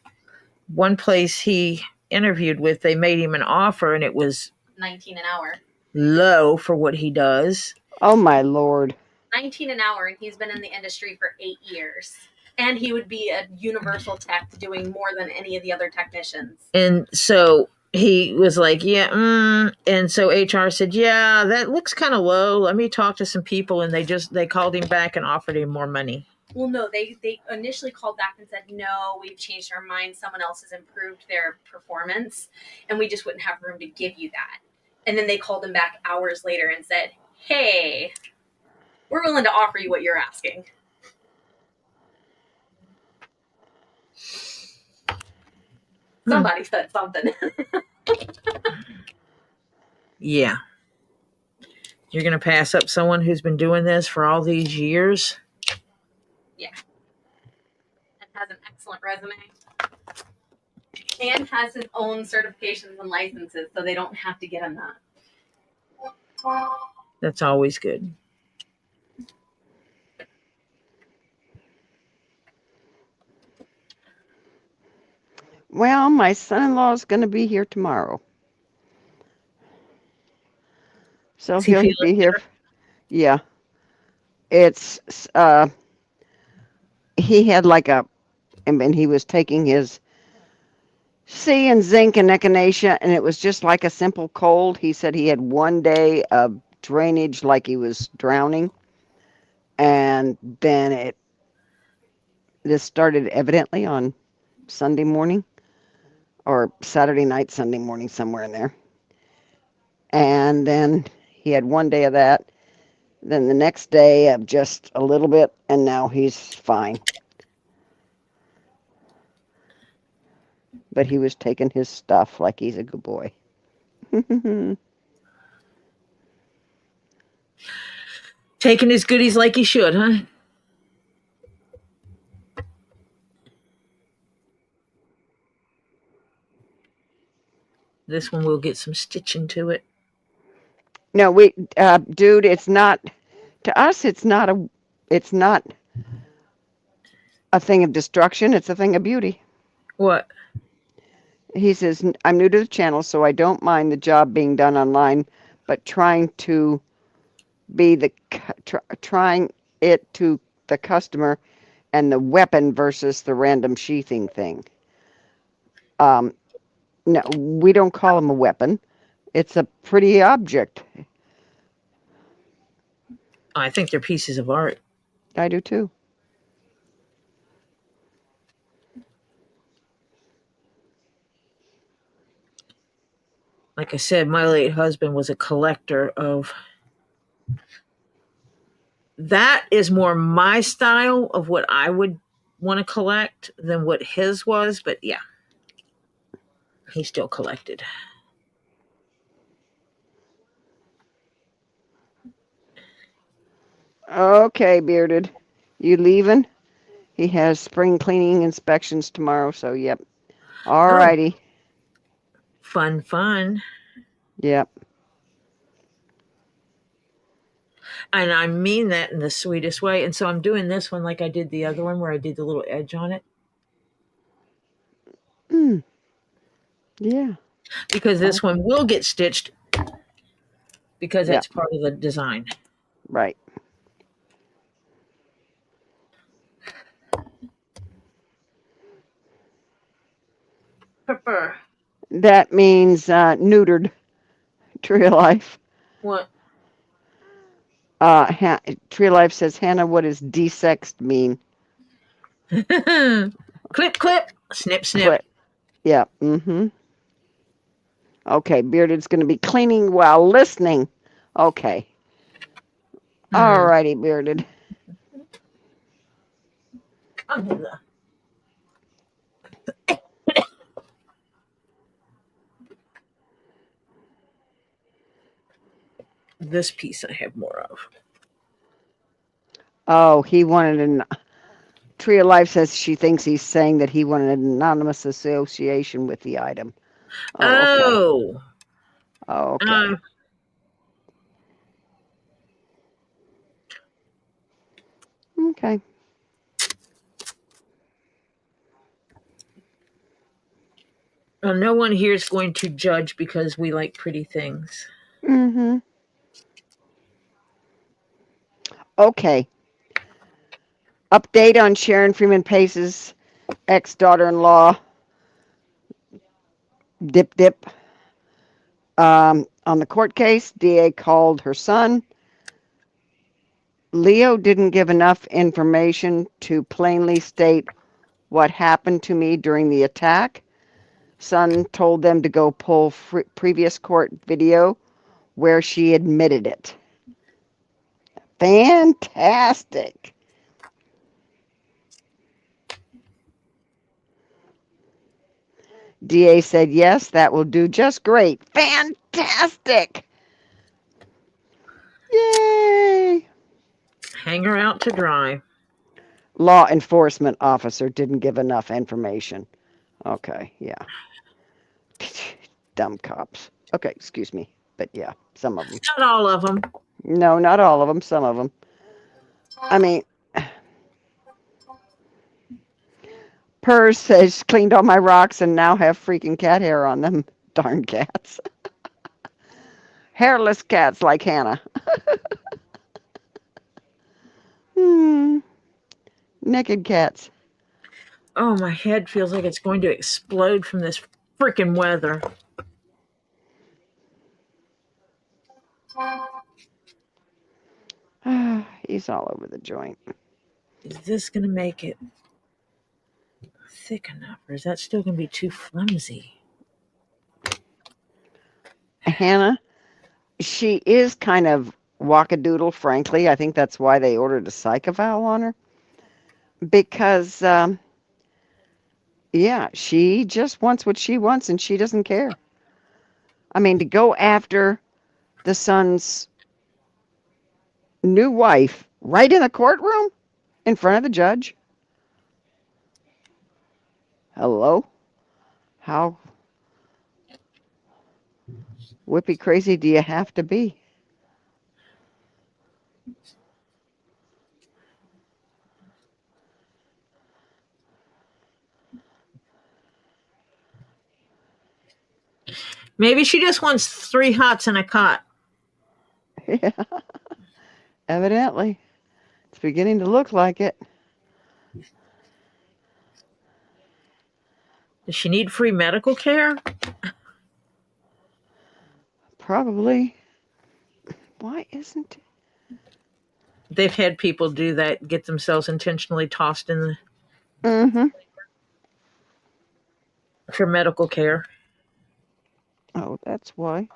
[SPEAKER 1] one place he interviewed with, they made him an offer, and it was
[SPEAKER 3] $19 an hour.
[SPEAKER 1] low for what he does.
[SPEAKER 2] Oh, my Lord.
[SPEAKER 3] $19 an hour, and he's been in the industry for 8 years. And he would be a universal tech doing more than any of the other technicians.
[SPEAKER 1] And so he was like, and so HR said, yeah, that looks kind of low. Let me talk to some people. And they called him back and offered him more money.
[SPEAKER 3] Well, no, they initially called back and said, no, we've changed our mind. Someone else has improved their performance, and we just wouldn't have room to give you that. And then they called him back hours later and said, hey, we're willing to offer you what you're asking. Somebody said something.
[SPEAKER 1] Yeah. You're going to pass up someone who's been doing this for all these years?
[SPEAKER 3] Yeah. And has an excellent resume. And has his own certifications and licenses, so they don't have to get him that.
[SPEAKER 1] That's always good.
[SPEAKER 2] Well, my son-in-law is going to be here tomorrow. So he'll be here. Yeah. It's, he had and he was taking his C and zinc and echinacea, and it was just like a simple cold. He said he had one day of drainage like he was drowning. And then this started evidently on Sunday morning. Or Saturday night, Sunday morning, somewhere in there. And then he had one day of that. Then the next day of just a little bit, and now he's fine. But he was taking his stuff like he's a good boy.
[SPEAKER 1] Taking his goodies like he should, huh? This one will get some stitching to it.
[SPEAKER 2] No, dude, it's not, to us, it's not a thing of destruction. It's a thing of beauty.
[SPEAKER 1] What?
[SPEAKER 2] He says, I'm new to the channel, so I don't mind the job being done online, but trying it to the customer and the weapon versus the random sheathing thing. No, we don't call them a weapon. It's a pretty object.
[SPEAKER 1] I think they're pieces of art.
[SPEAKER 2] I do too.
[SPEAKER 1] like I said, my late husband was a collector of. That is more my style of what I would want to collect than what his was. But yeah, he still collected.
[SPEAKER 2] Okay, Bearded. You leaving? He has spring cleaning inspections tomorrow, so yep. All
[SPEAKER 1] Oh,
[SPEAKER 2] righty.
[SPEAKER 1] fun.
[SPEAKER 2] Yep.
[SPEAKER 1] And I mean that in the sweetest way. And so I'm doing this one like I did the other one where I did the little edge on it.
[SPEAKER 2] Yeah.
[SPEAKER 1] Because this one will get stitched because
[SPEAKER 2] Yeah.
[SPEAKER 1] that's part of the design.
[SPEAKER 2] Right.
[SPEAKER 1] Pepper.
[SPEAKER 2] That means neutered. Tree of Life.
[SPEAKER 1] What?
[SPEAKER 2] Tree of Life says, Hannah, what does desexed mean?
[SPEAKER 1] Clip. Snip.
[SPEAKER 2] Clip. Yeah. Mm-hmm. Okay, Bearded's going to be cleaning while listening. Okay. All righty, Bearded.
[SPEAKER 1] This piece I have more of.
[SPEAKER 2] Oh, he wanted an. Tree of Life says she thinks he's saying that he wanted an anonymous association with the item.
[SPEAKER 1] Oh.
[SPEAKER 2] Okay. Okay.
[SPEAKER 1] Well, no one here is going to judge because we like pretty things.
[SPEAKER 2] Mm-hmm. Okay. Update on Sharon Freeman Pace's ex-daughter-in-law, Dip. On the court case, DA called her son. Leo didn't give enough information to plainly state what happened to me during the attack. Son told them to go pull previous court video where she admitted it. Fantastic. DA said, yes, that will do just great. Fantastic. Yay.
[SPEAKER 1] Hang her out to dry.
[SPEAKER 2] Law enforcement officer didn't give enough information. Okay, yeah. Dumb cops. Okay, excuse me. But yeah, some of them.
[SPEAKER 1] Not all of them.
[SPEAKER 2] No, not all of them. Some of them. I mean, Purrs says cleaned all my rocks and now have freaking cat hair on them. Darn cats. Hairless cats like Hannah. Naked cats.
[SPEAKER 1] Oh, my head feels like it's going to explode from this freaking weather.
[SPEAKER 2] He's all over the joint.
[SPEAKER 1] Is this going to make it thick enough, or is that still going to be too flimsy?
[SPEAKER 2] Hannah, she is kind of wackadoodle, frankly. I think that's why they ordered a psych eval on her. Because, yeah, she just wants what she wants and she doesn't care. I mean, to go after the son's new wife right in the courtroom in front of the judge. Hello? How whippy crazy do you have to be?
[SPEAKER 1] Maybe she just wants 3 hots and a cot.
[SPEAKER 2] Yeah, evidently. It's beginning to look like it.
[SPEAKER 1] Does she need free medical care?
[SPEAKER 2] Probably. Why isn't it?
[SPEAKER 1] They've had people do that, get themselves intentionally tossed in
[SPEAKER 2] Mm-hmm.
[SPEAKER 1] for medical care.
[SPEAKER 2] Oh, that's why.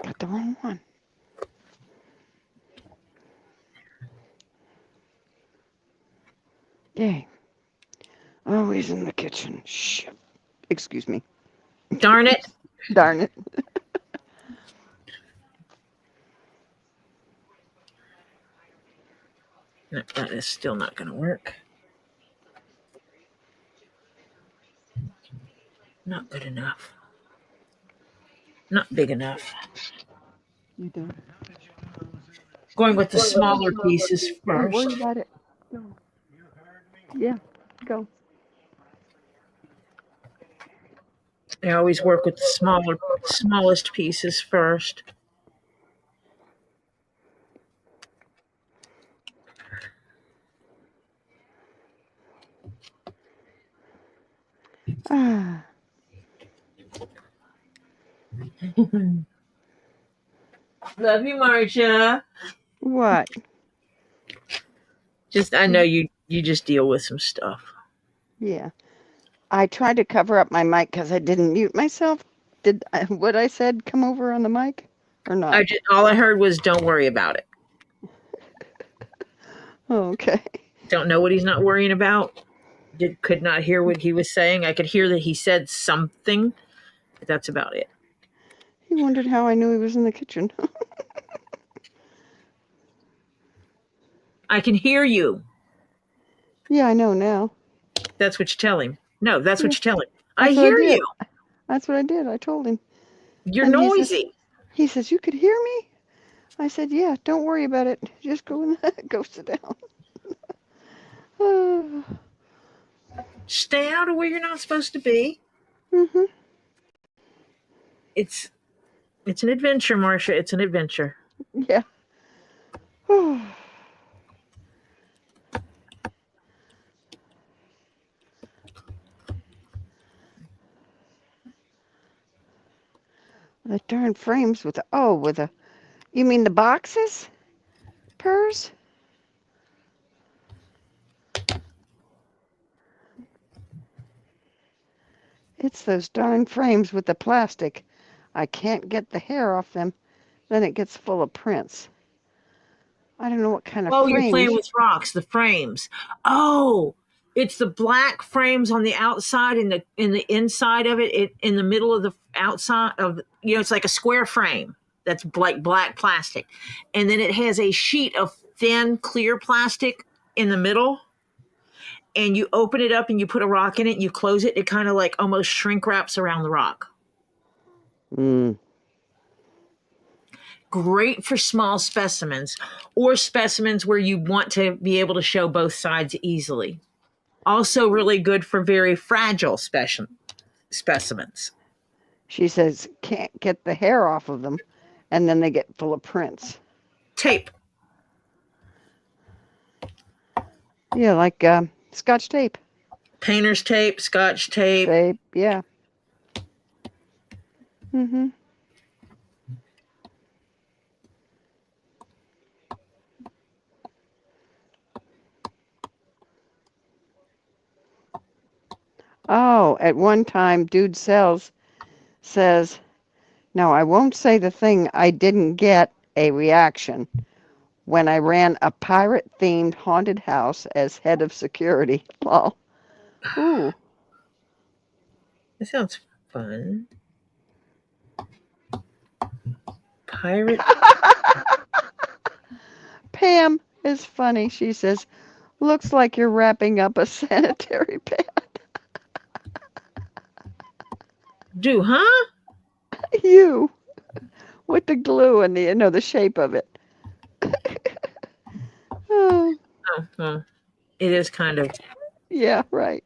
[SPEAKER 2] Got the wrong one. Yay. Always in the kitchen. Shh. Excuse me.
[SPEAKER 1] Darn it.
[SPEAKER 2] Darn it.
[SPEAKER 1] No, that is still not going to work. Not good enough. Not big enough.
[SPEAKER 2] You done?
[SPEAKER 1] Going with the smaller pieces
[SPEAKER 2] Don't worry
[SPEAKER 1] first.
[SPEAKER 2] about it. Go. Yeah, go.
[SPEAKER 1] I always work with the smallest pieces first.
[SPEAKER 2] Ah,
[SPEAKER 1] Love you, Marcia.
[SPEAKER 2] what?
[SPEAKER 1] I know you just deal with some stuff.
[SPEAKER 2] Yeah. I tried to cover up my mic because I didn't mute myself. Did what I said come over on the mic or not?
[SPEAKER 1] All I heard was don't worry about it.
[SPEAKER 2] Oh, okay.
[SPEAKER 1] Don't know what he's not worrying about. Could not hear what he was saying. I could hear that he said something, but that's about it.
[SPEAKER 2] He wondered how I knew he was in the kitchen.
[SPEAKER 1] I can hear you.
[SPEAKER 2] Yeah, I know now.
[SPEAKER 1] That's what you tell him. No, that's what you tell him. I
[SPEAKER 2] That's what I
[SPEAKER 1] hear
[SPEAKER 2] did.
[SPEAKER 1] you.
[SPEAKER 2] That's what I did. I told him.
[SPEAKER 1] You're
[SPEAKER 2] And
[SPEAKER 1] noisy.
[SPEAKER 2] He says, "You could hear me?" I said, "Yeah, don't worry about it. Just go go sit down."
[SPEAKER 1] Stay out of where you're not supposed to be.
[SPEAKER 2] Mm-hmm.
[SPEAKER 1] It's an adventure, Marcia. It's an adventure.
[SPEAKER 2] Yeah. The darn frames with you mean the boxes? Purrs? It's those darn frames with the plastic. I can't get the hair off them. Then it gets full of prints. I don't know what kind of
[SPEAKER 1] Oh, you're
[SPEAKER 2] frames.
[SPEAKER 1] playing with rocks, the frames. Oh, it's the black frames on the outside and the inside of it, in the middle of the outside of, it's like a square frame that's like black plastic. And then it has a sheet of thin clear plastic in the middle. And you open it up and you put a rock in it and you close it. It kind of like almost shrink wraps around the rock. Great for small specimens or specimens where you want to be able to show both sides easily. Also really good for very fragile specimens.
[SPEAKER 2] She says can't get the hair off of them, and then they get full of prints.
[SPEAKER 1] Tape.
[SPEAKER 2] Yeah, like Scotch tape.
[SPEAKER 1] Painter's tape, Scotch tape.
[SPEAKER 2] Tape, yeah. Mm-hmm. Oh, at one time, Dude Sells says, "No, I won't say the thing I didn't get a reaction when I ran a pirate-themed haunted house as head of security." Lol. Ooh.
[SPEAKER 1] That sounds fun. Pirate.
[SPEAKER 2] Pam is funny. She says, "Looks like you're wrapping up a sanitary pad."
[SPEAKER 1] Do, huh?
[SPEAKER 2] You, with the glue and the shape of it. Oh,
[SPEAKER 1] Oh, well, it is kind of.
[SPEAKER 2] yeah, right.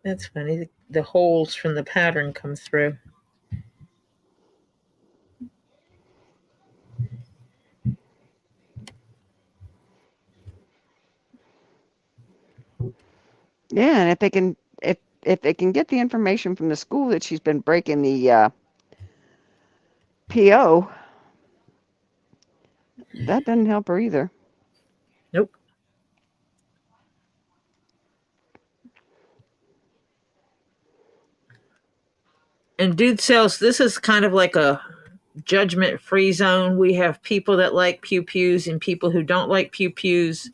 [SPEAKER 1] That's funny. The holes from the pattern come through.
[SPEAKER 2] Yeah, and if if they can get the information from the school that she's been breaking the PO, that doesn't help her either.
[SPEAKER 1] Nope. And dude sells, this is kind of like a judgment-free zone. We have people that like pew-pews and people who don't like pew-pews,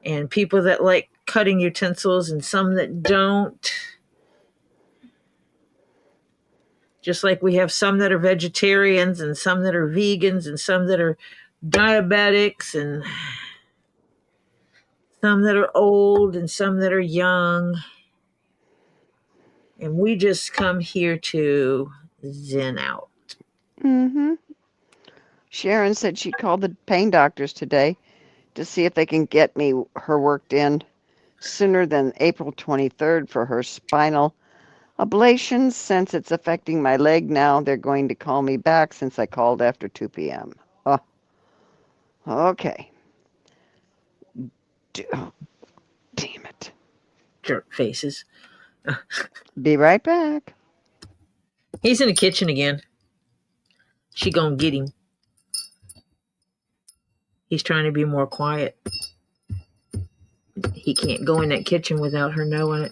[SPEAKER 1] and people that like cutting utensils and some that don't. Just like we have some that are vegetarians and some that are vegans and some that are diabetics and some that are old and some that are young. And we just come here to zen out.
[SPEAKER 2] Mm-hmm. Sharon said she called the pain doctors today to see if they can get her worked in sooner than April 23rd for her spinal ablation. Since it's affecting my leg now, they're going to call me back since I called after 2 p.m. Oh, okay. Oh, damn it.
[SPEAKER 1] Jerk faces.
[SPEAKER 2] Be right back.
[SPEAKER 1] He's in the kitchen again. She gonna get him. He's trying to be more quiet. He can't go in that kitchen without her knowing it.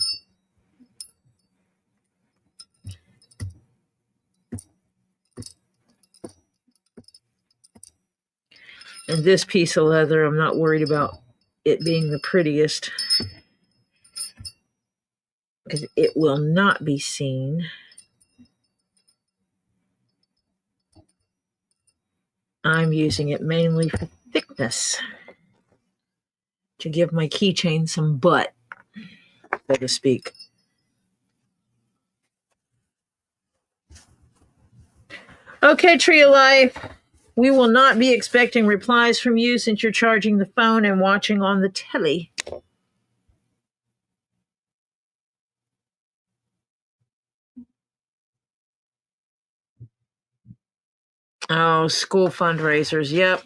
[SPEAKER 1] And this piece of leather, I'm not worried about it being the prettiest, because it will not be seen. I'm using it mainly for thickness, to give my keychain some butt, so to speak. Okay, Tree of Life. We will not be expecting replies from you since you're charging the phone and watching on the telly. Oh, school fundraisers. Yep.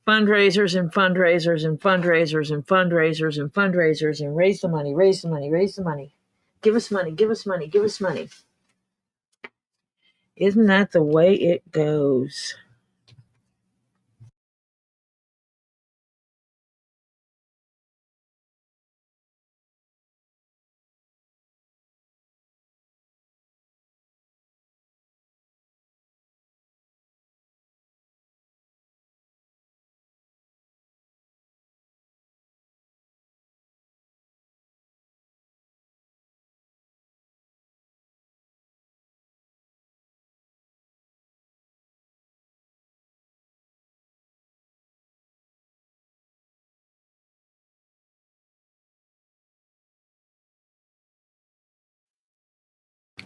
[SPEAKER 1] Fundraisers and fundraisers and fundraisers and fundraisers and fundraisers and raise the money, raise the money, raise the money. Give us money, give us money, give us money. Isn't that the way it goes?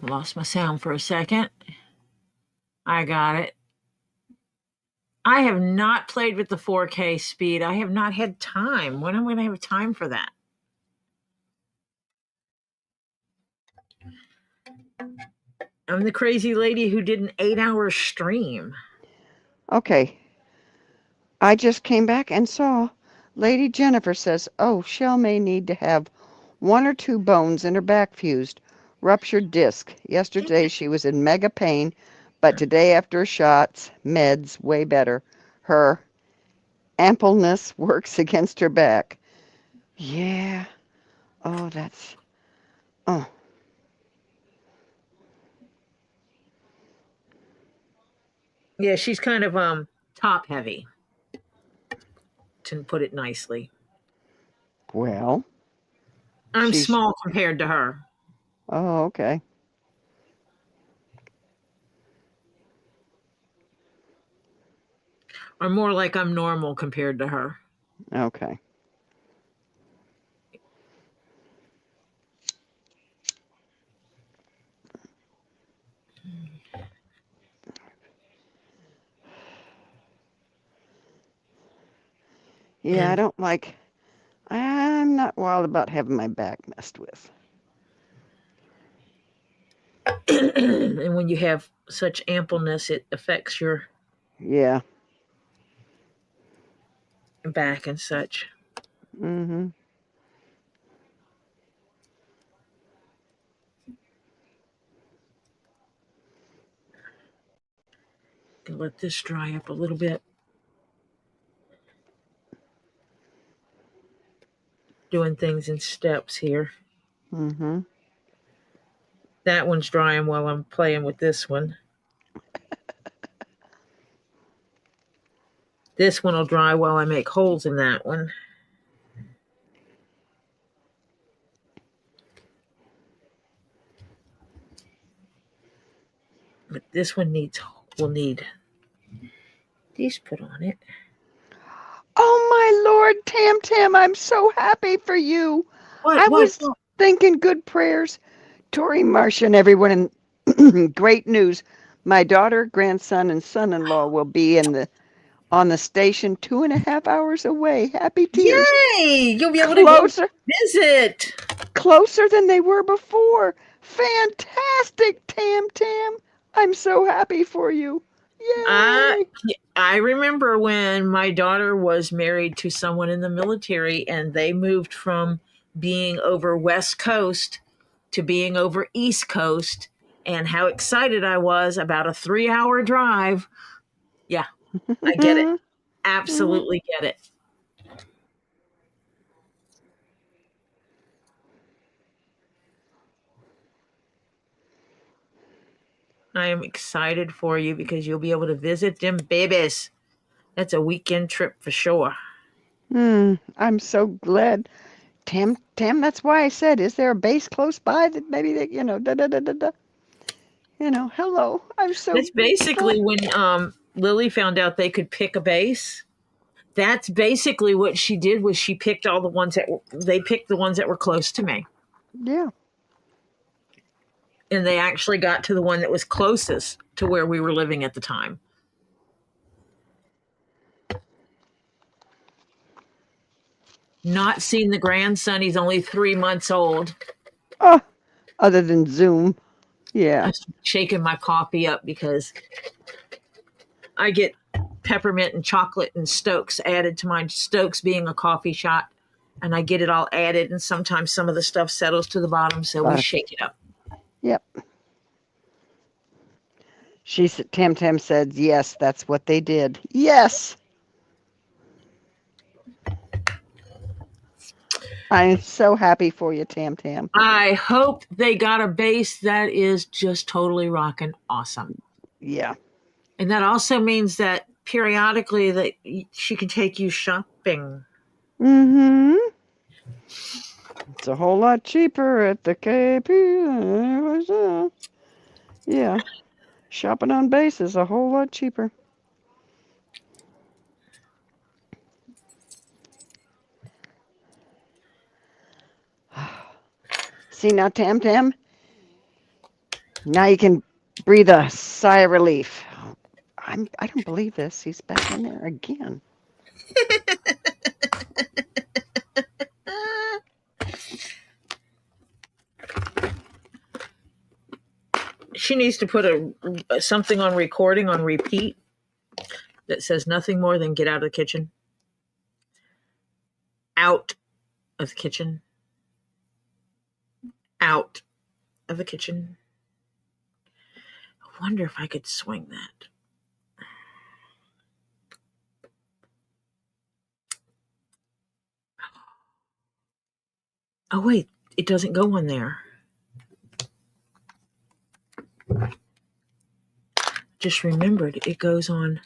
[SPEAKER 1] Lost my sound for a second. I got it. I have not played with the 4K speed. I have not had time. When am I going to have time for that? I'm the crazy lady who did an 8-hour stream.
[SPEAKER 2] Okay. I just came back and saw Lady Jennifer says, oh, Shell may need to have 1 or 2 bones in her back fused. Ruptured disc. Yesterday she was in mega pain, but today after shots, meds, way better. Her ampleness works against her back. Yeah. Oh, that's... Oh.
[SPEAKER 1] Yeah, she's kind of top heavy, to put it nicely.
[SPEAKER 2] Well.
[SPEAKER 1] I'm small compared to her.
[SPEAKER 2] Oh, okay.
[SPEAKER 1] Or more like I'm normal compared to her.
[SPEAKER 2] Okay. Yeah, I'm not wild about having my back messed with.
[SPEAKER 1] And when you have such ampleness, it affects your back and such.
[SPEAKER 2] Mm-hmm.
[SPEAKER 1] Gonna let this dry up a little bit. Doing things in steps here.
[SPEAKER 2] Mm-hmm.
[SPEAKER 1] That one's drying while I'm playing with this one. This one will dry while I make holes in that one. But this one will need these put on it.
[SPEAKER 2] Oh my Lord, Tam Tam, I'm so happy for you. I was thinking good prayers. Tori, Marcia, and everyone, and great news. My daughter, grandson, and son-in-law will be on the station 2.5 hours away. Happy tears.
[SPEAKER 1] Yay! You'll be able
[SPEAKER 2] Closer,
[SPEAKER 1] to go visit.
[SPEAKER 2] closer than they were before. Fantastic, Tam Tam. I'm so happy for you. Yay!
[SPEAKER 1] I remember when my daughter was married to someone in the military and they moved from being over West Coast to being over East Coast, and how excited I was about a 3-hour drive. Yeah, I get it. Absolutely get it. I am excited for you because you'll be able to visit them babies. That's a weekend trip for sure.
[SPEAKER 2] I'm so glad. Tam, that's why I said, is there a base close by that maybe they, hello. I'm so
[SPEAKER 1] That's basically when Lily found out they could pick a base. That's basically what she did, was she picked all the ones they picked the ones that were close to me.
[SPEAKER 2] Yeah.
[SPEAKER 1] And they actually got to the one that was closest to where we were living at the time. Not seen the grandson. He's only 3 months old.
[SPEAKER 2] Oh, other than Zoom. Yeah.
[SPEAKER 1] I'm shaking my coffee up because I get peppermint and chocolate and Stokes added to mine. Stokes being a coffee shop, and I get it all added, and sometimes some of the stuff settles to the bottom, so we shake it up.
[SPEAKER 2] Yep. Tam said, yes, that's what they did. Yes. I'm so happy for you, Tam Tam.
[SPEAKER 1] I hope they got a base that is just totally rocking awesome.
[SPEAKER 2] Yeah.
[SPEAKER 1] And that also means that periodically that she can take you shopping.
[SPEAKER 2] Mm-hmm. It's a whole lot cheaper at the KP. Yeah. Shopping on base is a whole lot cheaper. See now, Tam Tam? Now you can breathe a sigh of relief. I don't believe this. He's back in there again.
[SPEAKER 1] She needs to put something on recording on repeat that says nothing more than get out of the kitchen. Out of the kitchen. Out of the kitchen. I wonder if I could swing that. Oh, wait. It doesn't go on there. Just remembered it goes on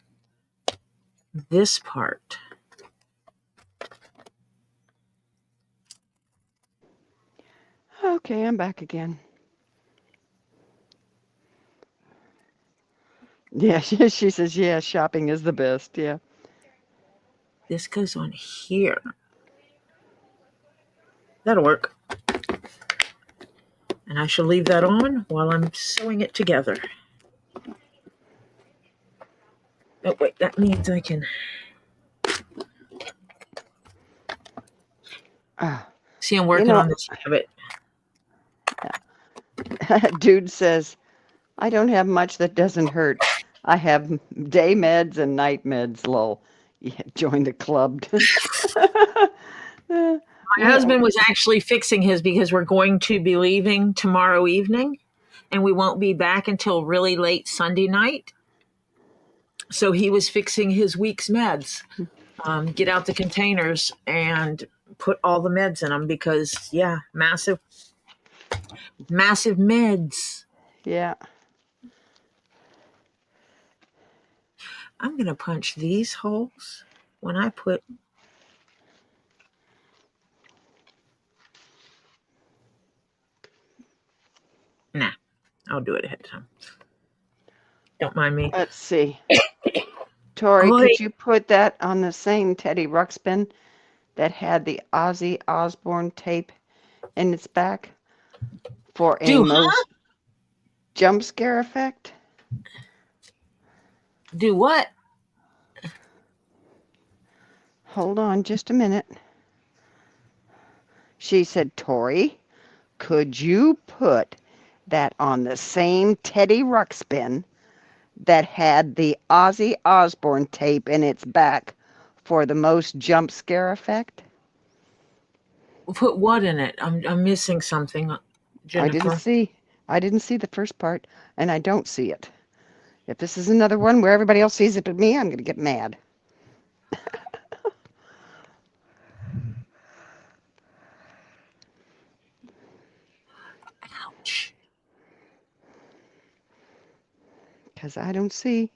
[SPEAKER 1] this part.
[SPEAKER 2] Okay, I'm back again. Yeah, she says, yeah, shopping is the best. Yeah.
[SPEAKER 1] This goes on here. That'll work. And I shall leave that on while I'm sewing it together. Oh, wait, that means I can see I'm working on this habit.
[SPEAKER 2] Dude says, I don't have much that doesn't hurt. I have day meds and night meds, lol. Yeah, join the club.
[SPEAKER 1] My husband was actually fixing his because we're going to be leaving tomorrow evening and we won't be back until really late Sunday night. So he was fixing his week's meds. Get out the containers and put all the meds in them because, yeah, massive meds.
[SPEAKER 2] Yeah.
[SPEAKER 1] I'm going to punch these holes when I put. Nah, I'll do it ahead of time. Don't mind me.
[SPEAKER 2] Let's see. Tori,
[SPEAKER 1] Oi.
[SPEAKER 2] could you put that on the same Teddy Ruxpin that had the Ozzy Osbourne tape in its back for a most jump scare effect?
[SPEAKER 1] Do what?
[SPEAKER 2] Hold on just a minute. She said, Tori, could you put that on the same Teddy Ruxpin that had the Ozzy Osbourne tape in its back for the most jump scare effect?
[SPEAKER 1] Put what in it? I'm missing something, Jennifer.
[SPEAKER 2] I didn't see the first part, and I don't see it. If this is another one where everybody else sees it but me, I'm going to get mad.
[SPEAKER 1] Ouch.
[SPEAKER 2] Because I don't see.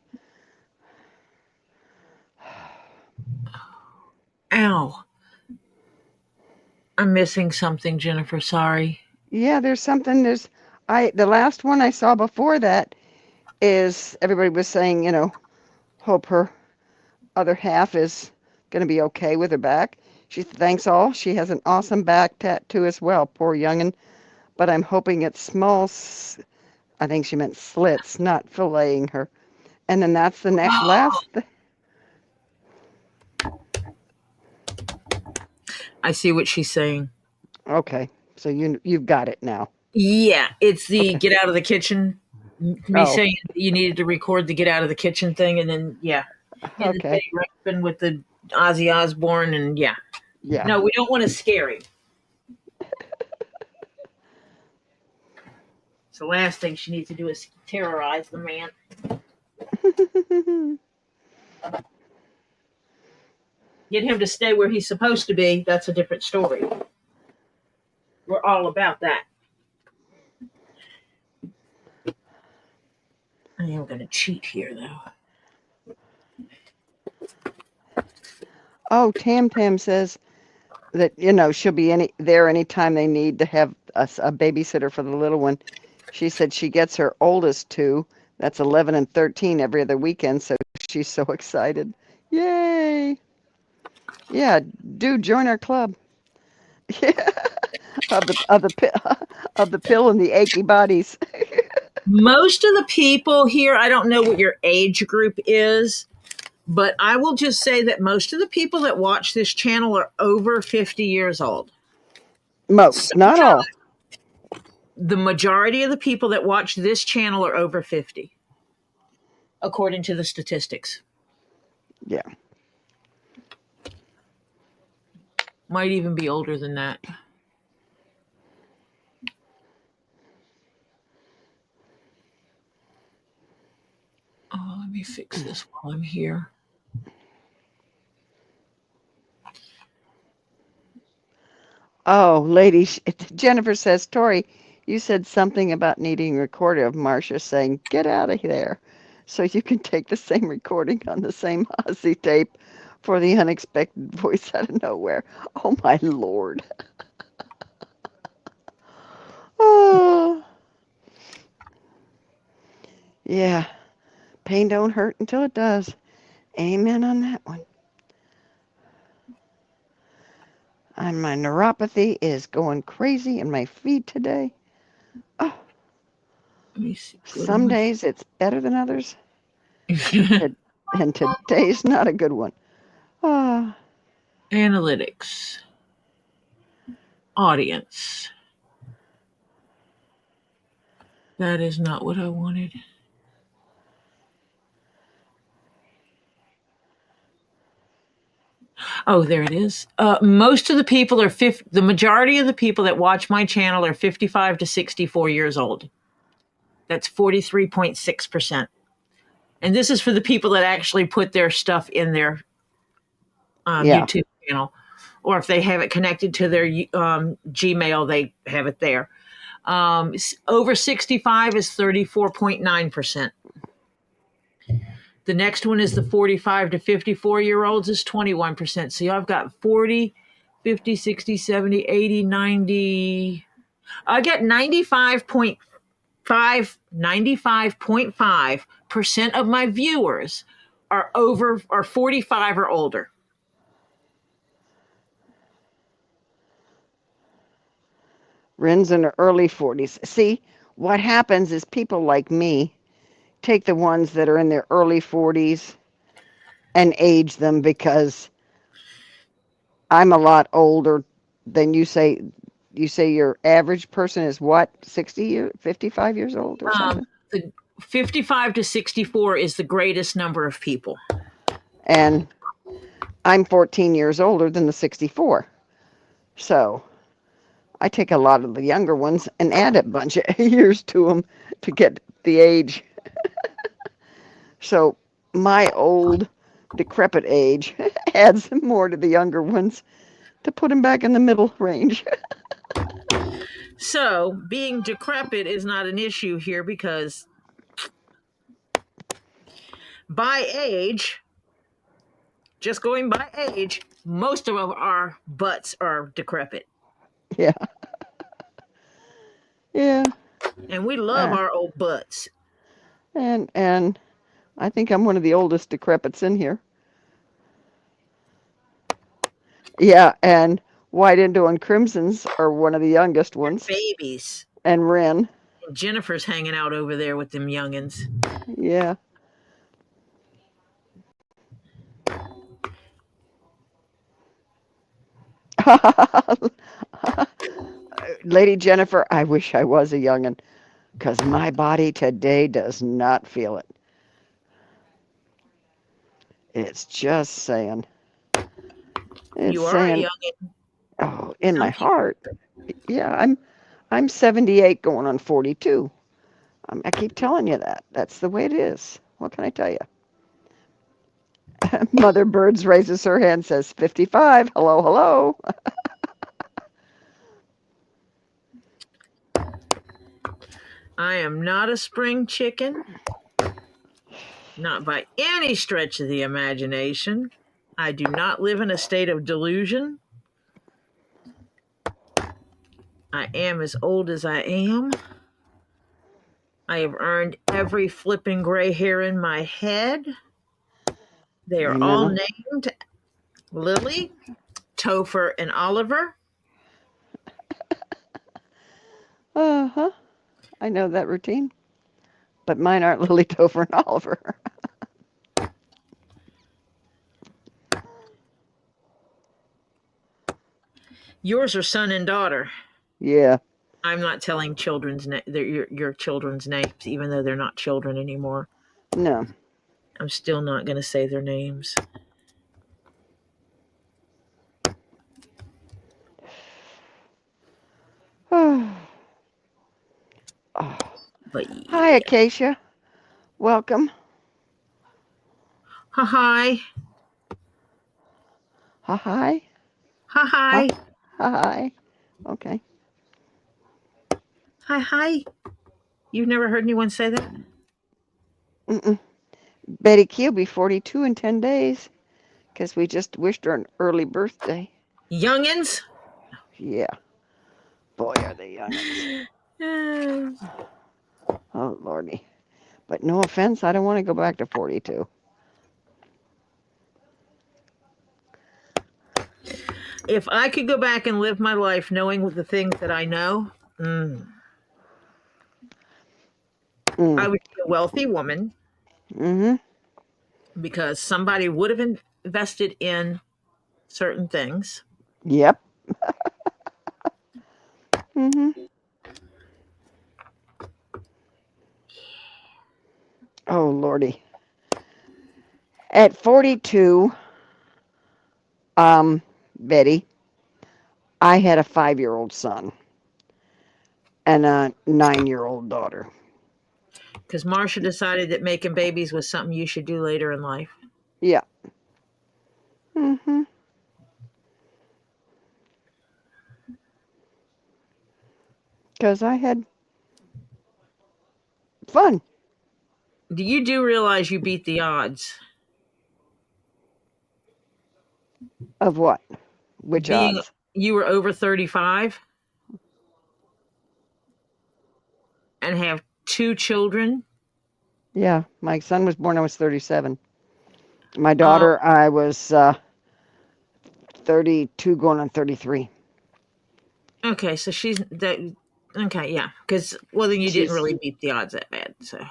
[SPEAKER 1] Ow. I'm missing something, Jennifer. Sorry.
[SPEAKER 2] Yeah, there's something. The last one I saw before that is everybody was saying, hope her other half is going to be okay with her back. She thanks all. She has an awesome back tattoo as well, poor youngin'. But I'm hoping it's small. I think she meant slits, not filleting her. And then that's the next last.
[SPEAKER 1] I see what she's saying.
[SPEAKER 2] Okay, so you've got it now.
[SPEAKER 1] Yeah, it's the get out of the kitchen. Me
[SPEAKER 2] Oh.
[SPEAKER 1] saying you needed to record the get out of the kitchen thing, and then and
[SPEAKER 2] Okay.
[SPEAKER 1] the Ruxpin with the Ozzy Osbourne, and
[SPEAKER 2] Yeah.
[SPEAKER 1] No, we don't want to scare him. So the last thing she needs to do is terrorize the man. Get him to stay where he's supposed to be. That's a different story. We're all about that. I am going to cheat here, though.
[SPEAKER 2] Oh, Tam says that she'll be there anytime they need to have a babysitter for the little one. She said she gets her oldest two, that's 11 and 13, every other weekend, so she's so excited. Yay! Yeah, do join our club. Yeah, of the pill and the achy bodies.
[SPEAKER 1] Most of the people here, I don't know what your age group is, but I will just say that most of the people that watch this channel are over 50 years old.
[SPEAKER 2] Most, not all.
[SPEAKER 1] The majority of the people that watch this channel are over 50, according to the statistics.
[SPEAKER 2] Yeah.
[SPEAKER 1] Might even be older than that. Oh, let me fix this while I'm here.
[SPEAKER 2] Oh, lady, Jennifer says, Tori, you said something about needing a recording of Marcia saying, get out of there, so you can take the same recording on the same Ozzy tape for the unexpected voice out of nowhere. Oh, my Lord. Oh. Yeah, pain don't hurt until it does. Amen on that one. And my neuropathy is going crazy in my feet today. Oh.
[SPEAKER 1] Let me see.
[SPEAKER 2] Some days it's better than others. And today's not a good one.
[SPEAKER 1] Analytics. Audience. That is not what I wanted. Oh, there it is. Most of the people are the majority of the people that watch my channel are 55 to 64 years old. That's 43.6%. And this is for the people that actually put their stuff in their
[SPEAKER 2] Yeah.
[SPEAKER 1] YouTube channel, or if they have it connected to their Gmail, they have it there. Over 65 is 34.9%. The next one is the 45 to 54 year olds is 21%. So I've got 40, 50, 60, 70, 80, 90. I get 95.5% of my viewers are 45 or older.
[SPEAKER 2] Ren's in her early 40s. See, what happens is people like me take the ones that are in their early 40s and age them because I'm a lot older than you say. You say your average person is what, 55 years old or something?
[SPEAKER 1] The 55 to 64 is the greatest number of people.
[SPEAKER 2] And I'm 14 years older than the 64. So I take a lot of the younger ones and add a bunch of years to them to get the age. So my old, decrepit age adds more to the younger ones to put them back in the middle range.
[SPEAKER 1] So being decrepit is not an issue here because by age, just going by age, most of our butts are decrepit.
[SPEAKER 2] Yeah. Yeah.
[SPEAKER 1] And we love our old butts.
[SPEAKER 2] And I think I'm one of the oldest decrepits in here. Yeah, and White Indo and Crimsons are one of the youngest ones.
[SPEAKER 1] Babies.
[SPEAKER 2] And Ren.
[SPEAKER 1] And Jennifer's hanging out over there with them youngins.
[SPEAKER 2] Yeah. Lady Jennifer, I wish I was a youngin', because my body today does not feel it. It's just saying.
[SPEAKER 1] You are saying, a youngin'.
[SPEAKER 2] Oh, in my heart. Yeah, I'm 78 going on 42. I keep telling you that. That's the way it is. What can I tell you? Mother Birds raises her hand, says 55. Hello, hello.
[SPEAKER 1] I am not a spring chicken. Not by any stretch of the imagination. I do not live in a state of delusion. I am as old as I am. I have earned every flipping gray hair in my head. They are all named Lily, Topher, and Oliver.
[SPEAKER 2] Uh-huh. I know that routine. But mine aren't Lily, Topher, and Oliver.
[SPEAKER 1] Yours are son and daughter.
[SPEAKER 2] Yeah.
[SPEAKER 1] I'm not telling your children's names, even though they're not children anymore.
[SPEAKER 2] No.
[SPEAKER 1] I'm still not going to say their names.
[SPEAKER 2] Oh.
[SPEAKER 1] But yeah.
[SPEAKER 2] Hi, Acacia. Welcome.
[SPEAKER 1] Hi.
[SPEAKER 2] Hi.
[SPEAKER 1] Hi.
[SPEAKER 2] Hi. Okay.
[SPEAKER 1] Hi. You've never heard anyone say that?
[SPEAKER 2] Mm-mm. Betty Q will be 42 in 10 days because we just wished her an early birthday.
[SPEAKER 1] Youngins?
[SPEAKER 2] Yeah. Boy, are they youngins. Oh, Lordy. But no offense, I don't want to go back to 42.
[SPEAKER 1] If I could go back and live my life knowing the things that I know, I would be a wealthy woman.
[SPEAKER 2] Mm-hmm.
[SPEAKER 1] Because somebody would have invested in certain things.
[SPEAKER 2] Yep. Mm-hmm. Oh, Lordy. At 42, Betty, I had a 5-year-old son and a 9-year-old daughter.
[SPEAKER 1] Because Marcia decided that making babies was something you should do later in life.
[SPEAKER 2] Yeah. Mm-hmm. Because I had fun.
[SPEAKER 1] You do realize you beat the odds?
[SPEAKER 2] Of what? Which
[SPEAKER 1] Being
[SPEAKER 2] odds?
[SPEAKER 1] you were over 35 and have 2 children.
[SPEAKER 2] Yeah, my son was born, I was 37. My
[SPEAKER 1] Um,
[SPEAKER 2] daughter, I was 32 going on 33.
[SPEAKER 1] okay, so she's that. Okay, yeah, because then you didn't
[SPEAKER 2] She's,
[SPEAKER 1] really beat the odds that bad. So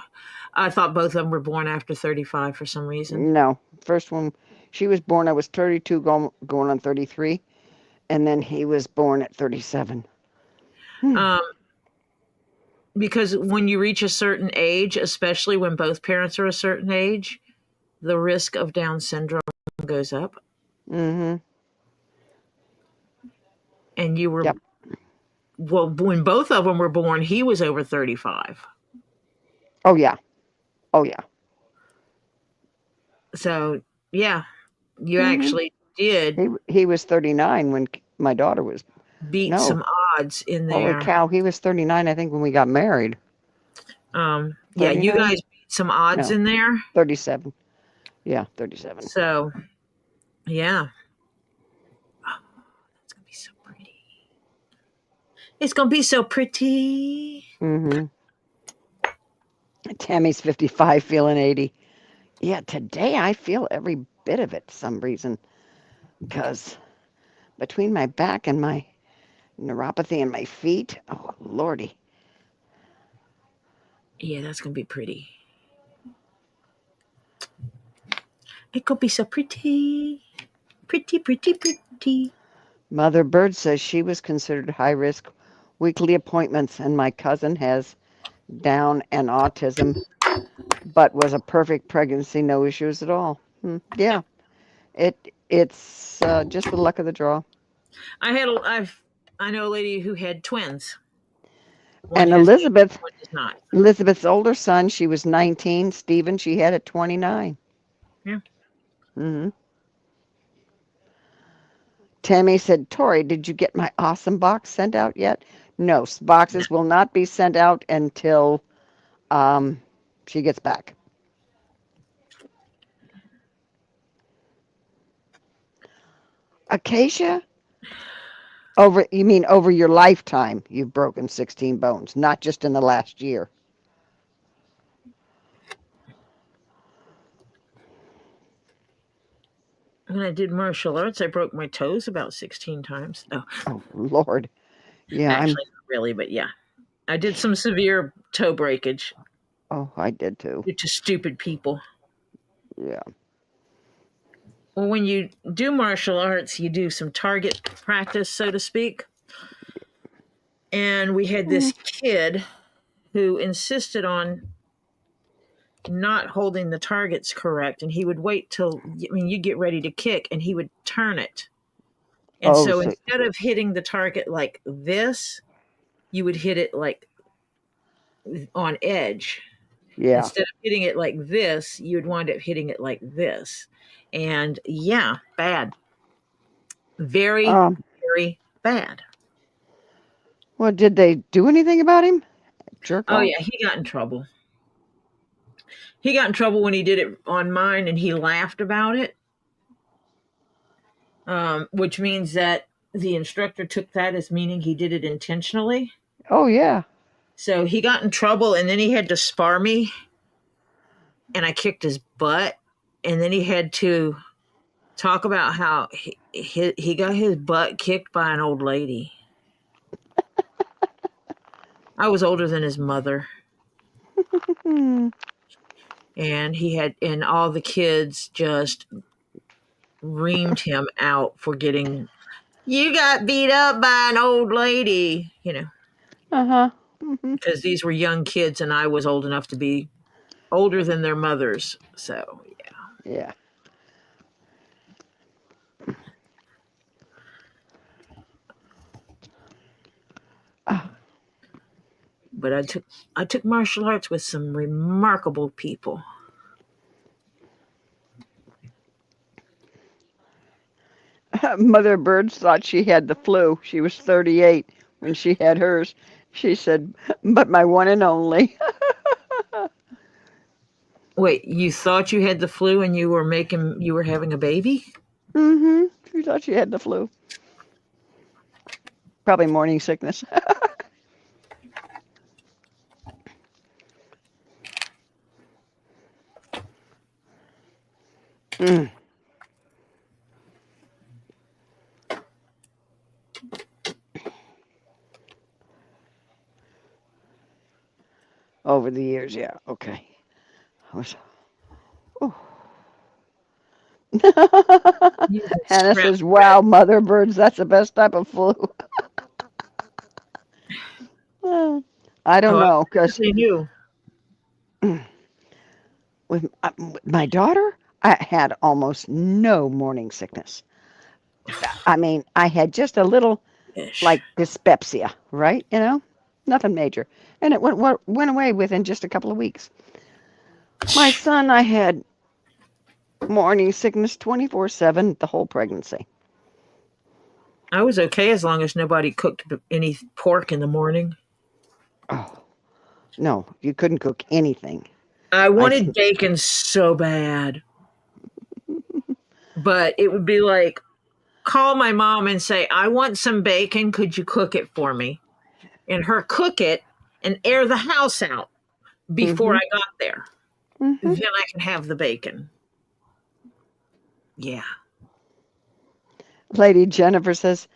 [SPEAKER 1] I thought both of them were born after 35 for some reason.
[SPEAKER 2] no, first one, she was born, I was 32 going on 33. And then he was born at 37.
[SPEAKER 1] Um, because when you reach a certain age, especially when both parents are a certain age, the risk of Down syndrome goes up.
[SPEAKER 2] Mm-hmm.
[SPEAKER 1] And you were,
[SPEAKER 2] Yep.
[SPEAKER 1] well, when both of them were born, he was over 35.
[SPEAKER 2] Oh, yeah. Oh, yeah.
[SPEAKER 1] So, yeah, you
[SPEAKER 2] Mm-hmm.
[SPEAKER 1] actually did
[SPEAKER 2] He was 39 when my daughter was.
[SPEAKER 1] beat
[SPEAKER 2] No,
[SPEAKER 1] some odds in
[SPEAKER 2] holy
[SPEAKER 1] there.
[SPEAKER 2] cow, he was 39, I think, when we got married.
[SPEAKER 1] Yeah, you
[SPEAKER 2] 39?
[SPEAKER 1] guys beat some odds
[SPEAKER 2] No,
[SPEAKER 1] in there.
[SPEAKER 2] 37. Yeah, 37.
[SPEAKER 1] So, yeah. Oh, that's going to be so pretty. It's going to be so pretty.
[SPEAKER 2] Mm-hmm. Tammy's 55, feeling 80. Yeah, today I feel every bit of it for some reason. Because between my back and my neuropathy in my feet, oh, lordy.
[SPEAKER 1] Yeah, that's going to be pretty. It could be so pretty. Pretty, pretty, pretty.
[SPEAKER 2] Mother Bird says she was considered high risk weekly appointments, and my cousin has Down and autism, but was a perfect pregnancy, no issues at all. Yeah, it's just the luck of the draw.
[SPEAKER 1] I know a lady who had twins. One
[SPEAKER 2] And
[SPEAKER 1] has autism, one does not.
[SPEAKER 2] Elizabeth's older son, she was 19. Stephen, she had at 29.
[SPEAKER 1] Yeah.
[SPEAKER 2] Mm-hmm. Tammy said, Tori, did you get my awesome box sent out yet? No, boxes will not be sent out until she gets back. Acacia? You mean over your lifetime, you've broken 16 bones, not just in the last year.
[SPEAKER 1] When I did martial arts, I broke my toes about 16 times. No,
[SPEAKER 2] Oh, Lord. Yeah,
[SPEAKER 1] actually, not really, but yeah. I did some severe toe breakage
[SPEAKER 2] I did too.
[SPEAKER 1] due to stupid people.
[SPEAKER 2] Yeah.
[SPEAKER 1] Well, when you do martial arts, you do some target practice, so to speak. And we had this kid who insisted on not holding the targets correct, and he would wait till you get ready to kick, and he would turn it. And
[SPEAKER 2] Oh,
[SPEAKER 1] so
[SPEAKER 2] so,
[SPEAKER 1] instead of hitting the target like this, you would hit it like on edge.
[SPEAKER 2] yeah.
[SPEAKER 1] Instead of hitting it like this, you would wind up hitting it like this. And yeah, bad. Very,
[SPEAKER 2] Um,
[SPEAKER 1] very bad.
[SPEAKER 2] well, did they do anything about him? Jerk
[SPEAKER 1] Oh
[SPEAKER 2] off?
[SPEAKER 1] yeah, he got in trouble. He got in trouble when he did it on mine, and he laughed about it, which means that the instructor took that as meaning he did it intentionally.
[SPEAKER 2] Oh, yeah.
[SPEAKER 1] So he got in trouble, and then he had to spar me, and I kicked his butt, and then he had to talk about how he got his butt kicked by an old lady. I was older than his mother.
[SPEAKER 2] Hmm.
[SPEAKER 1] And all the kids just reamed him out for getting, you got beat up by an old lady,
[SPEAKER 2] Uh-huh. Mm-hmm.
[SPEAKER 1] because these were young kids and I was old enough to be older than their mothers. So, yeah.
[SPEAKER 2] Yeah.
[SPEAKER 1] But I took martial arts with some remarkable people.
[SPEAKER 2] Mother Birds thought she had the flu. She was 38 when she had hers. She said, but my one and only.
[SPEAKER 1] Wait, you thought you had the flu and you were having a baby?
[SPEAKER 2] She thought she had the flu. Probably morning sickness. Mm. Over the years, yeah. Okay. Oh. Hannah
[SPEAKER 1] Scrap.
[SPEAKER 2] says, wow, mother birds, that's the best type of flu. I don't
[SPEAKER 1] Oh, I
[SPEAKER 2] know, because
[SPEAKER 1] really knew.
[SPEAKER 2] with my daughter, I had almost no morning sickness. I mean, I had just a little,
[SPEAKER 1] Ish.
[SPEAKER 2] like, dyspepsia, right? Nothing major. And it went away within just a couple of weeks. My son, I had morning sickness 24/7 the whole pregnancy.
[SPEAKER 1] I was okay as long as nobody cooked any pork in the morning.
[SPEAKER 2] Oh, no, you couldn't cook anything.
[SPEAKER 1] I
[SPEAKER 2] I,
[SPEAKER 1] wanted bacon so bad. But it would be like, call my mom and say, I want some bacon. Could you cook it for me? And her cook it and air the house out before
[SPEAKER 2] mm-hmm,
[SPEAKER 1] I got there.
[SPEAKER 2] mm-hmm.
[SPEAKER 1] Then I can have the bacon. Yeah.
[SPEAKER 2] Lady Jennifer says,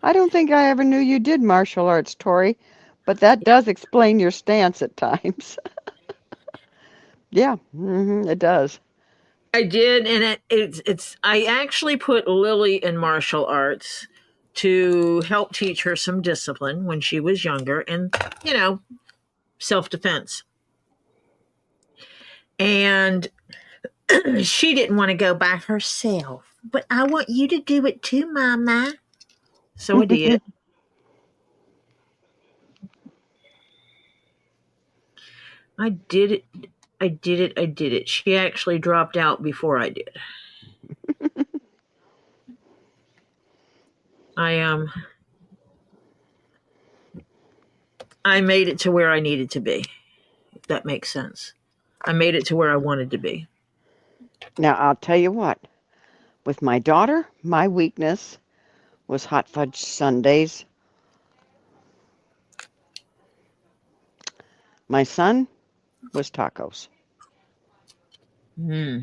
[SPEAKER 2] I don't think I ever knew you did martial arts, Tori, but that does explain your stance at times. Yeah, it does.
[SPEAKER 1] I did, and it's. I actually put Lily in martial arts to help teach her some discipline when she was younger, and self defense. And she didn't want to go by herself, but I want you to do it too, Mama. So I did. I did it. I did it. I did it. She actually dropped out before I did. I I made it to where I needed to be. If that makes sense. I made it to where I wanted to be.
[SPEAKER 2] Now, I'll tell you what, with my daughter, my weakness was hot fudge sundaes. My son was tacos.
[SPEAKER 1] Hmm.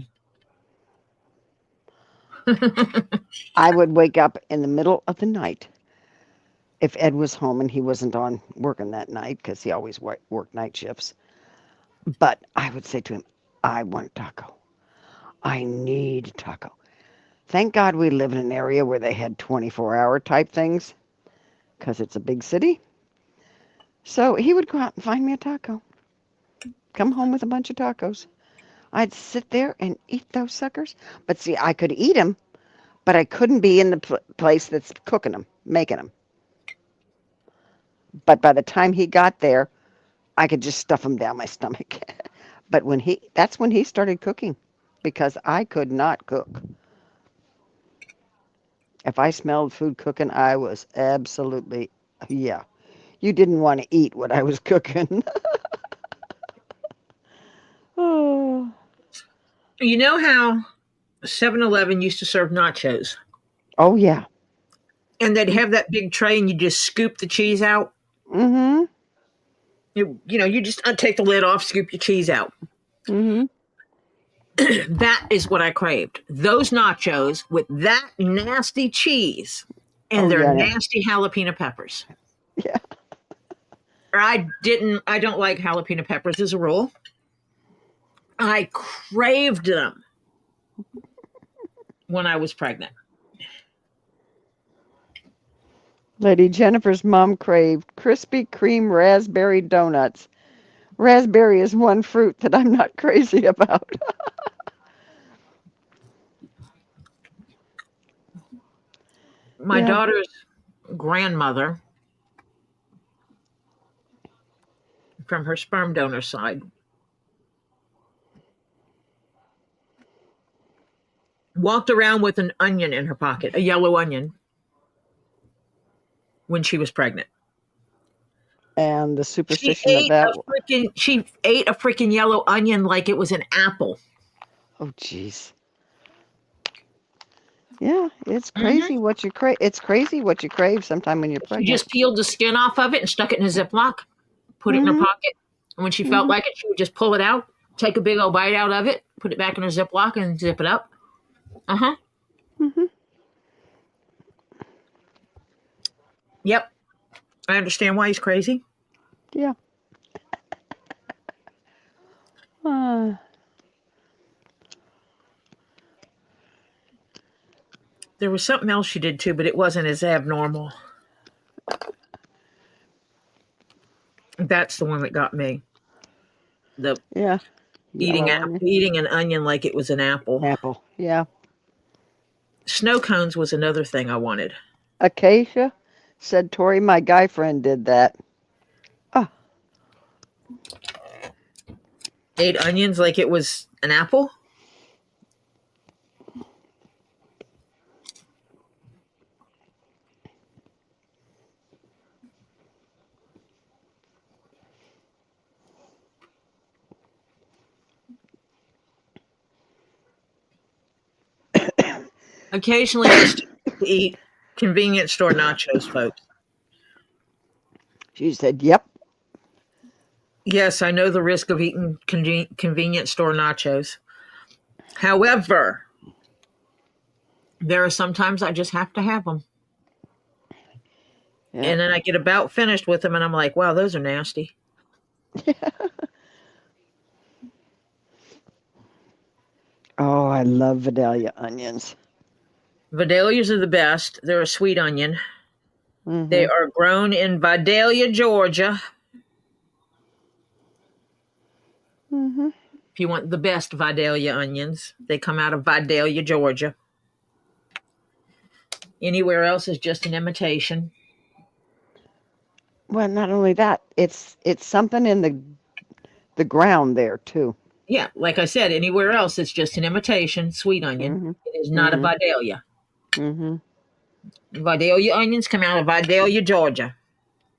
[SPEAKER 2] I would wake up in the middle of the night if Ed was home and he wasn't on working that night because he always worked night shifts. But I would say to him, I want a taco. I need a taco. Thank God we live in an area where they had 24-hour type things because it's a big city. So he would go out and find me a taco. Come home with a bunch of tacos. I'd sit there and eat those suckers. But see, I could eat them, but I couldn't be in the place that's cooking them, making them. But by the time he got there, I could just stuff them down my stomach. But that's when he started cooking because I could not cook. If I smelled food cooking, I was absolutely, yeah. You didn't want to eat what I was cooking. Oh,
[SPEAKER 1] You know how 7-Eleven used to serve nachos?
[SPEAKER 2] oh yeah.
[SPEAKER 1] And they'd have that big tray and you just scoop the cheese out?
[SPEAKER 2] Mm-hmm.
[SPEAKER 1] You just take the lid off, scoop your cheese out.
[SPEAKER 2] Mm-hmm.
[SPEAKER 1] That is what I craved. Those nachos with that nasty cheese and
[SPEAKER 2] Oh
[SPEAKER 1] their
[SPEAKER 2] yeah.
[SPEAKER 1] nasty jalapeno peppers.
[SPEAKER 2] Yeah.
[SPEAKER 1] I don't like jalapeno peppers as a rule. I craved them when I was pregnant.
[SPEAKER 2] Lady Jennifer's mom craved Krispy Kreme raspberry donuts. Raspberry is one fruit that I'm not crazy about.
[SPEAKER 1] My
[SPEAKER 2] Yeah.
[SPEAKER 1] daughter's grandmother from her sperm donor side. Walked around with an onion in her pocket, a yellow onion, when she was pregnant.
[SPEAKER 2] And the
[SPEAKER 1] She
[SPEAKER 2] superstition
[SPEAKER 1] ate a freaking yellow onion like it was an apple.
[SPEAKER 2] oh, jeez. Yeah, it's
[SPEAKER 1] Mm-hmm.
[SPEAKER 2] crazy what you crave. It's crazy what you crave sometime when you're
[SPEAKER 1] She
[SPEAKER 2] pregnant.
[SPEAKER 1] just peeled the skin off of it and stuck it in a Ziploc, put it in her pocket. And when she felt like it, she would just pull it out, take a big old bite out of it, put it back in her Ziploc and zip it up. Uh-huh. Yep. I understand why he's crazy.
[SPEAKER 2] Yeah.
[SPEAKER 1] There was something else she did too, but it wasn't as abnormal. That's the one that got me. The
[SPEAKER 2] Yeah.
[SPEAKER 1] eating
[SPEAKER 2] Yellow onion.
[SPEAKER 1] eating an onion like it was an apple.
[SPEAKER 2] Apple. Yeah.
[SPEAKER 1] Snow cones was another thing I wanted.
[SPEAKER 2] Acacia said, Tori, my guy friend did that.
[SPEAKER 1] Ate onions like it was an apple. Occasionally I still eat convenience store nachos, folks.
[SPEAKER 2] She said, yep.
[SPEAKER 1] Yes, I know the risk of eating convenience store nachos. However, there are sometimes I just have to have them.
[SPEAKER 2] Yeah.
[SPEAKER 1] And then I get about finished with them and I'm like, wow, those are nasty.
[SPEAKER 2] Oh, I love Vidalia onions.
[SPEAKER 1] Vidalias are the best. They're a sweet onion. They are grown in Vidalia, Georgia. If you want the best Vidalia onions, they come out of Vidalia, Georgia. Anywhere else is just an imitation.
[SPEAKER 2] Well, not only that, it's something in the ground there too.
[SPEAKER 1] Yeah, like I said, anywhere else it's just an imitation sweet onion. It is not a Vidalia. Vidalia onions come out of Vidalia, Georgia.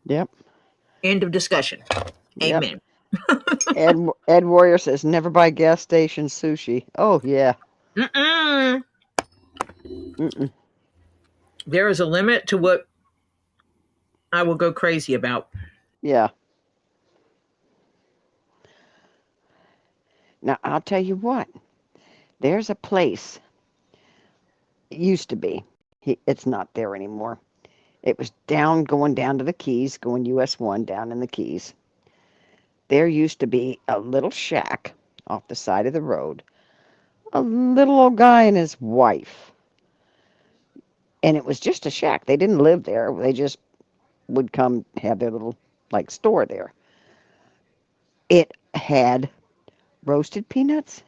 [SPEAKER 2] Yep.
[SPEAKER 1] End of discussion.
[SPEAKER 2] Yep.
[SPEAKER 1] Amen.
[SPEAKER 2] Ed Warrior says, never buy gas station sushi. Oh, yeah.
[SPEAKER 1] There is a limit to what I will go crazy about.
[SPEAKER 2] Yeah. Now, I'll tell you what. There's a place. It used to be. It's not there anymore. It was going down to the Keys, going US 1 down in the Keys. There used to be a little shack off the side of the road. A little old guy and his wife. And it was just a shack. They didn't live there. They just would come have their little, like, store there. It had roasted peanuts,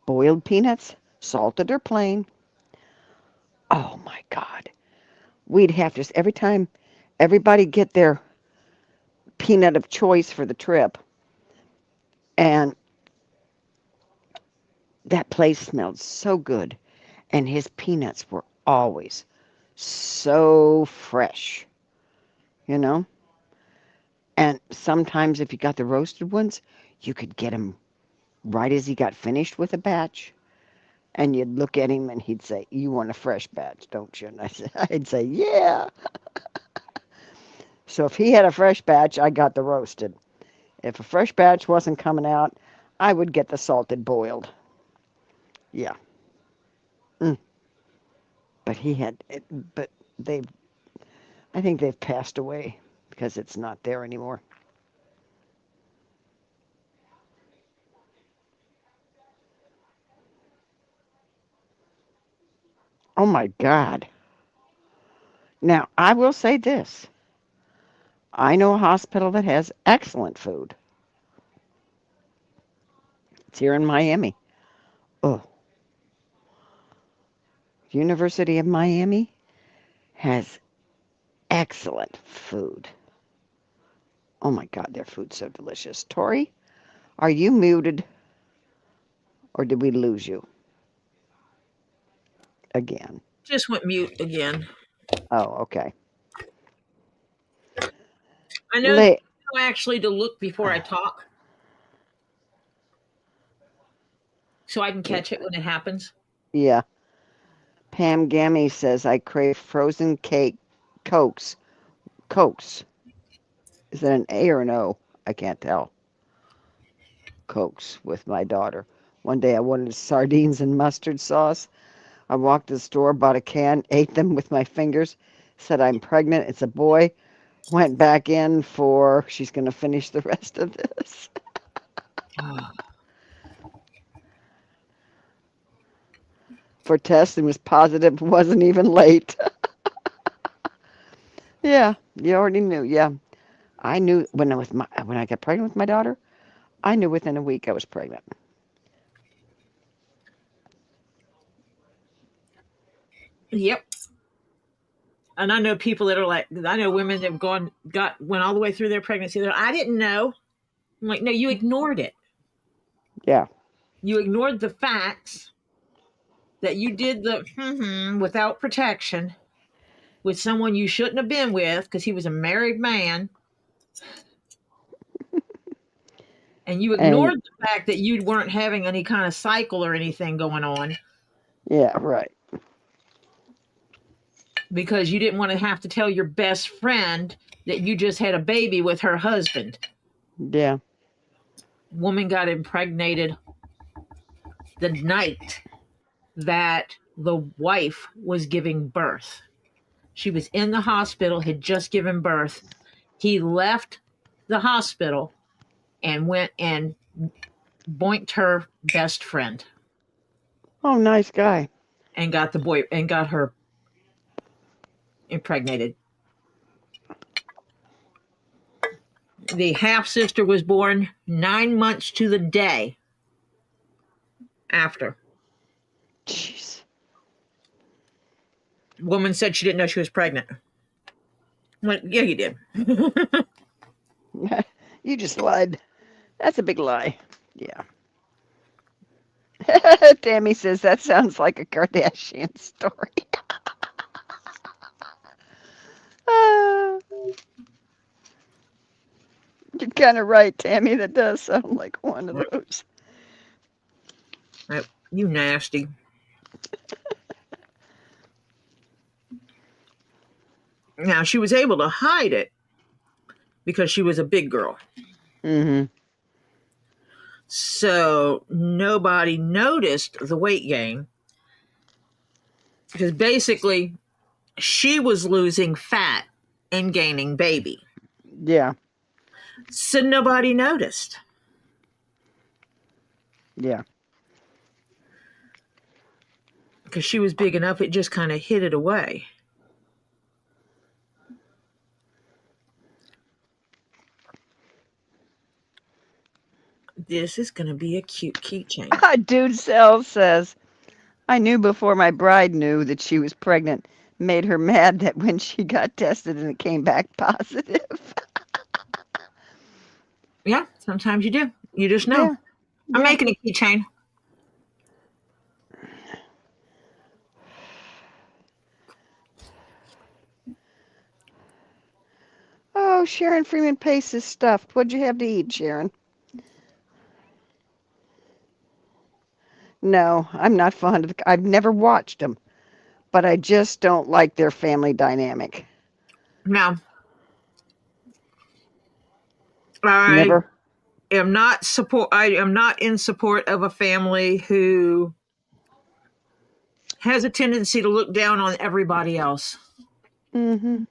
[SPEAKER 2] boiled peanuts, salted or plain. Oh, my God. We'd have to, every time everybody get their peanut of choice for the trip, and that place smelled so good, and his peanuts were always so fresh, you know? And sometimes if you got the roasted ones, you could get them right as he got finished with a batch. And you'd look at him and he'd say, you want a fresh batch, don't you? And I'd say, yeah. So if he had a fresh batch, I got the roasted. If a fresh batch wasn't coming out, I would get the salted boiled. Yeah. But I think they've passed away because it's not there anymore. Oh my God. Now, I will say this. I know a hospital that has excellent food. It's here in Miami. Oh. University of Miami has excellent food. Oh my God, their food's so delicious. Tori, are you muted or did we lose you again?
[SPEAKER 1] Just went mute again.
[SPEAKER 2] Oh, okay.
[SPEAKER 1] I know actually to look before I talk so I can catch it when it happens.
[SPEAKER 2] Yeah. Pam Gammy says, I crave frozen cake Cokes. Cokes. Is that an A or an O? I can't tell. Cokes with my daughter. One day I wanted sardines and mustard sauce. I walked to the store, bought a can, ate them with my fingers, said I'm pregnant, it's a boy. Went back in for, she's going to finish the rest of this. For tests and was positive, wasn't even late. Yeah, you already knew. Yeah, I knew when I got pregnant with my daughter. I knew within a week I was pregnant.
[SPEAKER 1] Yep. And I know people that are like, I know women that have went all the way through their pregnancy. I didn't know. I'm like, no, you ignored it.
[SPEAKER 2] Yeah.
[SPEAKER 1] You ignored the facts that you did the without protection with someone you shouldn't have been with because he was a married man. And you ignored
[SPEAKER 2] And
[SPEAKER 1] the fact that you weren't having any kind of cycle or anything going on
[SPEAKER 2] yeah, right.
[SPEAKER 1] because you didn't want to have to tell your best friend that you just had a baby with her husband.
[SPEAKER 2] Yeah.
[SPEAKER 1] Woman got impregnated the night that the wife was giving birth. She was in the hospital, had just given birth. He left the hospital and went and boinked her best friend
[SPEAKER 2] Oh, nice guy.
[SPEAKER 1] and got her impregnated. The half sister was born 9 months to the day after.
[SPEAKER 2] Jeez.
[SPEAKER 1] Woman said she didn't know she was pregnant. I'm like, yeah, you did.
[SPEAKER 2] You just lied. That's a big lie. Yeah. Tammy says that sounds like a Kardashian story. You're kind of right, Tammy. That does sound like one of those.
[SPEAKER 1] You nasty. Now, she was able to hide it because she was a big girl.
[SPEAKER 2] Mm-hmm.
[SPEAKER 1] So nobody noticed the weight gain because basically she was losing fat and gaining baby.
[SPEAKER 2] Yeah.
[SPEAKER 1] So nobody noticed.
[SPEAKER 2] Yeah.
[SPEAKER 1] Because she was big enough, it just kind of hid it away. This is going to be a cute keychain.
[SPEAKER 2] Dude Cell says, I knew before my bride knew that she was pregnant. Made her mad that when she got tested and it came back positive.
[SPEAKER 1] Yeah, sometimes you do. You just know.
[SPEAKER 2] Yeah.
[SPEAKER 1] I'm making a keychain.
[SPEAKER 2] Oh, Sharon Freeman Pace is stuffed. What'd you have to eat, Sharon? No, I'm not fond of. I've never watched them, but I just don't like their family dynamic.
[SPEAKER 1] No. I
[SPEAKER 2] Never.
[SPEAKER 1] am not in support of a family who has a tendency to look down on everybody else.
[SPEAKER 2] Mm-hmm.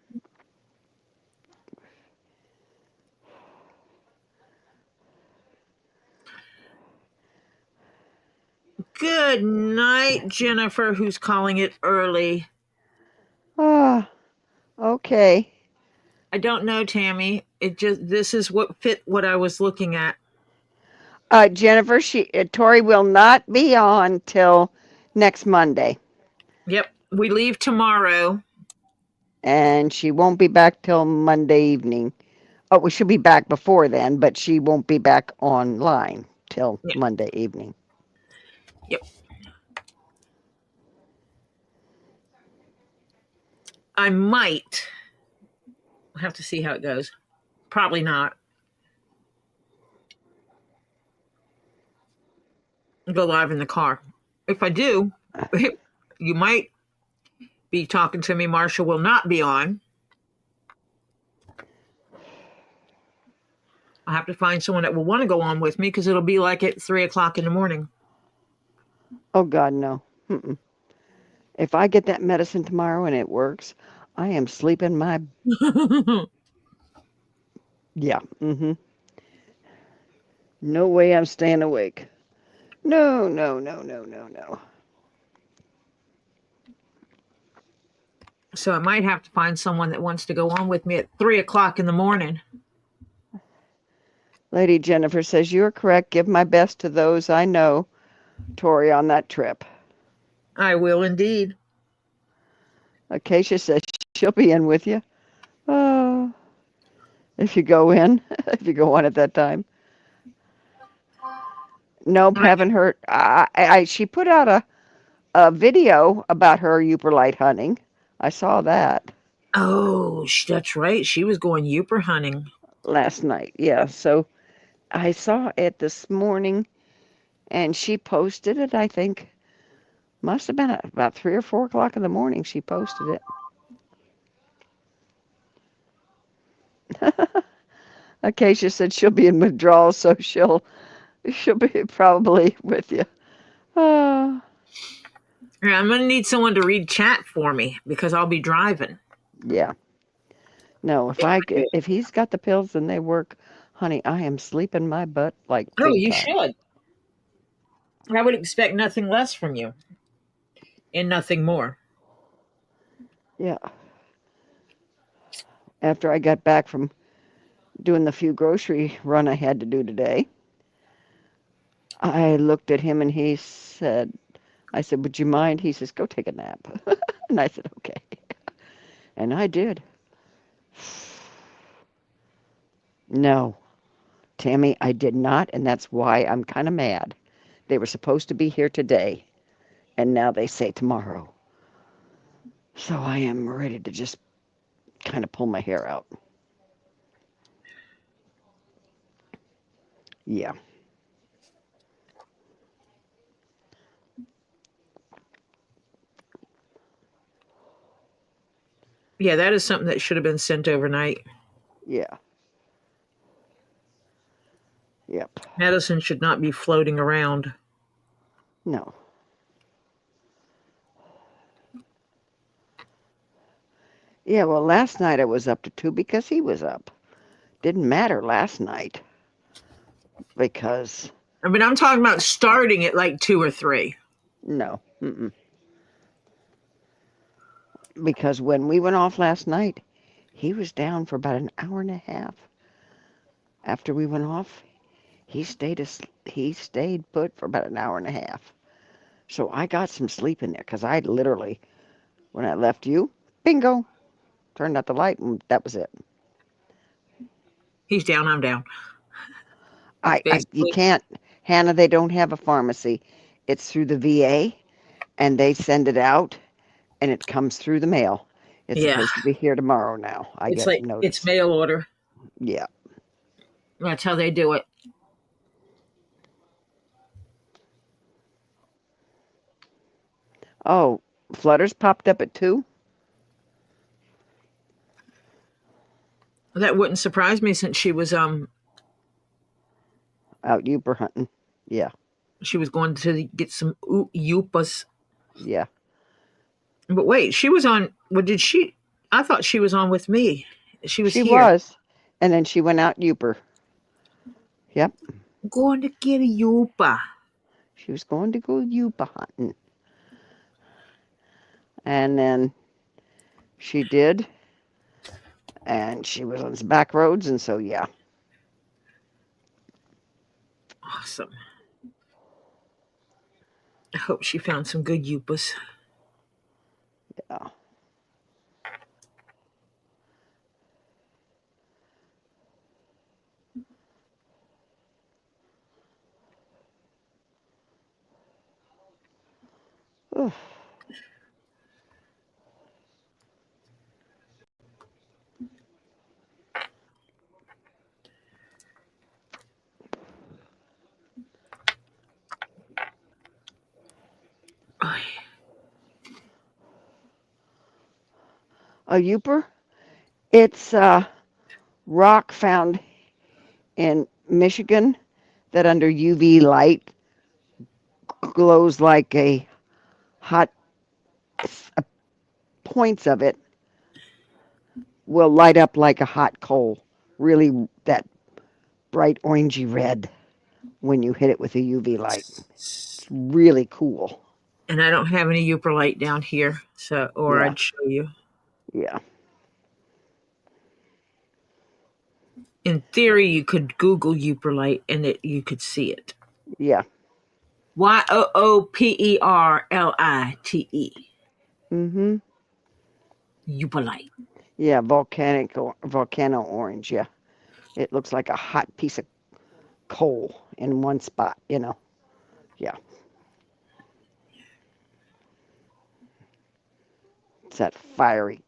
[SPEAKER 1] Good night, Jennifer, who's calling it early.
[SPEAKER 2] Ah, okay.
[SPEAKER 1] I don't know, Tammy. This is what fit what I was looking at.
[SPEAKER 2] Jennifer, Tori will not be on till next Monday.
[SPEAKER 1] Yep, we leave tomorrow.
[SPEAKER 2] And she won't be back till Monday evening. Oh, we should be back before then, but she won't be back online till
[SPEAKER 1] Yeah.
[SPEAKER 2] Monday evening.
[SPEAKER 1] Yep. I might have to see how it goes. Probably not. Go live in the car. If I do, you might be talking to me. Marsha will not be on. I'll have to find someone that will want to go on with me because it'll be like at 3:00 in the morning.
[SPEAKER 2] Oh, God, no. Mm-mm. If I get that medicine tomorrow and it works, I am sleeping my... Yeah. Mm-hmm. No way I'm staying awake. No, no, no, no, no, no.
[SPEAKER 1] So I might have to find someone that wants to go on with me at 3:00 in the morning.
[SPEAKER 2] Lady Jennifer says, you're correct. Give my best to those I know, Tori, on that trip.
[SPEAKER 1] I will indeed.
[SPEAKER 2] Acacia says she'll be in with you. Oh, if you go in, if you go on at that time. Nope, haven't heard. She put out a video about her Uperlite hunting. I saw that
[SPEAKER 1] Oh, that's right. She was going Uper hunting.
[SPEAKER 2] last night. Yeah, so I saw it this morning, and she posted it. I think must have been at about 3 or 4 o'clock in the morning. She posted it. Acacia said she'll be in withdrawal, so she'll be probably with you. Uh,
[SPEAKER 1] Yeah, I'm going to need someone to read chat for me because I'll be driving.
[SPEAKER 2] yeah. No, if he's got the pills and they work, honey, I am sleeping my butt like
[SPEAKER 1] Oh,
[SPEAKER 2] big
[SPEAKER 1] you
[SPEAKER 2] time.
[SPEAKER 1] should. I would expect nothing less from you and nothing more.
[SPEAKER 2] Yeah. After I got back from doing the few grocery run I had to do today, I looked at him and I said, would you mind? He says, go take a nap. And I said, okay. And I did. No, Tammy, I did not, and that's why I'm kind of mad. They were supposed to be here today, and now they say tomorrow. So I am ready to just kind of pull my hair out. Yeah.
[SPEAKER 1] Yeah, that is something that should have been sent overnight.
[SPEAKER 2] Yeah. Yep.
[SPEAKER 1] Medicine should not be floating around.
[SPEAKER 2] No. Yeah, well, last night I was up to 2 because he was up. Didn't matter last night because
[SPEAKER 1] I mean, I'm talking about starting at like 2 or 3.
[SPEAKER 2] no. Mm-mm. Because when we went off last night, he was down for about an hour and a half. After we went off, he stayed put for about an hour and a half. So I got some sleep in there because I literally, when I left you, bingo, turned out the light and that was it.
[SPEAKER 1] He's down, I'm down.
[SPEAKER 2] You can't, Hannah, they don't have a pharmacy. It's through the VA and they send it out and it comes through the mail. It's supposed to be here tomorrow now. I
[SPEAKER 1] It's
[SPEAKER 2] get
[SPEAKER 1] like
[SPEAKER 2] notice.
[SPEAKER 1] it's mail order.
[SPEAKER 2] Yeah.
[SPEAKER 1] That's how they do it.
[SPEAKER 2] Oh, Flutter's popped up at 2?
[SPEAKER 1] That wouldn't surprise me since she was
[SPEAKER 2] Out Uper hunting. Yeah.
[SPEAKER 1] she was going to get some yupas.
[SPEAKER 2] Yeah.
[SPEAKER 1] But wait, she was on. What did she? I thought she was on with me. She was
[SPEAKER 2] She
[SPEAKER 1] here.
[SPEAKER 2] was. And then she went out Uper. Yep.
[SPEAKER 1] Going to get a yupa.
[SPEAKER 2] She was going to go Upa hunting. And then she did. And she was on some back roads, and so yeah.
[SPEAKER 1] Awesome. I hope she found some good yupas.
[SPEAKER 2] Yeah. Ugh. A Youper? It's rock found in Michigan that under UV light glows like a hot, points of it will light up like a hot coal. Really, that bright orangey red when you hit it with a UV light. It's really cool.
[SPEAKER 1] And I don't have any Uper light down here, or
[SPEAKER 2] Yeah.
[SPEAKER 1] I'd show you.
[SPEAKER 2] Yeah.
[SPEAKER 1] In theory, you could Google Uper light and you could see it.
[SPEAKER 2] Yeah.
[SPEAKER 1] Yooperlite.
[SPEAKER 2] Mm-hmm.
[SPEAKER 1] Uper light.
[SPEAKER 2] Yeah, volcano orange, yeah. It looks like a hot piece of coal in one spot, Yeah. It's that fiery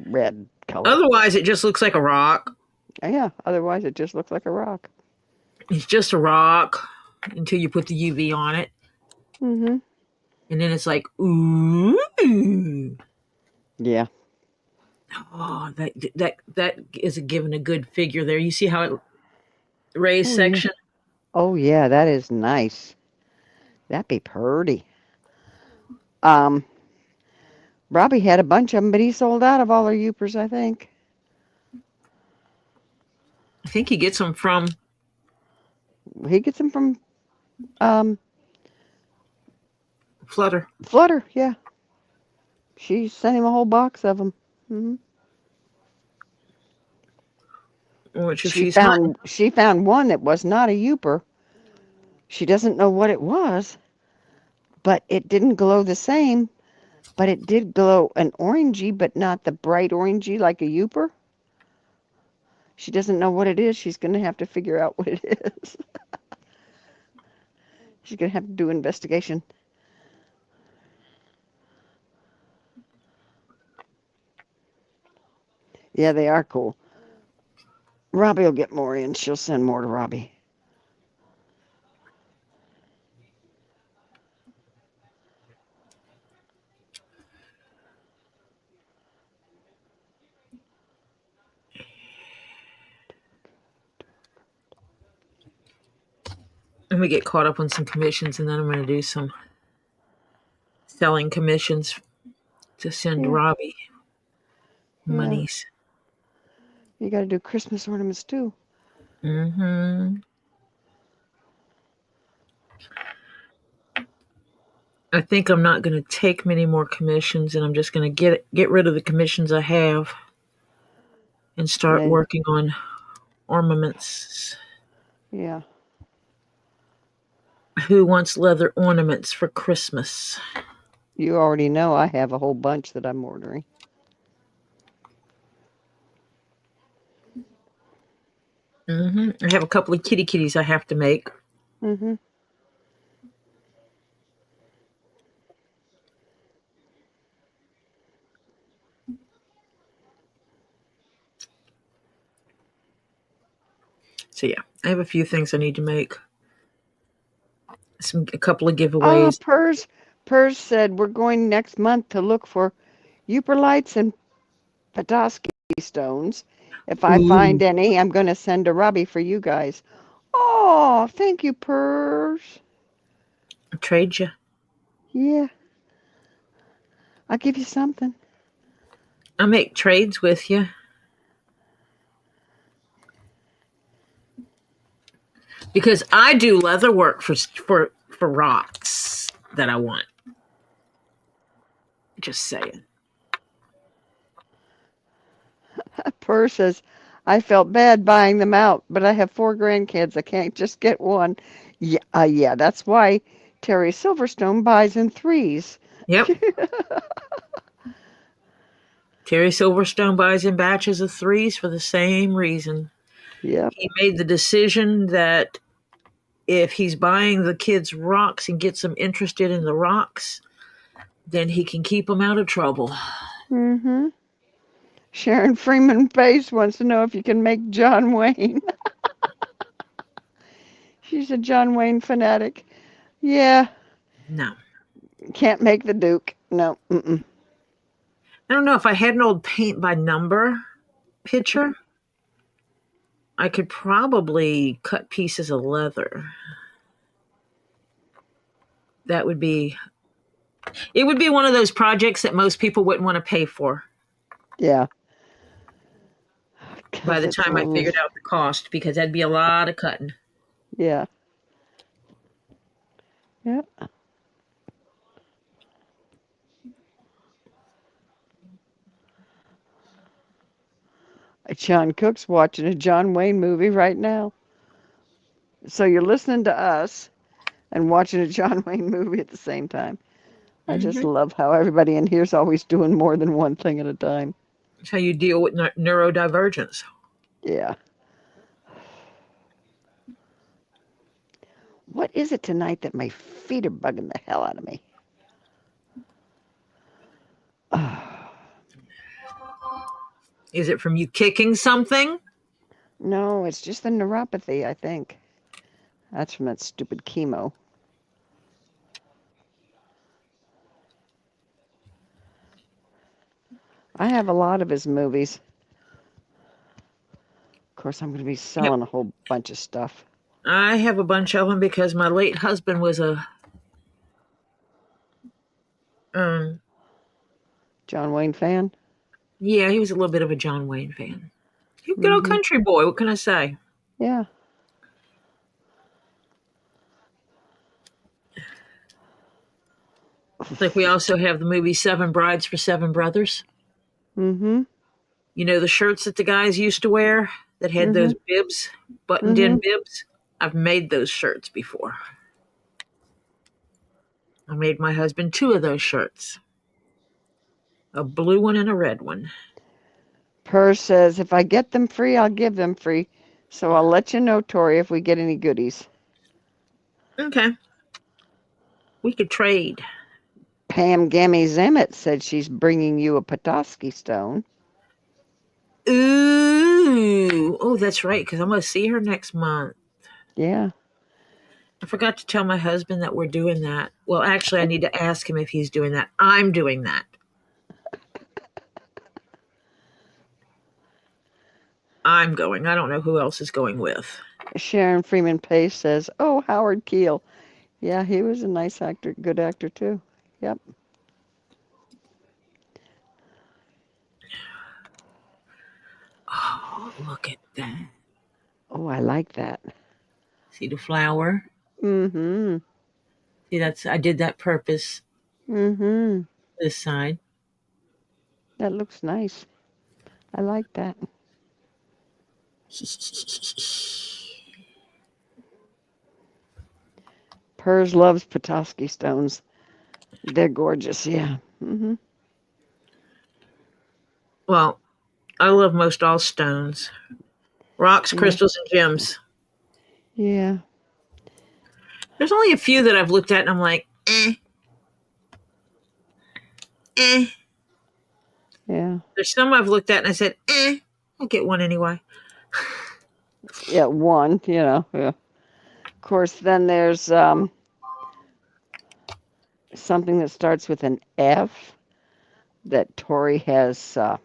[SPEAKER 2] red color.
[SPEAKER 1] Otherwise, it just looks like a rock.
[SPEAKER 2] Yeah, otherwise it just looks like a rock.
[SPEAKER 1] It's just a rock until you put the UV on it.
[SPEAKER 2] Mm-hmm.
[SPEAKER 1] And then it's like, ooh.
[SPEAKER 2] Yeah.
[SPEAKER 1] Oh, that is giving a good figure there. You see how it raised
[SPEAKER 2] Oh,
[SPEAKER 1] section?
[SPEAKER 2] Yeah. Oh, yeah, that is nice. That'd be purty. Robbie had a bunch of them, but he sold out of all our Upers, I think.
[SPEAKER 1] I think he gets them from
[SPEAKER 2] He gets them from
[SPEAKER 1] Flutter.
[SPEAKER 2] Flutter, yeah. She sent him a whole box of them. Mm-hmm.
[SPEAKER 1] Which if
[SPEAKER 2] She
[SPEAKER 1] she's
[SPEAKER 2] found one that was not a Uper. She doesn't know what it was, but it didn't glow the same. But it did glow an orangey, but not the bright orangey like a Uper. She doesn't know what it is. She's going to have to figure out what it is. She's going to have to do investigation. Yeah, they are cool. Robbie will get more in. She'll send more to Robbie.
[SPEAKER 1] I'm gonna get caught up on some commissions, and then I'm gonna do some selling commissions to send
[SPEAKER 2] Yeah.
[SPEAKER 1] Robbie
[SPEAKER 2] Yeah.
[SPEAKER 1] monies.
[SPEAKER 2] You got to do Christmas ornaments too.
[SPEAKER 1] Mm-hmm. I think I'm not going to take many more commissions, and I'm just going to get rid of the commissions I have and start
[SPEAKER 2] Yeah.
[SPEAKER 1] working on ornaments.
[SPEAKER 2] Yeah.
[SPEAKER 1] Who wants leather ornaments for Christmas?
[SPEAKER 2] You already know I have a whole bunch that I'm ordering.
[SPEAKER 1] Mm-hmm. I have a couple of kitties I have to make.
[SPEAKER 2] Mm-hmm.
[SPEAKER 1] So yeah, I have a few things I need to make. A couple of giveaways.
[SPEAKER 2] Pers said we're going next month to look for Uper lights and Petoskey stones. If I find any, I'm going to send to Robbie for you guys. Oh, thank you, Pers.
[SPEAKER 1] I'll trade you.
[SPEAKER 2] Yeah. I'll give you something.
[SPEAKER 1] I'll make trades with you. Because I do leather work for rocks that I want. Just saying.
[SPEAKER 2] Pers says, I felt bad buying them out, but I have 4 grandkids. I can't just get one. Yeah, that's why Terry Silverstone buys in 3s.
[SPEAKER 1] Yep. Terry Silverstone buys in batches of 3s for the same reason.
[SPEAKER 2] Yep.
[SPEAKER 1] He made the decision that if he's buying the kids rocks and gets them interested in the rocks, Then he can keep them out of trouble.
[SPEAKER 2] Mm-hmm. Sharon Freeman Face wants to know if you can make John Wayne. She's a John Wayne fanatic. Yeah,
[SPEAKER 1] No.
[SPEAKER 2] can't make the Duke. No. Mm-mm.
[SPEAKER 1] I don't know if I had an old paint by number picture. I could probably cut pieces of leather. That would be, it would be one of those projects that most people wouldn't want to pay for
[SPEAKER 2] Yeah.
[SPEAKER 1] by
[SPEAKER 2] 'Cause
[SPEAKER 1] the
[SPEAKER 2] it's a
[SPEAKER 1] time I
[SPEAKER 2] little,
[SPEAKER 1] figured out the cost, because that'd be a lot of cutting.
[SPEAKER 2] yeah. Yep. John Cook's watching a John Wayne movie right now. So you're listening to us and watching a John Wayne movie at the same time. I just
[SPEAKER 1] Mm-hmm.
[SPEAKER 2] love how everybody in here's always doing more than one thing at a time.
[SPEAKER 1] That's how you deal with neurodivergence.
[SPEAKER 2] Yeah. What is it tonight that my feet are bugging the hell out of me?
[SPEAKER 1] Is it from you kicking something?
[SPEAKER 2] No, it's just the neuropathy, I think. That's from that stupid chemo. I have a lot of his movies. Of course, I'm going to be
[SPEAKER 1] Yep.
[SPEAKER 2] selling a whole bunch of stuff.
[SPEAKER 1] I have a bunch of them because my late husband was a
[SPEAKER 2] John Wayne fan?
[SPEAKER 1] yeah, he was a little bit of a John Wayne fan. He was a good old
[SPEAKER 2] Mm-hmm.
[SPEAKER 1] country boy. What can I say?
[SPEAKER 2] Yeah.
[SPEAKER 1] Like we also have the movie Seven Brides for Seven Brothers.
[SPEAKER 2] Mm-hmm.
[SPEAKER 1] You know the shirts that the guys used to wear that had
[SPEAKER 2] Mm-hmm.
[SPEAKER 1] those bibs, buttoned
[SPEAKER 2] Mm-hmm.
[SPEAKER 1] in bibs? I've made those shirts before. I made my husband 2 of those shirts. A blue one and a red one.
[SPEAKER 2] Purr says, if I get them free, I'll give them free. So I'll let you know, Tori, if we get any goodies.
[SPEAKER 1] Okay. We could trade.
[SPEAKER 2] Pam Gammy Zamet said she's bringing you a Petoskey stone.
[SPEAKER 1] Ooh. Oh, that's right, because I'm going to see her next month.
[SPEAKER 2] Yeah.
[SPEAKER 1] I forgot to tell my husband that we're doing that. Well, actually, I need to ask him if he's doing that. I'm doing that. I'm going. I don't know who else is going with.
[SPEAKER 2] Sharon Freeman Pace says, oh, Howard Keel. Yeah, he was a nice actor, good actor too. Yep.
[SPEAKER 1] Oh, look at that.
[SPEAKER 2] Oh, I like that.
[SPEAKER 1] See the flower?
[SPEAKER 2] Mm-hmm.
[SPEAKER 1] See, I did that purpose
[SPEAKER 2] Mm-hmm.
[SPEAKER 1] this side.
[SPEAKER 2] That looks nice. I like that. Pers loves Petoskey stones. They're gorgeous, yeah. Mm-hmm.
[SPEAKER 1] Well, I love most all stones. Rocks,
[SPEAKER 2] Yeah.
[SPEAKER 1] crystals, and gems.
[SPEAKER 2] Yeah.
[SPEAKER 1] There's only a few that I've looked at and I'm like, eh.
[SPEAKER 2] Yeah.
[SPEAKER 1] There's some I've looked at and I said, I'll get one anyway.
[SPEAKER 2] Yeah, one, yeah. Of course, then there's something that starts with an F that Tori has,
[SPEAKER 1] An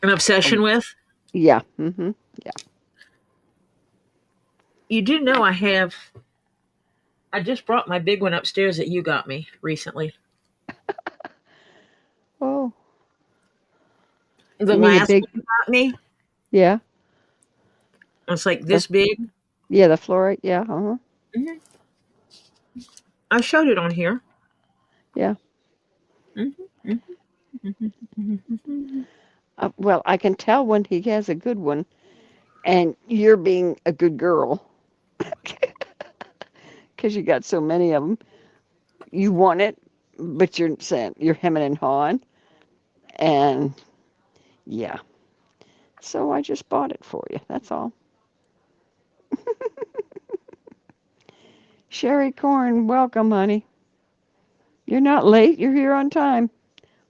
[SPEAKER 1] obsession with?
[SPEAKER 2] yeah. Mm-hmm.
[SPEAKER 1] You do know I just brought my big one upstairs that you got me recently.
[SPEAKER 2] Oh,
[SPEAKER 1] The
[SPEAKER 2] you mean the
[SPEAKER 1] last
[SPEAKER 2] big,
[SPEAKER 1] one you got me?
[SPEAKER 2] yeah.
[SPEAKER 1] It's like this big.
[SPEAKER 2] Yeah, the fluorite, yeah. Uh-huh.
[SPEAKER 1] Mhm. I showed it on here.
[SPEAKER 2] Yeah.
[SPEAKER 1] Mhm.
[SPEAKER 2] Well, I can tell when he has a good one, and you're being a good girl because you got so many of them. You want it, but you're saying you're hemming and hawing, and yeah. So I just bought it for you. That's all. Sherry Corn, welcome, honey. You're not late. You're here on time.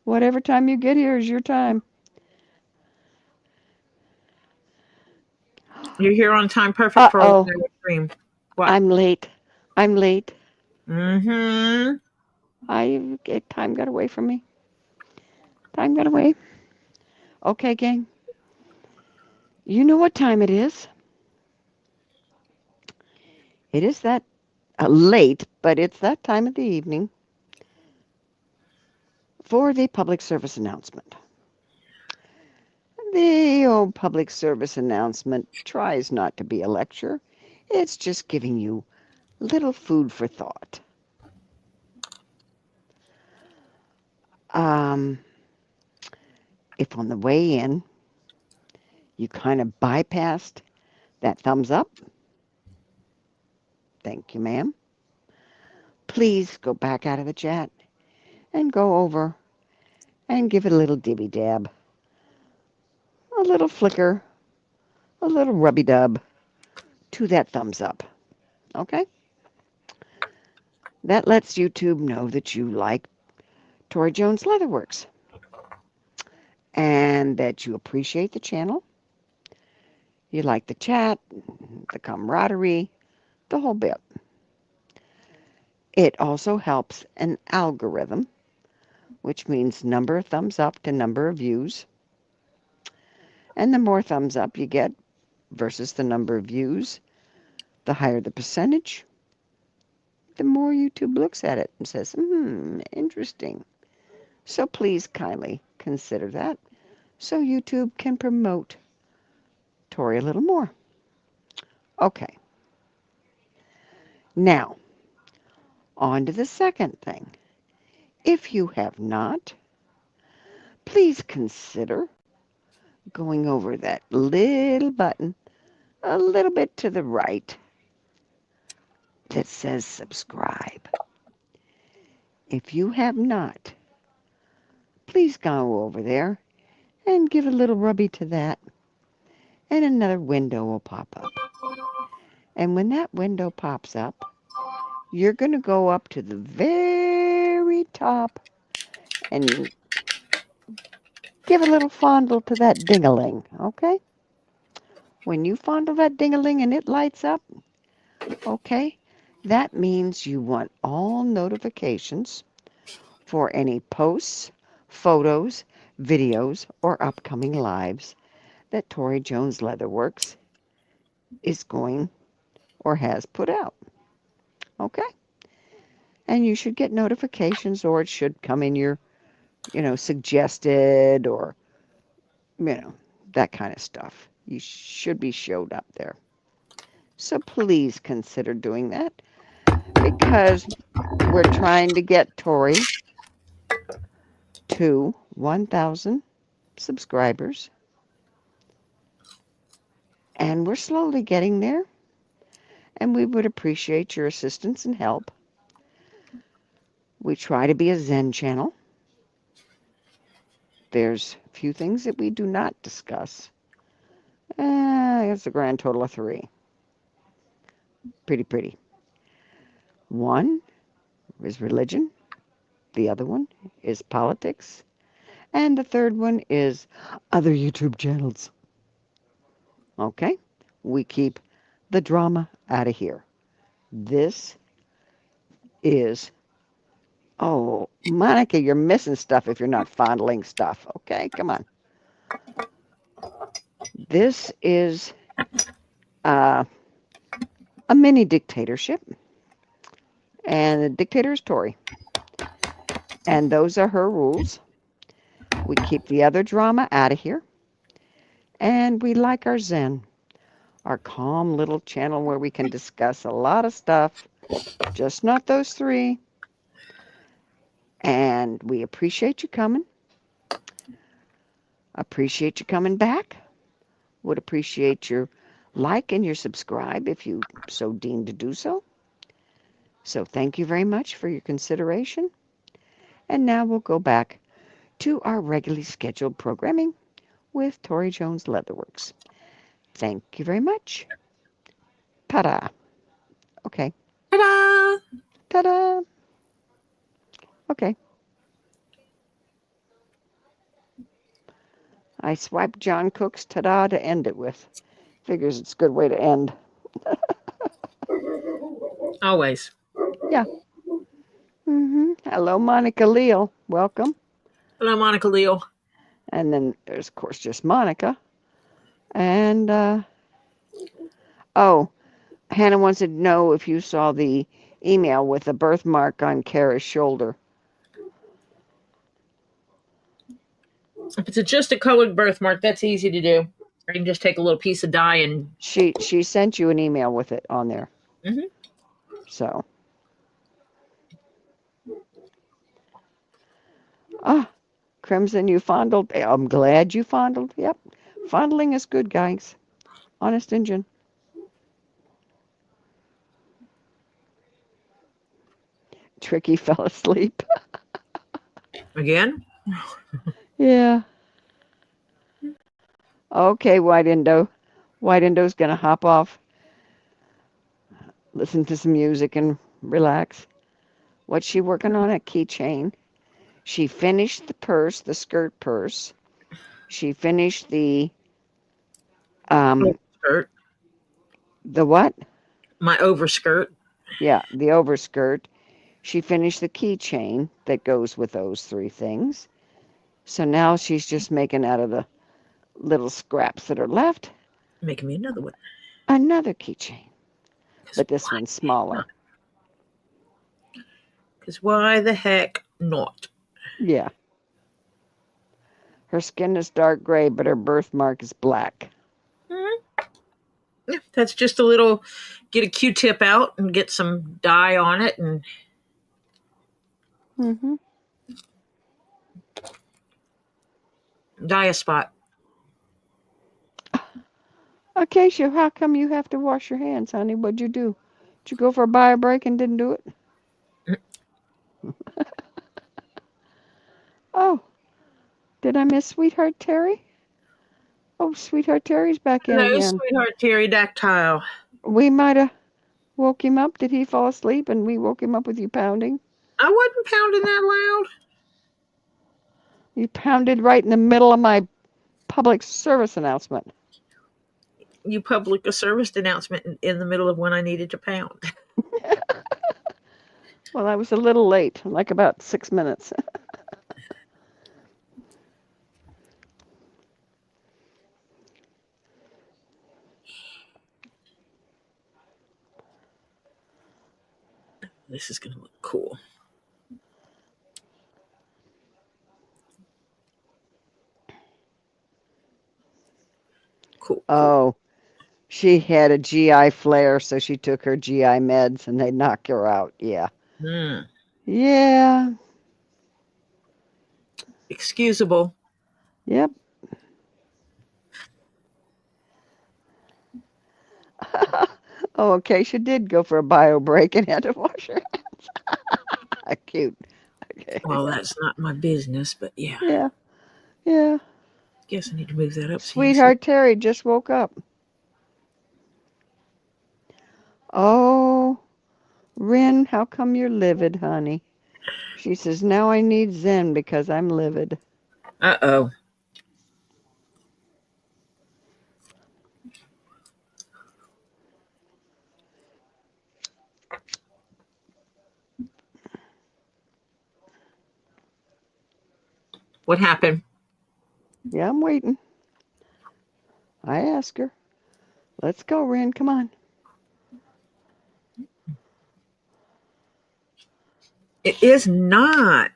[SPEAKER 2] Whatever time you get here is your time.
[SPEAKER 1] You're here on time, perfect for a
[SPEAKER 2] Uh-oh.
[SPEAKER 1] one-hour stream. What?
[SPEAKER 2] I'm late. I'm late.
[SPEAKER 1] Mm-hmm.
[SPEAKER 2] Time got away from me. Time got away. Okay, gang. You know what time it is. It is that late, but it's that time of the evening for the public service announcement. The old public service announcement tries not to be a lecture. It's just giving you little food for thought. Um, if on the way in you kind of bypassed that thumbs up, thank you, ma'am. Please go back out of the chat and go over and give it a little dibby dab, a little flicker, a little rubby dub to that thumbs up. Okay? That lets YouTube know that you like ToriJones Leatherworks and that you appreciate the channel. You like the chat, the camaraderie, the whole bit. It also helps an algorithm, which means number of thumbs up to number of views. And the more thumbs up you get versus the number of views, the higher the percentage, the more YouTube looks at it and says, interesting. So please kindly consider that so YouTube can promote Tori a little more. Okay. Now, on to the second thing. If you have not, please consider going over that little button a little bit to the right that says subscribe. If you have not, please go over there and give a little rubby to that, and another window will pop up. And when that window pops up, you're going to go up to the very top and give a little fondle to that ding-a-ling, okay? When you fondle that ding-a-ling and it lights up, okay, that means you want all notifications for any posts, photos, videos, or upcoming lives that ToriJones Leatherworks is going or has put out. Okay? And you should get notifications, or it should come in your, suggested, or, that kind of stuff. You should be showed up there. So please consider doing that, because we're trying to get Tori to 1,000 subscribers. And we're slowly getting there. And we would appreciate your assistance and help. We try to be a Zen channel. There's a few things that we do not discuss. It's a grand total of 3. Pretty. One is religion. The other one is politics. And the third one is other YouTube channels. Okay? We keep the drama out of here. This is... Oh, Monica, you're missing stuff if you're not fondling stuff. Okay? Come on. This is a mini dictatorship. And the dictator is Tori. And those are her rules. We keep the other drama out of here. And we like our Zen, our calm little channel where we can discuss a lot of stuff, just not those 3. And we appreciate you coming. Appreciate you coming back. Would appreciate your like and your subscribe if you so deem to do so. So thank you very much for your consideration. And now we'll go back to our regularly scheduled programming with ToriJones Leatherworks. Thank you very much. Ta-da. Okay.
[SPEAKER 1] Ta-da!
[SPEAKER 2] Ta-da. Okay. I swiped John Cook's ta-da to end it with. Figures it's a good way to end.
[SPEAKER 1] Always.
[SPEAKER 2] Yeah. Hello, Monica Leal. Welcome.
[SPEAKER 1] Hello, Monica Leal.
[SPEAKER 2] And then there's, of course, just Monica. And, oh, Hannah wants to know if you saw the email with the birthmark on Kara's shoulder.
[SPEAKER 1] If it's just a colored birthmark, that's easy to do. Or you can just take a little piece of dye and.
[SPEAKER 2] She sent you an email with it on there.
[SPEAKER 1] Mhm.
[SPEAKER 2] So. Ah, Crimson, you fondled. I'm glad you fondled. Yep. Fondling is good, guys. Honest Injun. Tricky fell asleep.
[SPEAKER 1] Again?
[SPEAKER 2] Yeah. Okay, White Indo. White Indo's gonna hop off, listen to some music, and relax. What's she working on? A keychain. She finished the purse, the skirt purse. She finished the
[SPEAKER 1] Overskirt.
[SPEAKER 2] the what?
[SPEAKER 1] My overskirt.
[SPEAKER 2] Yeah, the overskirt. She finished the keychain that goes with those three things. So now she's just making out of the little scraps that are left
[SPEAKER 1] Making me another one.
[SPEAKER 2] another keychain. But this one's smaller.
[SPEAKER 1] Because why the heck not?
[SPEAKER 2] Yeah. Her skin is dark gray, but her birthmark is black.
[SPEAKER 1] Yeah, that's just a little. Get a Q-tip out and get some dye on it and. Dye a spot.
[SPEAKER 2] Acacia, how come you have to wash your hands, honey? What'd you do? Did you go for a bio break and didn't do it? Oh, did I miss Sweetheart Terry? Oh, Sweetheart Terry's back in
[SPEAKER 1] Hello,
[SPEAKER 2] again.
[SPEAKER 1] sweetheart pterodactyl.
[SPEAKER 2] We might have woke him up. Did he fall asleep and we woke him up with you pounding?
[SPEAKER 1] I wasn't pounding that loud.
[SPEAKER 2] You pounded right in the middle of my public service announcement.
[SPEAKER 1] You public a service announcement in the middle of when I needed to pound.
[SPEAKER 2] Well, I was a little late, like about 6 minutes.
[SPEAKER 1] This is going to look cool. Cool.
[SPEAKER 2] Oh, she had a GI flare, so she took her GI meds and they knocked her out. Yeah. Yeah.
[SPEAKER 1] Excusable.
[SPEAKER 2] Yep. Oh, Acacia did go for a bio break and had to wash her hands. Cute. Okay.
[SPEAKER 1] Well, that's not my business, but yeah.
[SPEAKER 2] Yeah. Yeah.
[SPEAKER 1] Guess I need to move that up.
[SPEAKER 2] Sweetheart Terry just woke up. Oh, Rin, how come you're livid, honey? She says, now I need Zen because I'm livid.
[SPEAKER 1] Uh-oh. What happened?
[SPEAKER 2] Yeah, I'm waiting. I asked her. Let's go, Rin. Come on.
[SPEAKER 1] It is not.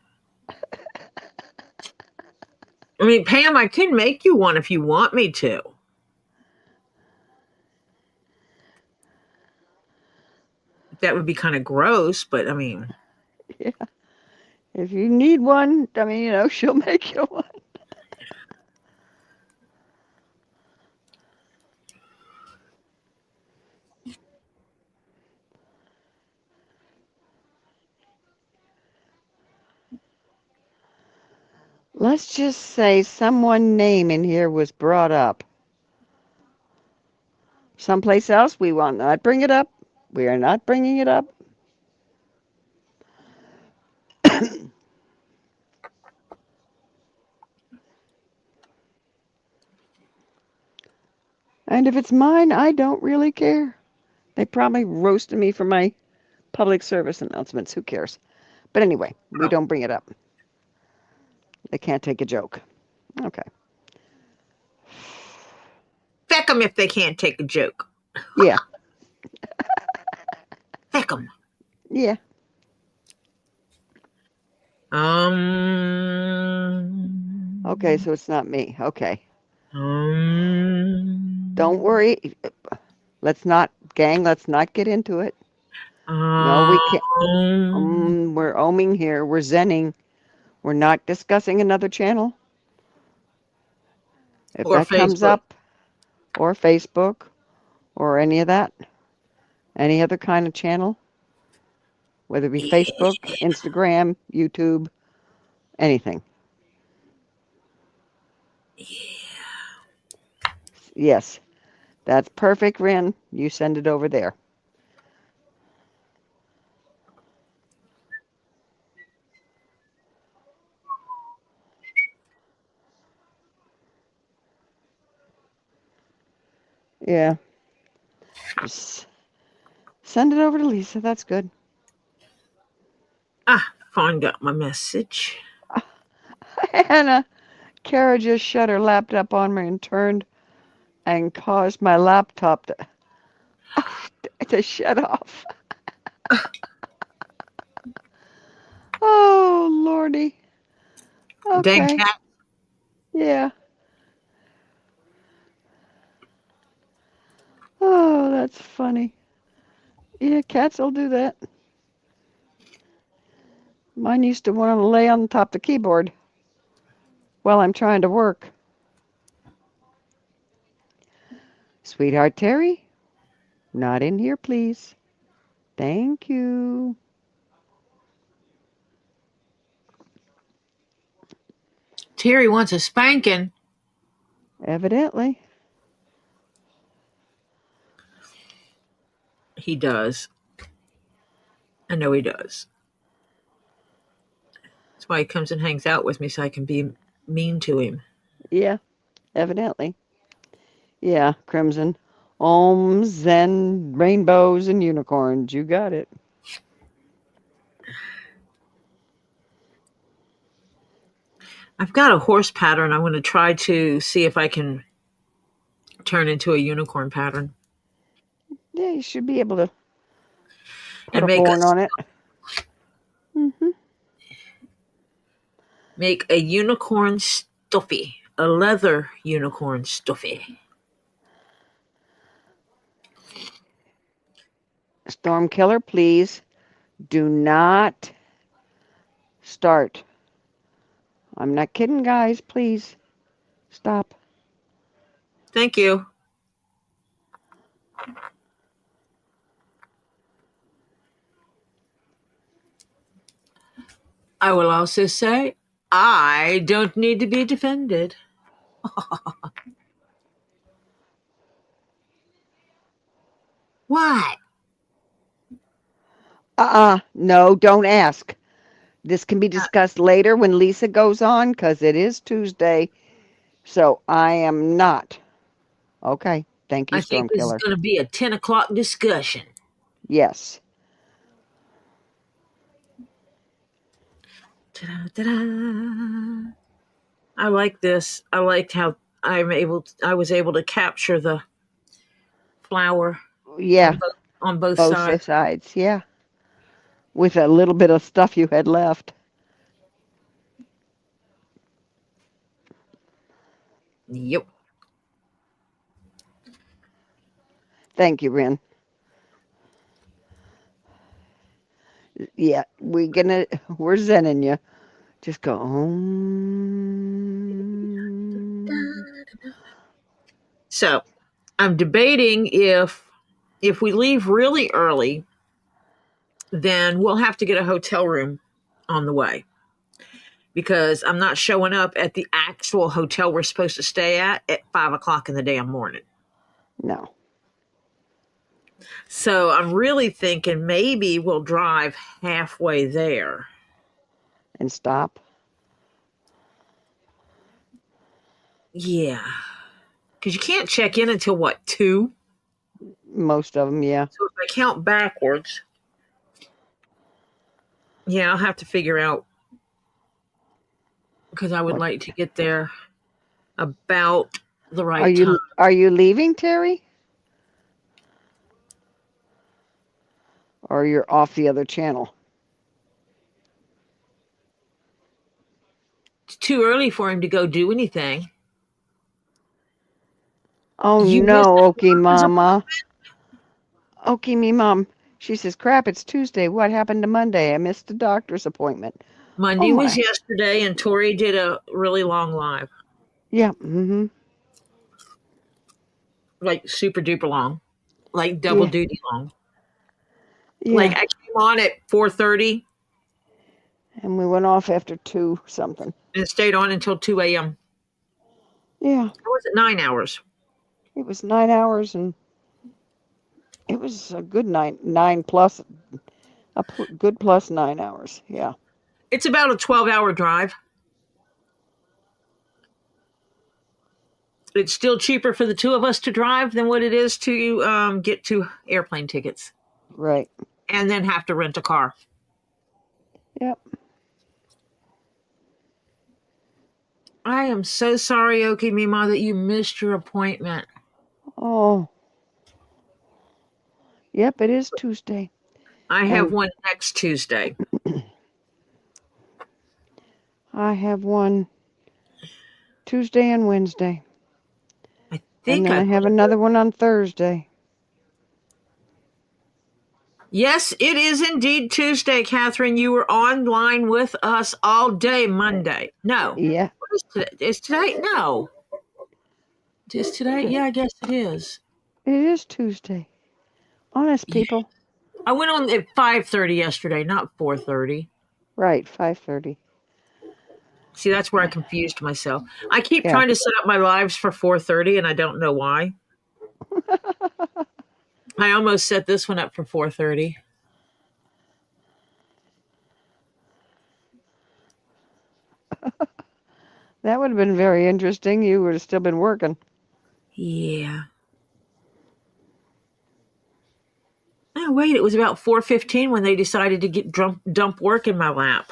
[SPEAKER 1] I mean, Pam, I can make you one if you want me to. That would be kind of gross, but I mean.
[SPEAKER 2] Yeah. If you need one, I mean, she'll make you one. Let's just say someone's name in here was brought up. Someplace else, we will not bring it up. We are not bringing it up. And if it's mine, I don't really care. They probably roasted me for my public service announcements. Who cares? But anyway, we don't bring it up. They can't take a joke. Okay.
[SPEAKER 1] Feck them if they can't take a joke.
[SPEAKER 2] Yeah.
[SPEAKER 1] Feck them.
[SPEAKER 2] Yeah. Okay, so it's not me. Okay. Don't worry. Let's not get into it. No, we can't. We're oming here. We're zenning. We're not discussing another channel. If
[SPEAKER 1] Or
[SPEAKER 2] that comes
[SPEAKER 1] Facebook.
[SPEAKER 2] up, or Facebook, or any of that, any other kind of channel, whether it be Facebook, Instagram, YouTube, anything. Yes, that's perfect, Rin. You send it over there. Yeah. Just send it over to Lisa. That's good.
[SPEAKER 1] Fawn got my message.
[SPEAKER 2] Hannah, Kara just shut her laptop on me and turned and caused my laptop to shut off. Oh, Lordy.
[SPEAKER 1] Dang
[SPEAKER 2] Okay.
[SPEAKER 1] cat.
[SPEAKER 2] Yeah. Oh, that's funny. Yeah, cats will do that. Mine used to want to lay on top of the keyboard while I'm trying to work. Sweetheart Terry, not in here, please. Thank you.
[SPEAKER 1] Terry wants a spanking.
[SPEAKER 2] Evidently.
[SPEAKER 1] He does. I know he does. That's why he comes and hangs out with me so I can be mean to him.
[SPEAKER 2] Yeah, evidently. Yeah, Crimson. Ohms and rainbows and unicorns. You got it.
[SPEAKER 1] I've got a horse pattern. I'm going to try to see if I can turn into a unicorn pattern.
[SPEAKER 2] Yeah, you should be able to put
[SPEAKER 1] And
[SPEAKER 2] a horn on it.
[SPEAKER 1] Make a unicorn stuffy. A leather unicorn stuffy.
[SPEAKER 2] Storm Killer, please do not start. I'm not kidding, guys. Please stop.
[SPEAKER 1] Thank you. I will also say, I don't need to be defended. What?
[SPEAKER 2] No, don't ask. This can be discussed later when Lisa goes on because it is Tuesday. So I am not. Okay. Thank you,
[SPEAKER 1] I think
[SPEAKER 2] Storm
[SPEAKER 1] this is
[SPEAKER 2] Killer.
[SPEAKER 1] going to be a 10 o'clock discussion.
[SPEAKER 2] Yes.
[SPEAKER 1] Ta-da, ta-da. I like this. I liked how I was able to capture the flower
[SPEAKER 2] Yeah.
[SPEAKER 1] on both
[SPEAKER 2] Both
[SPEAKER 1] sides.
[SPEAKER 2] sides. Yeah. With a little bit of stuff you had left.
[SPEAKER 1] Yep.
[SPEAKER 2] Thank you, Rin. Yeah, we're zenning you. Just go
[SPEAKER 1] So I'm debating if we leave really early, then we'll have to get a hotel room on the way, because I'm not showing up at the actual hotel we're supposed to stay at 5 o'clock in the damn morning.
[SPEAKER 2] No.
[SPEAKER 1] So I'm really thinking maybe we'll drive halfway there.
[SPEAKER 2] And stop.
[SPEAKER 1] Yeah. Because you can't check in until what, 2?
[SPEAKER 2] Most of them, yeah.
[SPEAKER 1] So if I count backwards, yeah, I'll have to figure out, because I would like to get there about the right time.
[SPEAKER 2] Are you leaving, Terry? Or you're off the other channel?
[SPEAKER 1] It's too early for him to go do anything.
[SPEAKER 2] Oh
[SPEAKER 1] You
[SPEAKER 2] no, Okie
[SPEAKER 1] missed his
[SPEAKER 2] Mama. Okie me mom. She says, crap, it's Tuesday. What happened to Monday? I missed a doctor's appointment.
[SPEAKER 1] Monday
[SPEAKER 2] Oh,
[SPEAKER 1] was
[SPEAKER 2] my.
[SPEAKER 1] yesterday, and Tori did a really long live.
[SPEAKER 2] Yeah, mm-hmm.
[SPEAKER 1] Like super duper long. Like double
[SPEAKER 2] Yeah.
[SPEAKER 1] duty long.
[SPEAKER 2] Yeah.
[SPEAKER 1] Like I came on at 4:30
[SPEAKER 2] And we went off after 2 something.
[SPEAKER 1] and stayed on until 2 a.m.
[SPEAKER 2] Yeah.
[SPEAKER 1] Or was it 9 hours?
[SPEAKER 2] It was 9 hours, and it was a good 9 plus, good plus 9 hours. Yeah.
[SPEAKER 1] It's about a 12-hour drive. It's still cheaper for the two of us to drive than what it is to get to airplane tickets.
[SPEAKER 2] Right.
[SPEAKER 1] And then have to rent a car.
[SPEAKER 2] Yep.
[SPEAKER 1] I am so sorry, Okie Mima, that you missed your appointment.
[SPEAKER 2] Oh. Yep, it is Tuesday.
[SPEAKER 1] I have one next Tuesday.
[SPEAKER 2] I have one Tuesday and Wednesday.
[SPEAKER 1] I think
[SPEAKER 2] and then I have another one on Thursday.
[SPEAKER 1] Yes, it is indeed Tuesday, Catherine. You were online with us all day Monday. No.
[SPEAKER 2] Yeah.
[SPEAKER 1] What is today? Is today? No. Is today? Yeah, I guess it is.
[SPEAKER 2] It is Tuesday. Honest, people.
[SPEAKER 1] I went on at 5:30 yesterday, not 4:30.
[SPEAKER 2] Right, 5:30.
[SPEAKER 1] See, that's where I confused myself. I keep trying to set up my lives for 4:30, and I don't know why. I almost set this one up for 4:30.
[SPEAKER 2] That would have been very interesting. You would have still been working.
[SPEAKER 1] Yeah. Oh, wait, it was about 4:15 when they decided to dump work in my lap.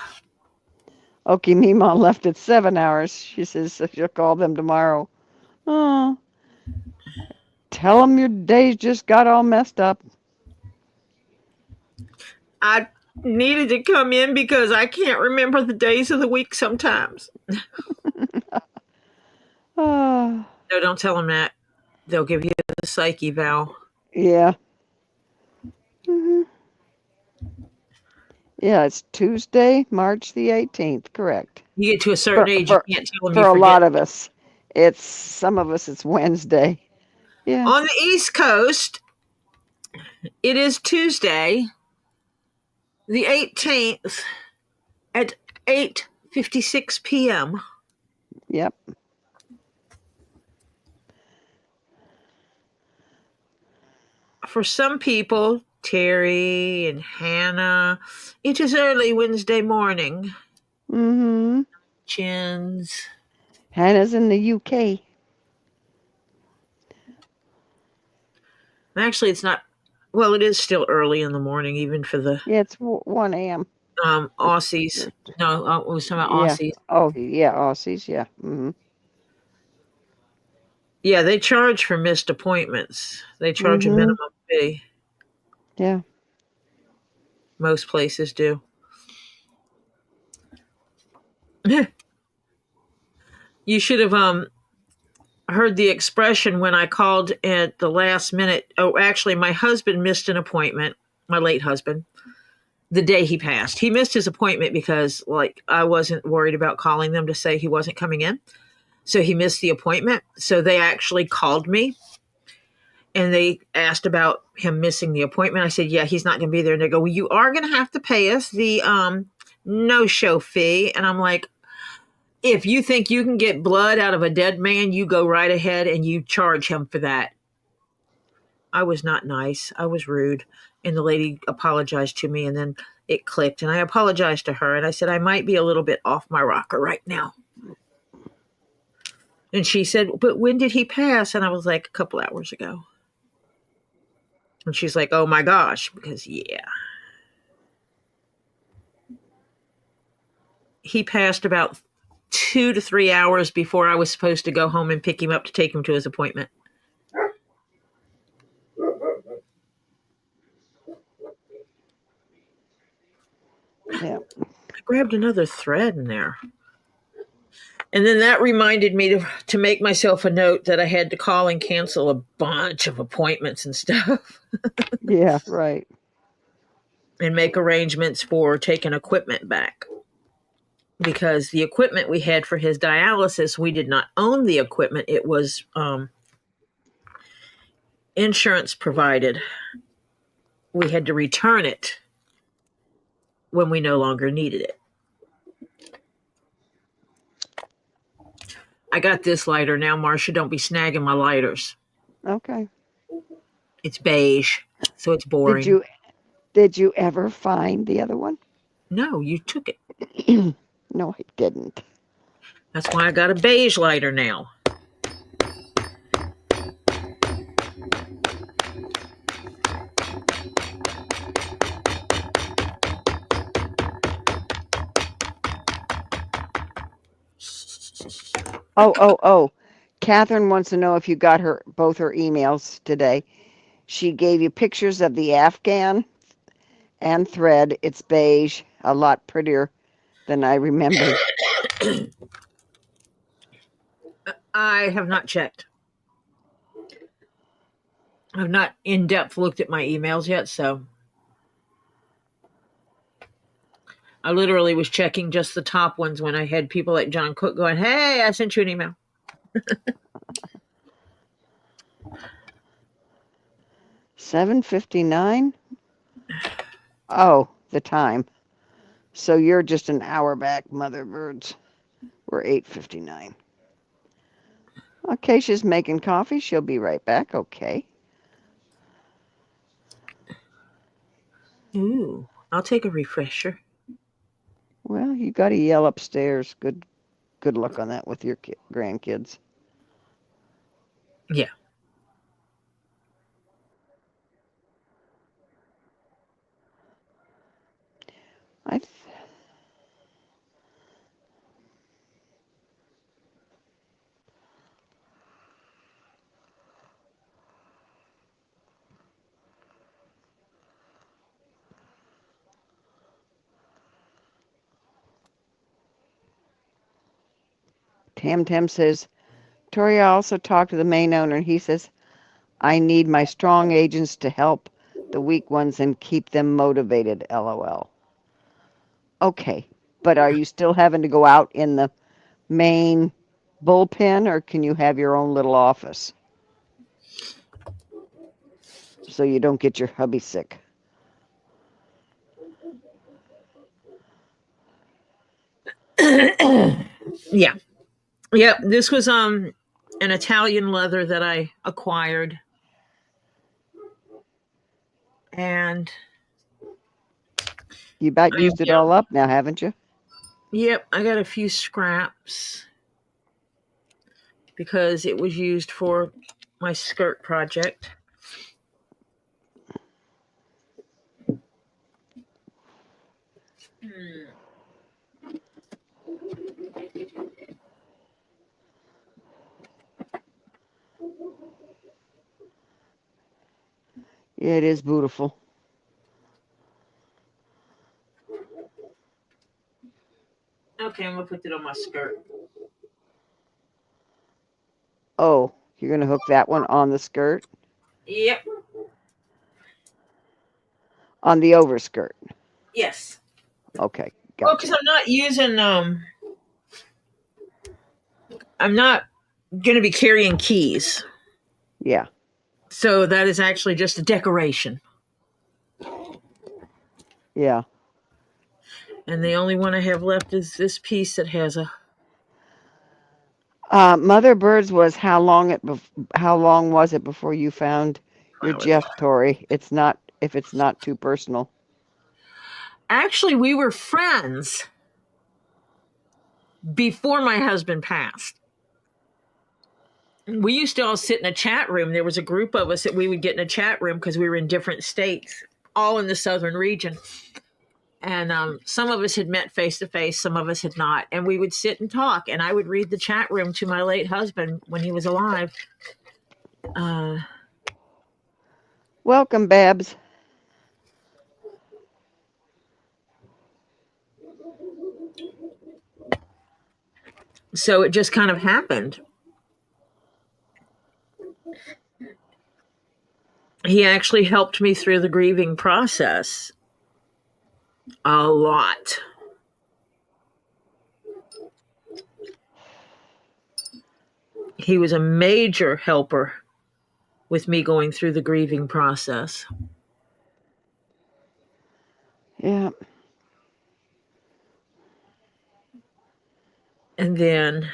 [SPEAKER 2] Okay, Mima left at 7 hours. She says she'll call them tomorrow. Oh. Tell them your days just got all messed up.
[SPEAKER 1] I needed to come in because I can't remember the days of the week sometimes.
[SPEAKER 2] Oh.
[SPEAKER 1] No, don't tell them that. They'll give you the psych eval.
[SPEAKER 2] Yeah. Mm-hmm. Yeah, it's Tuesday, March the 18th. Correct.
[SPEAKER 1] You get to a certain age, you can't tell them
[SPEAKER 2] for
[SPEAKER 1] you forget.
[SPEAKER 2] a lot of us. Some of us, it's Wednesday. Yeah.
[SPEAKER 1] On the East Coast, it is Tuesday, the 18th at 8:56 p.m.
[SPEAKER 2] Yep.
[SPEAKER 1] For some people, Terry and Hannah, it is early Wednesday morning.
[SPEAKER 2] Mm-hmm.
[SPEAKER 1] Chins.
[SPEAKER 2] Hannah's in the UK.
[SPEAKER 1] Actually, it's not. Well, it is still early in the morning, even for the.
[SPEAKER 2] Yeah, it's 1 a.m.
[SPEAKER 1] Aussies. No, it was talking about Aussies.
[SPEAKER 2] Oh, yeah, Aussies, yeah. Mm-hmm.
[SPEAKER 1] Yeah, they charge for missed appointments. They charge a minimum fee.
[SPEAKER 2] Yeah.
[SPEAKER 1] Most places do. You should have heard the expression when I called at the last minute. Oh, actually, my husband missed an appointment, my late husband, the day he passed. He missed his appointment because, I wasn't worried about calling them to say he wasn't coming in. So he missed the appointment. So they actually called me and they asked about him missing the appointment. I said, yeah, he's not going to be there. And they go, well, you are going to have to pay us the no-show fee. And I'm like, if you think you can get blood out of a dead man, you go right ahead and you charge him for that. I was not nice. I was rude. And the lady apologized to me, and then it clicked. And I apologized to her. And I said, I might be a little bit off my rocker right now. And she said, but when did he pass? And I was like, a couple hours ago. And she's like, oh my gosh, because yeah. He passed about 2 to 3 hours before I was supposed to go home and pick him up to take him to his appointment.
[SPEAKER 2] Yeah.
[SPEAKER 1] I grabbed another thread in there. And then that reminded me to make myself a note that I had to call and cancel a bunch of appointments and stuff.
[SPEAKER 2] Yeah, right.
[SPEAKER 1] And make arrangements for taking equipment back. Because the equipment we had for his dialysis, we did not own the equipment. It was insurance provided. We had to return it when we no longer needed it. I got this lighter now, Marcia. Don't be snagging my lighters.
[SPEAKER 2] Okay.
[SPEAKER 1] It's beige, so it's boring.
[SPEAKER 2] Did you ever find the other one?
[SPEAKER 1] No, you took it.
[SPEAKER 2] No, I didn't.
[SPEAKER 1] That's why I got a beige lighter now.
[SPEAKER 2] Oh. Catherine wants to know if you got both her emails today. She gave you pictures of the Afghan and thread. It's beige, a lot prettier than I remembered.
[SPEAKER 1] I have not checked. I've not in depth looked at my emails yet, so I literally was checking just the top ones when I had people like John Cook going, hey, I sent you an email.
[SPEAKER 2] $7:59. Oh, the time. So you're just an hour back, mother birds. We're 8:59. Okay, she's making coffee. She'll be right back. Okay.
[SPEAKER 1] Ooh, I'll take a refresher.
[SPEAKER 2] Well, you got to yell upstairs. Good luck on that with your grandkids.
[SPEAKER 1] Yeah.
[SPEAKER 2] Tam says, Tori, I also talked to the main owner, and he says, I need my strong agents to help the weak ones and keep them motivated, LOL. Okay, but are you still having to go out in the main bullpen, or can you have your own little office so you don't get your hubby sick?
[SPEAKER 1] Yeah. Yeah, this was an Italian leather that I acquired. And
[SPEAKER 2] you about used it all up now, haven't you?
[SPEAKER 1] Yep, I got a few scraps because it was used for my skirt project.
[SPEAKER 2] Yeah, it is beautiful.
[SPEAKER 1] Okay, I'm going to put it on my skirt.
[SPEAKER 2] Oh, you're going to hook that one on the skirt?
[SPEAKER 1] Yep.
[SPEAKER 2] On the overskirt?
[SPEAKER 1] Yes.
[SPEAKER 2] Okay, gotcha.
[SPEAKER 1] Well, because I'm not using, I'm not going to be carrying keys.
[SPEAKER 2] Yeah.
[SPEAKER 1] So that is actually just a decoration.
[SPEAKER 2] Yeah.
[SPEAKER 1] And the only one I have left is this piece that has a...
[SPEAKER 2] Mother Birds was how long was it before you found your Jeff, Tori? If it's not too personal.
[SPEAKER 1] Actually, we were friends before my husband passed. we used to all sit in a chat room. There was a group of us that we would get in a chat room because we were in different states, all in the southern region. And some of us had met face to face, some of us had not. And we would sit and talk. And I would read the chat room to my late husband when he was alive.
[SPEAKER 2] Welcome, Babs.
[SPEAKER 1] So it just kind of happened. He actually helped me through the grieving process a lot. He was a major helper with me going through the grieving process.
[SPEAKER 2] Yeah.
[SPEAKER 1] And then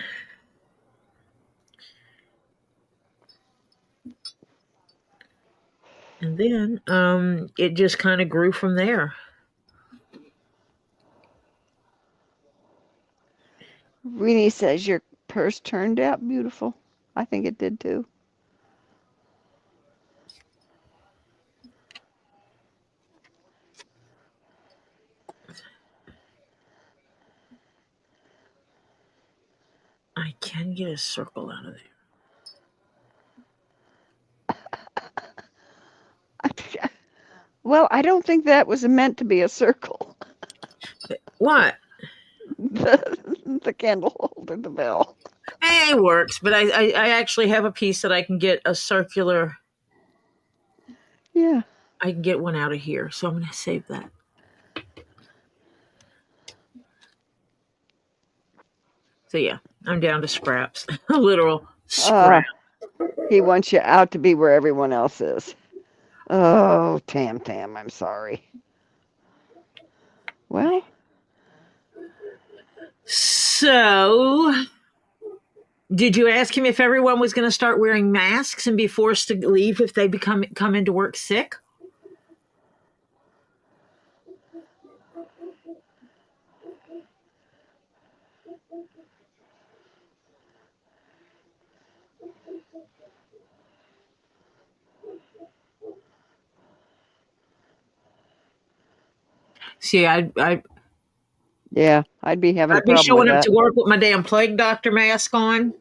[SPEAKER 1] it just kind of grew from there.
[SPEAKER 2] Renee says your purse turned out beautiful. I think it did too.
[SPEAKER 1] I can get a circle out of there.
[SPEAKER 2] Well, I don't think that was meant to be a circle.
[SPEAKER 1] What?
[SPEAKER 2] The candle holder, the bell.
[SPEAKER 1] It works, but I actually have a piece that I can get a circular.
[SPEAKER 2] Yeah.
[SPEAKER 1] I can get one out of here, so I'm going to save that. So yeah, I'm down to scraps. Literal scrap.
[SPEAKER 2] He wants you out to be where everyone else is. Oh, Tam, I'm sorry. Well.
[SPEAKER 1] So, did you ask him if everyone was going to start wearing masks and be forced to leave if they come into work sick? See,
[SPEAKER 2] I'd be having a problem with that.
[SPEAKER 1] I'd be showing up to work with my damn plague doctor mask on.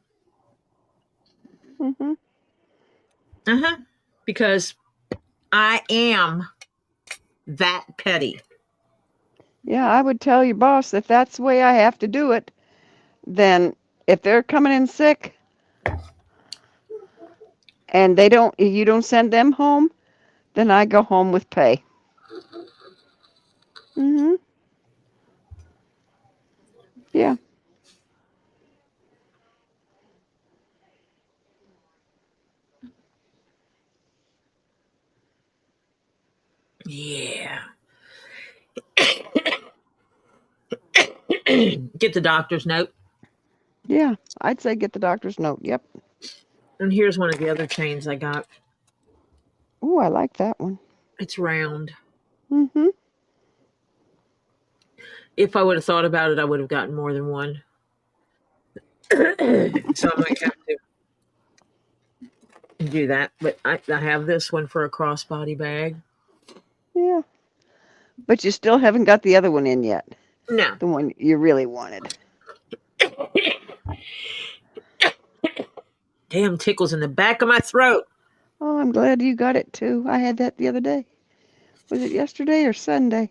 [SPEAKER 1] Because I am that petty.
[SPEAKER 2] Yeah, I would tell your boss if that's the way I have to do it, then if they're coming in sick and you don't send them home, then I go home with pay. Yeah.
[SPEAKER 1] Yeah. Get the doctor's note.
[SPEAKER 2] Yeah, I'd say get the doctor's note. Yep.
[SPEAKER 1] And here's one of the other chains I got.
[SPEAKER 2] Oh, I like that one.
[SPEAKER 1] It's round. If I would have thought about it, I would have gotten more than one. So I might have to do that. But I have this one for a crossbody bag.
[SPEAKER 2] Yeah. But you still haven't got the other one in yet.
[SPEAKER 1] No.
[SPEAKER 2] The one you really wanted.
[SPEAKER 1] Damn tickles in the back of my throat.
[SPEAKER 2] Oh, I'm glad you got it too. I had that the other day. Was it yesterday or Sunday?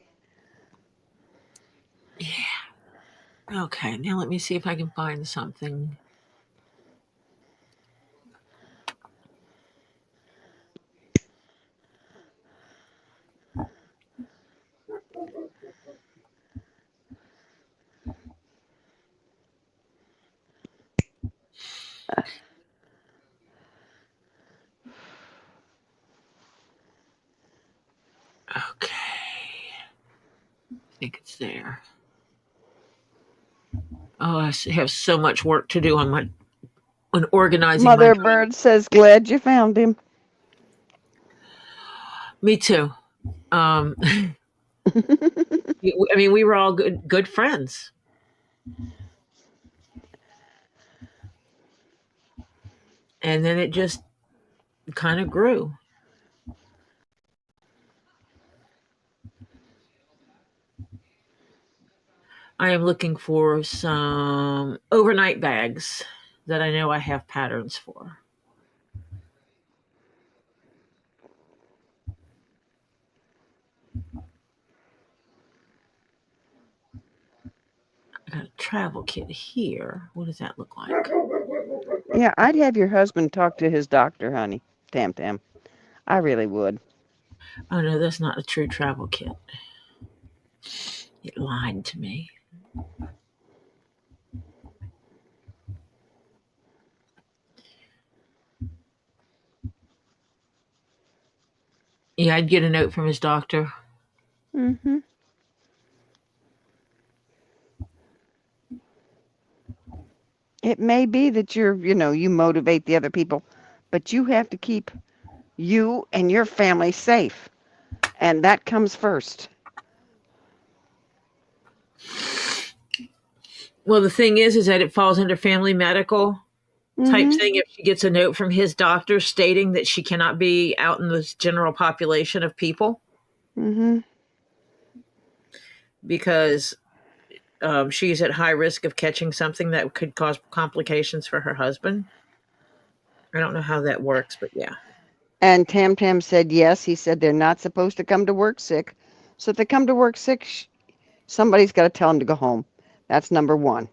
[SPEAKER 1] Yeah. Okay, now let me see if I can find something. Okay. I think it's there. Oh, I have so much work to do on organizing.
[SPEAKER 2] Mother Bird says, glad you found him.
[SPEAKER 1] Me too. I mean, we were all good friends. And then it just kind of grew. I am looking for some overnight bags that I know I have patterns for. I got a travel kit here. What does that look like?
[SPEAKER 2] Yeah, I'd have your husband talk to his doctor, honey. Tam Tam. I really would.
[SPEAKER 1] Oh no, that's not a true travel kit. It lied to me. Yeah, I'd get a note from his doctor.
[SPEAKER 2] Mm-hmm. It may be that you motivate the other people, but you have to keep you and your family safe. And that comes first.
[SPEAKER 1] Well, the thing is that it falls under family medical type
[SPEAKER 2] Mm-hmm.
[SPEAKER 1] thing if she gets a note from his doctor stating that she cannot be out in the general population of people
[SPEAKER 2] Mm-hmm.
[SPEAKER 1] because she's at high risk of catching something that could cause complications for her husband. I don't know how that works, but yeah.
[SPEAKER 2] And Tam Tam said yes. He said they're not supposed to come to work sick. So if they come to work sick, somebody's got to tell them to go home. That's number one.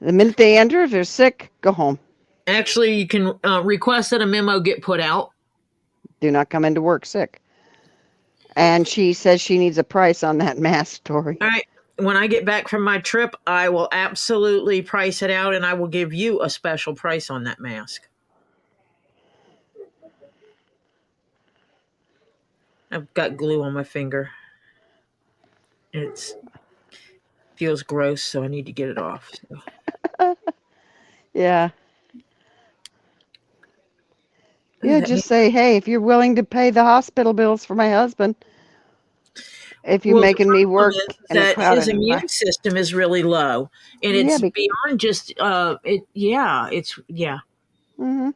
[SPEAKER 2] The minute they enter, if they're sick, go home.
[SPEAKER 1] Actually, you can request that a memo get put out.
[SPEAKER 2] Do not come into work sick. And she says she needs a price on that mask, Tori.
[SPEAKER 1] All right. When I get back from my trip, I will absolutely price it out and I will give you a special price on that mask. I've got glue on my finger. It feels gross, so I need to get it off. So.
[SPEAKER 2] Yeah.
[SPEAKER 1] Ooh,
[SPEAKER 2] Yeah,
[SPEAKER 1] that
[SPEAKER 2] just say, hey, if you're willing to pay the hospital bills for my husband, if you're
[SPEAKER 1] Well, the
[SPEAKER 2] making me
[SPEAKER 1] problem
[SPEAKER 2] work
[SPEAKER 1] is
[SPEAKER 2] in a
[SPEAKER 1] that his
[SPEAKER 2] crowded environment.
[SPEAKER 1] immune system is really low, and
[SPEAKER 2] Yeah,
[SPEAKER 1] it's beyond just it. Yeah,
[SPEAKER 2] mm-hmm.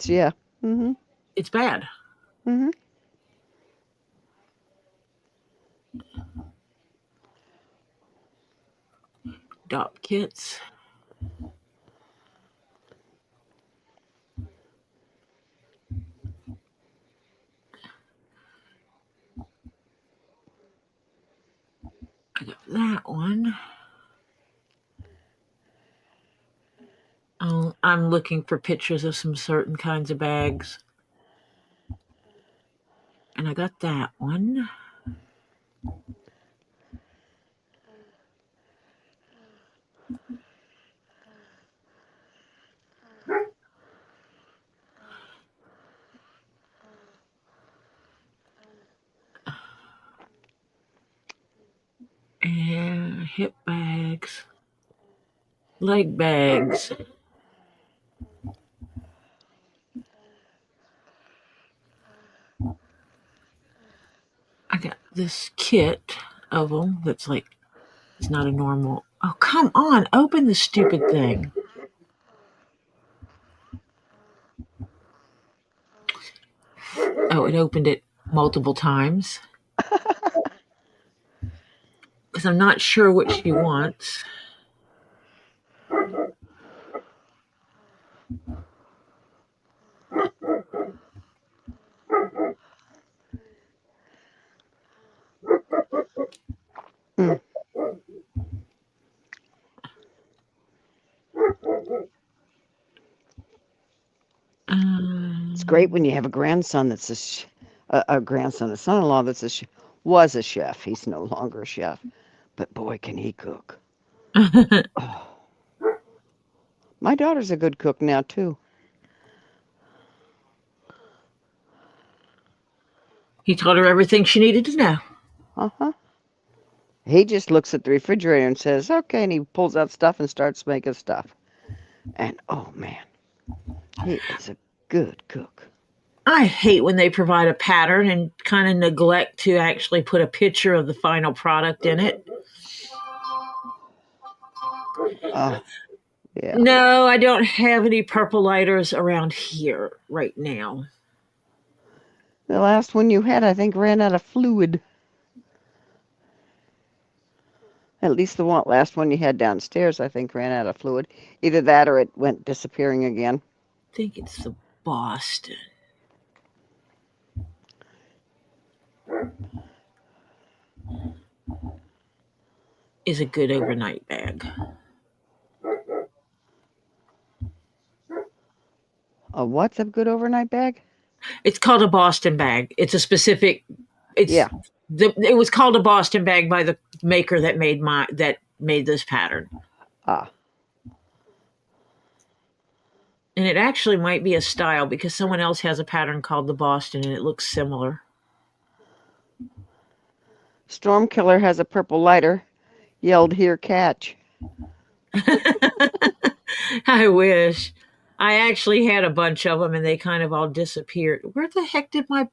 [SPEAKER 2] Yeah. Mm-hmm.
[SPEAKER 1] it's bad.
[SPEAKER 2] Mm-hmm.
[SPEAKER 1] Dop kits. I got that one. Oh, I'm looking for pictures of some certain kinds of bags. And I got that one. And hip bags. Leg bags. I got this kit of them that's like, it's not a normal. Oh, come on. Open the stupid thing. Oh, it opened it multiple times. Because I'm not sure what she wants.
[SPEAKER 2] Mm. It's great when you have a grandson that's a grandson, a son-in-law that's was a chef. He's no longer a chef, but boy, can he cook. Oh. My daughter's a good cook now too.
[SPEAKER 1] He told her everything she needed to know.
[SPEAKER 2] Uh-huh. He just looks at the refrigerator and says, okay, and he pulls out stuff and starts making stuff. And oh man, he is a good cook.
[SPEAKER 1] I hate when they provide a pattern and kind of neglect to actually put a picture of the final product in it.
[SPEAKER 2] Yeah.
[SPEAKER 1] No, I don't have any purple lighters around here right now.
[SPEAKER 2] The last one you had, I think, ran out of fluid. At least the last one you had downstairs, I think, ran out of fluid. Either that or it went disappearing again.
[SPEAKER 1] I think it's the Boston. Is a good overnight bag.
[SPEAKER 2] What's a good overnight bag?
[SPEAKER 1] It's called a Boston bag. It's a specific. It's
[SPEAKER 2] Yeah.
[SPEAKER 1] It was called a Boston bag by the maker that made this pattern.
[SPEAKER 2] Ah.
[SPEAKER 1] And it actually might be a style because someone else has a pattern called the Boston and it looks similar.
[SPEAKER 2] Stormkiller has a purple lighter. Yelled, "Here, catch."
[SPEAKER 1] I wish. I actually had a bunch of them and they kind of all disappeared. Where the heck did my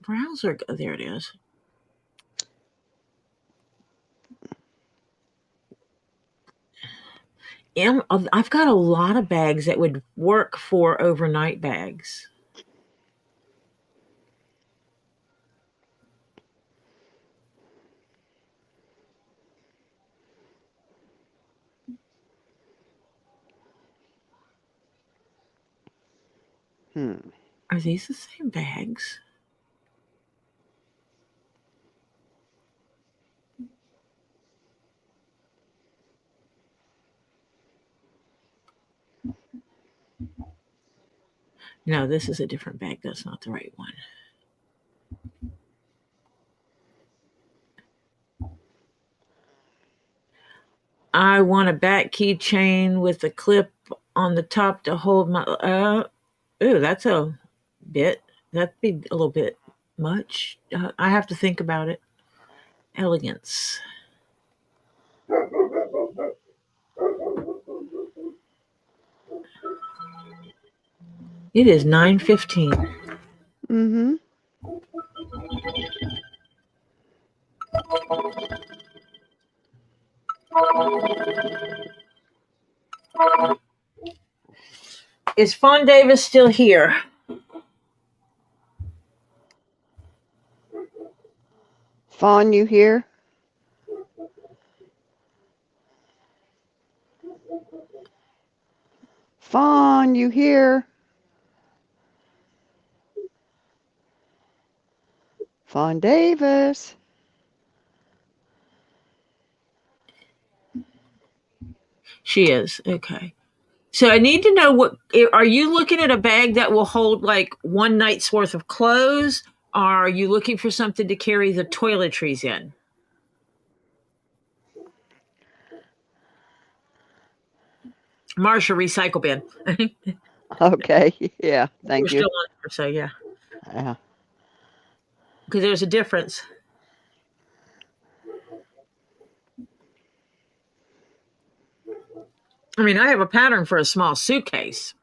[SPEAKER 1] browser go? There it is. I've got a lot of bags that would work for overnight bags. Are these the same bags? No, this is a different bag. That's not the right one. I want a back keychain with a clip on the top to hold my. Ooh, that's a bit. That'd be a little bit much. I have to think about it. Elegance. It is 9:15.
[SPEAKER 2] Mm-hmm.
[SPEAKER 1] Is Fawn Davis still here?
[SPEAKER 2] Fawn, you here? Fawn, you here? Fawn Davis.
[SPEAKER 1] She is. Okay. So I need to know what are you looking at a bag that will hold like one night's worth of clothes? Or are you looking for something to carry the toiletries in? Marsha recycle bin.
[SPEAKER 2] Okay. Yeah. Thank
[SPEAKER 1] We're
[SPEAKER 2] you.
[SPEAKER 1] still on there, so yeah.
[SPEAKER 2] Yeah.
[SPEAKER 1] Because there's a difference. I mean, I have a pattern for a small suitcase.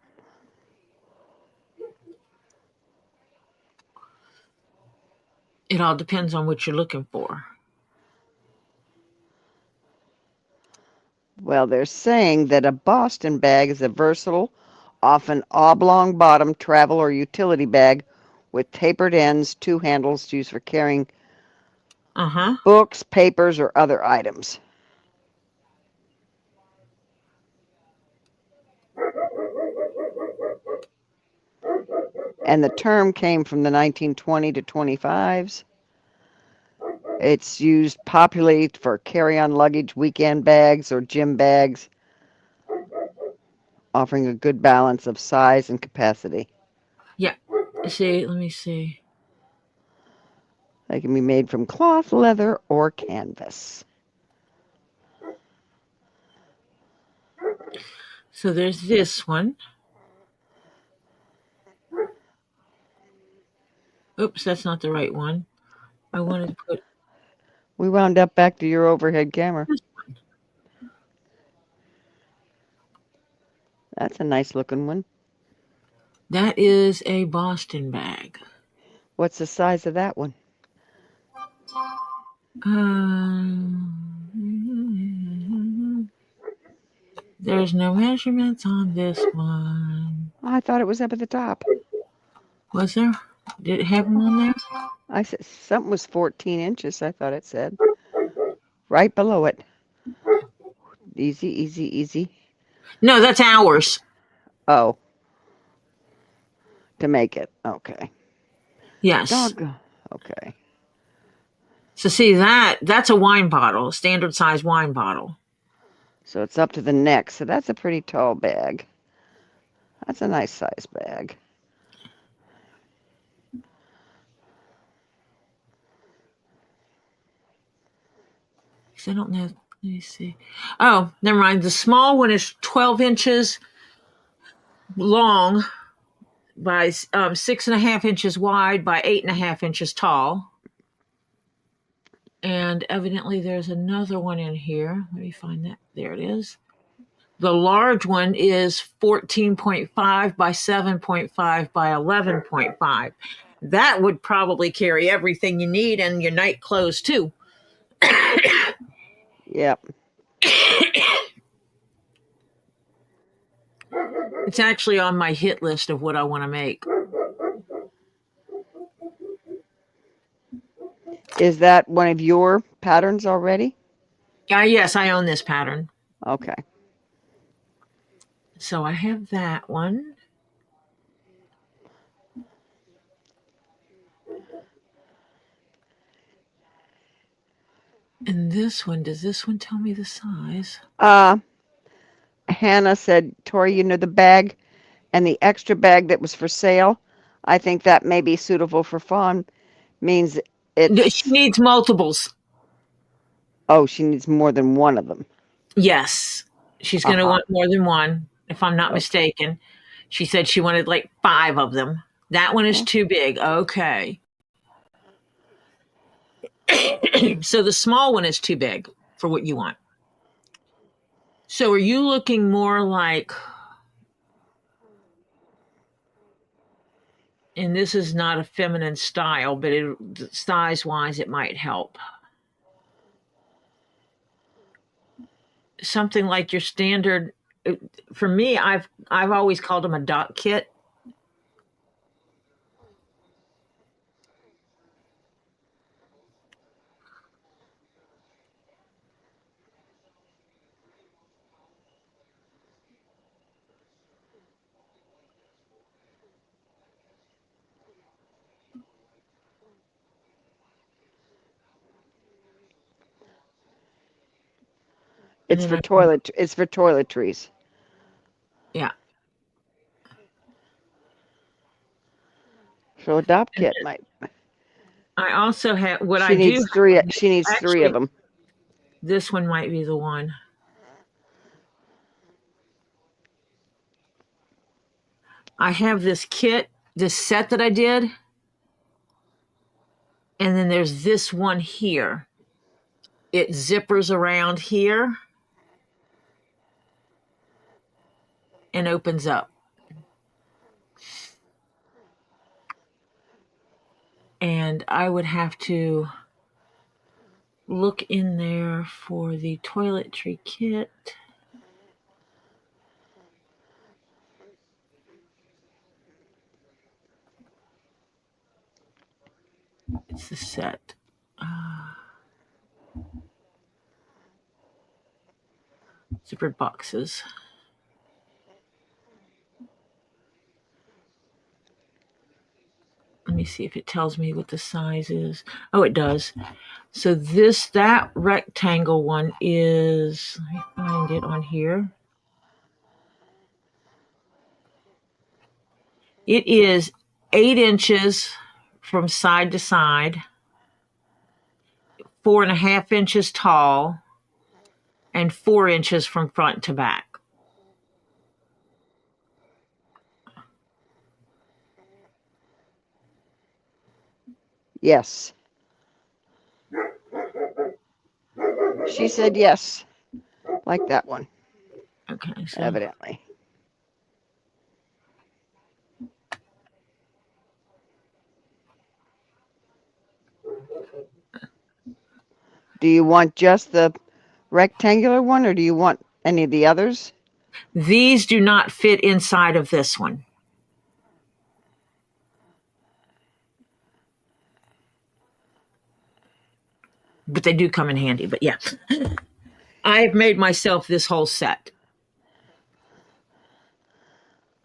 [SPEAKER 1] It all depends on what you're looking for.
[SPEAKER 2] Well, they're saying that a Boston bag is a versatile, often oblong bottom travel or utility bag with tapered ends, two handles used for carrying
[SPEAKER 1] Uh-huh.
[SPEAKER 2] books, papers, or other items. And the term came from the 1920 to 25s. It's used popularly for carry-on luggage, weekend bags, or gym bags, offering a good balance of size and capacity.
[SPEAKER 1] Yeah. See, let me see.
[SPEAKER 2] They can be made from cloth, leather, or canvas.
[SPEAKER 1] So there's this one. Oops, that's not the right one. I wanted to put
[SPEAKER 2] We wound up back to your overhead camera.
[SPEAKER 1] this one.
[SPEAKER 2] That's a nice looking one.
[SPEAKER 1] That is a Boston bag.
[SPEAKER 2] What's the size of that one?
[SPEAKER 1] There's no measurements on this one.
[SPEAKER 2] I thought it was up at the top.
[SPEAKER 1] Was there? Did it have them on there?
[SPEAKER 2] I said something was 14 inches, I thought it said. Right below it. Easy, easy, easy.
[SPEAKER 1] No, that's ours.
[SPEAKER 2] Oh. To make it. Okay.
[SPEAKER 1] Yes.
[SPEAKER 2] Dog. Okay.
[SPEAKER 1] So see that's a wine bottle, a standard size wine bottle.
[SPEAKER 2] So it's up to the neck. So that's a pretty tall bag. That's a nice size bag.
[SPEAKER 1] I don't know. Let me see. Oh, never mind. The small one is 12 inches long by 6.5 inches wide by 8.5 inches tall. And evidently there's another one in here. Let me find that. There it is. The large one is 14.5 by 7.5 by 11.5. That would probably carry everything you need and your night clothes too.
[SPEAKER 2] Yep.
[SPEAKER 1] It's actually on my hit list of what I want to make.
[SPEAKER 2] Is that one of your patterns already?
[SPEAKER 1] Yes, I own this pattern.
[SPEAKER 2] Okay.
[SPEAKER 1] So I have that one. And this one, does this one tell me the size?
[SPEAKER 2] Hannah said, Tori, you know the bag and the extra bag that was for sale? I think that may be suitable for fawn. Means it's...
[SPEAKER 1] She needs multiples.
[SPEAKER 2] Oh, she needs more than one of them.
[SPEAKER 1] Yes. She's going to want more than one, if I'm not mistaken. She said she wanted like 5 of them. That one is too big. Okay. So the small one is too big for what you want. So are you looking more like, and this is not a feminine style, but size-wise it might help. Something like your standard, for me, I've always called them a dot kit.
[SPEAKER 2] It's for toiletries.
[SPEAKER 1] Yeah.
[SPEAKER 2] So a dot kit might.
[SPEAKER 1] I also have what
[SPEAKER 2] She needs 3. She needs
[SPEAKER 1] actually,
[SPEAKER 2] 3 of them.
[SPEAKER 1] This one might be the one. I have this kit, this set that I did. And then there's this one here. It zippers around here and opens up. And I would have to look in there for the toiletry kit. It's the set. Zippered boxes. Let me see if it tells me what the size is. Oh, it does. So that rectangle one is, let me find it on here. It is 8 inches from side to side, 4.5 inches tall, and 4 inches from front to back.
[SPEAKER 2] Yes. She said yes. Like that one.
[SPEAKER 1] Okay. So
[SPEAKER 2] Evidently. Do you want just the rectangular one or do you want any of the others?
[SPEAKER 1] These do not fit inside of this one. But they do come in handy. But yeah, I've made myself this whole set.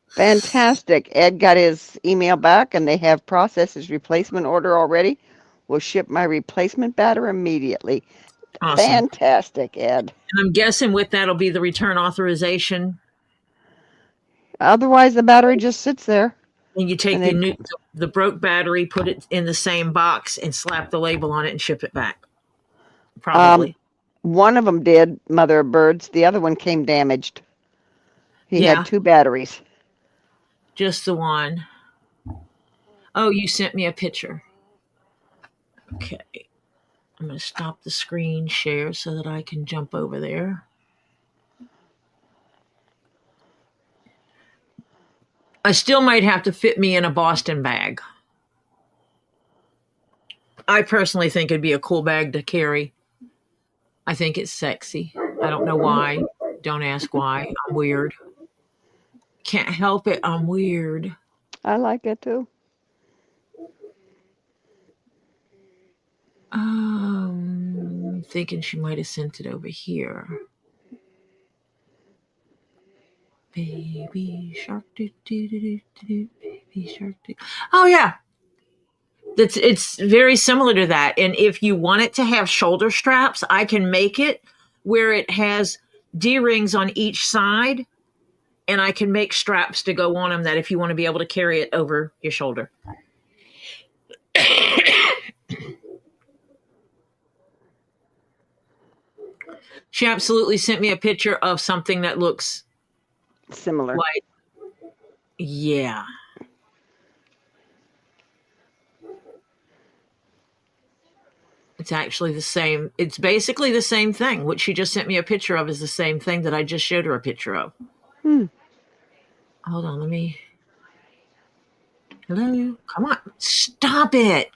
[SPEAKER 2] Fantastic. Ed got his email back and they have processed his replacement order already. Will ship my replacement battery immediately.
[SPEAKER 1] Awesome.
[SPEAKER 2] Fantastic, Ed.
[SPEAKER 1] And I'm guessing with that'll be the return authorization.
[SPEAKER 2] Otherwise, the battery just sits there.
[SPEAKER 1] And you take the broke battery, put it in the same box, and slap the label on it and ship it back. Probably.
[SPEAKER 2] One of them did, Mother of Birds. The other one came damaged. He had 2 batteries.
[SPEAKER 1] Just the one. Oh, you sent me a picture. Okay. I'm going to stop the screen share so that I can jump over there. I still might have to fit me in a Boston bag. I personally think it'd be a cool bag to carry. I think it's sexy. I don't know why. Don't ask why. I'm weird. Can't help it. I'm weird.
[SPEAKER 2] I like it too.
[SPEAKER 1] I'm thinking she might have sent it over here. Baby shark, do, do, do, do, do, baby shark. Do. Oh yeah, it's very similar to that. And if you want it to have shoulder straps, I can make it where it has D-rings on each side, and I can make straps to go on them. That if you want to be able to carry it over your shoulder. She absolutely sent me a picture of something that looks
[SPEAKER 2] similar.
[SPEAKER 1] Like, yeah. It's actually the same. It's basically the same thing. What she just sent me a picture of is the same thing that I just showed her a picture of. Hold on, let me. Hello? Come on. Stop it.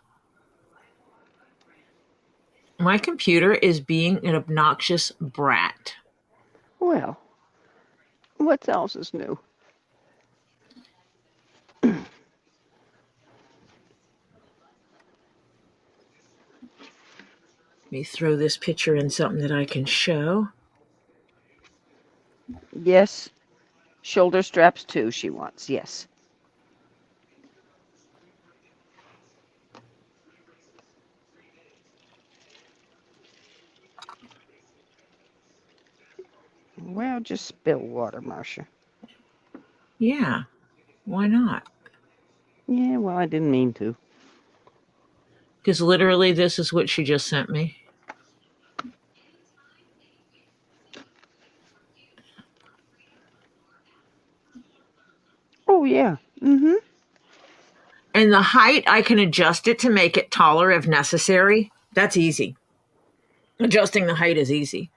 [SPEAKER 1] My computer is being an obnoxious brat.
[SPEAKER 2] Well, what else is new?
[SPEAKER 1] Let me throw this picture in something that I can show.
[SPEAKER 2] Yes, shoulder straps too, she wants. Yes. Well, just spill water, Marcia.
[SPEAKER 1] Yeah, why not?
[SPEAKER 2] Yeah, well, I didn't mean to.
[SPEAKER 1] Because literally this is what she just sent me.
[SPEAKER 2] Oh, yeah. Mm-hmm.
[SPEAKER 1] And the height, I can adjust it to make it taller if necessary. That's easy. Adjusting the height is easy.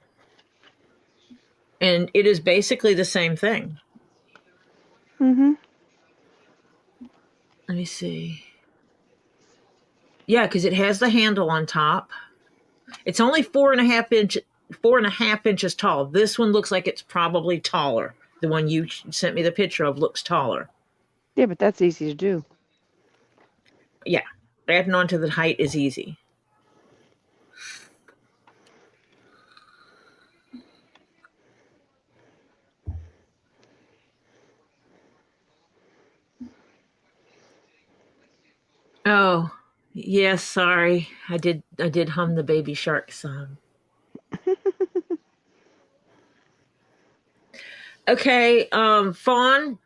[SPEAKER 1] And it is basically the same thing.
[SPEAKER 2] Mm-hmm.
[SPEAKER 1] Let me see. Yeah, because it has the handle on top. It's only 4.5 inches tall. This one looks like it's probably taller. The one you sent me the picture of looks taller.
[SPEAKER 2] Yeah, but that's easy to do.
[SPEAKER 1] Yeah, adding on to the height is easy. Oh, yes, sorry. I did hum the Baby Shark song. Okay, Fawn,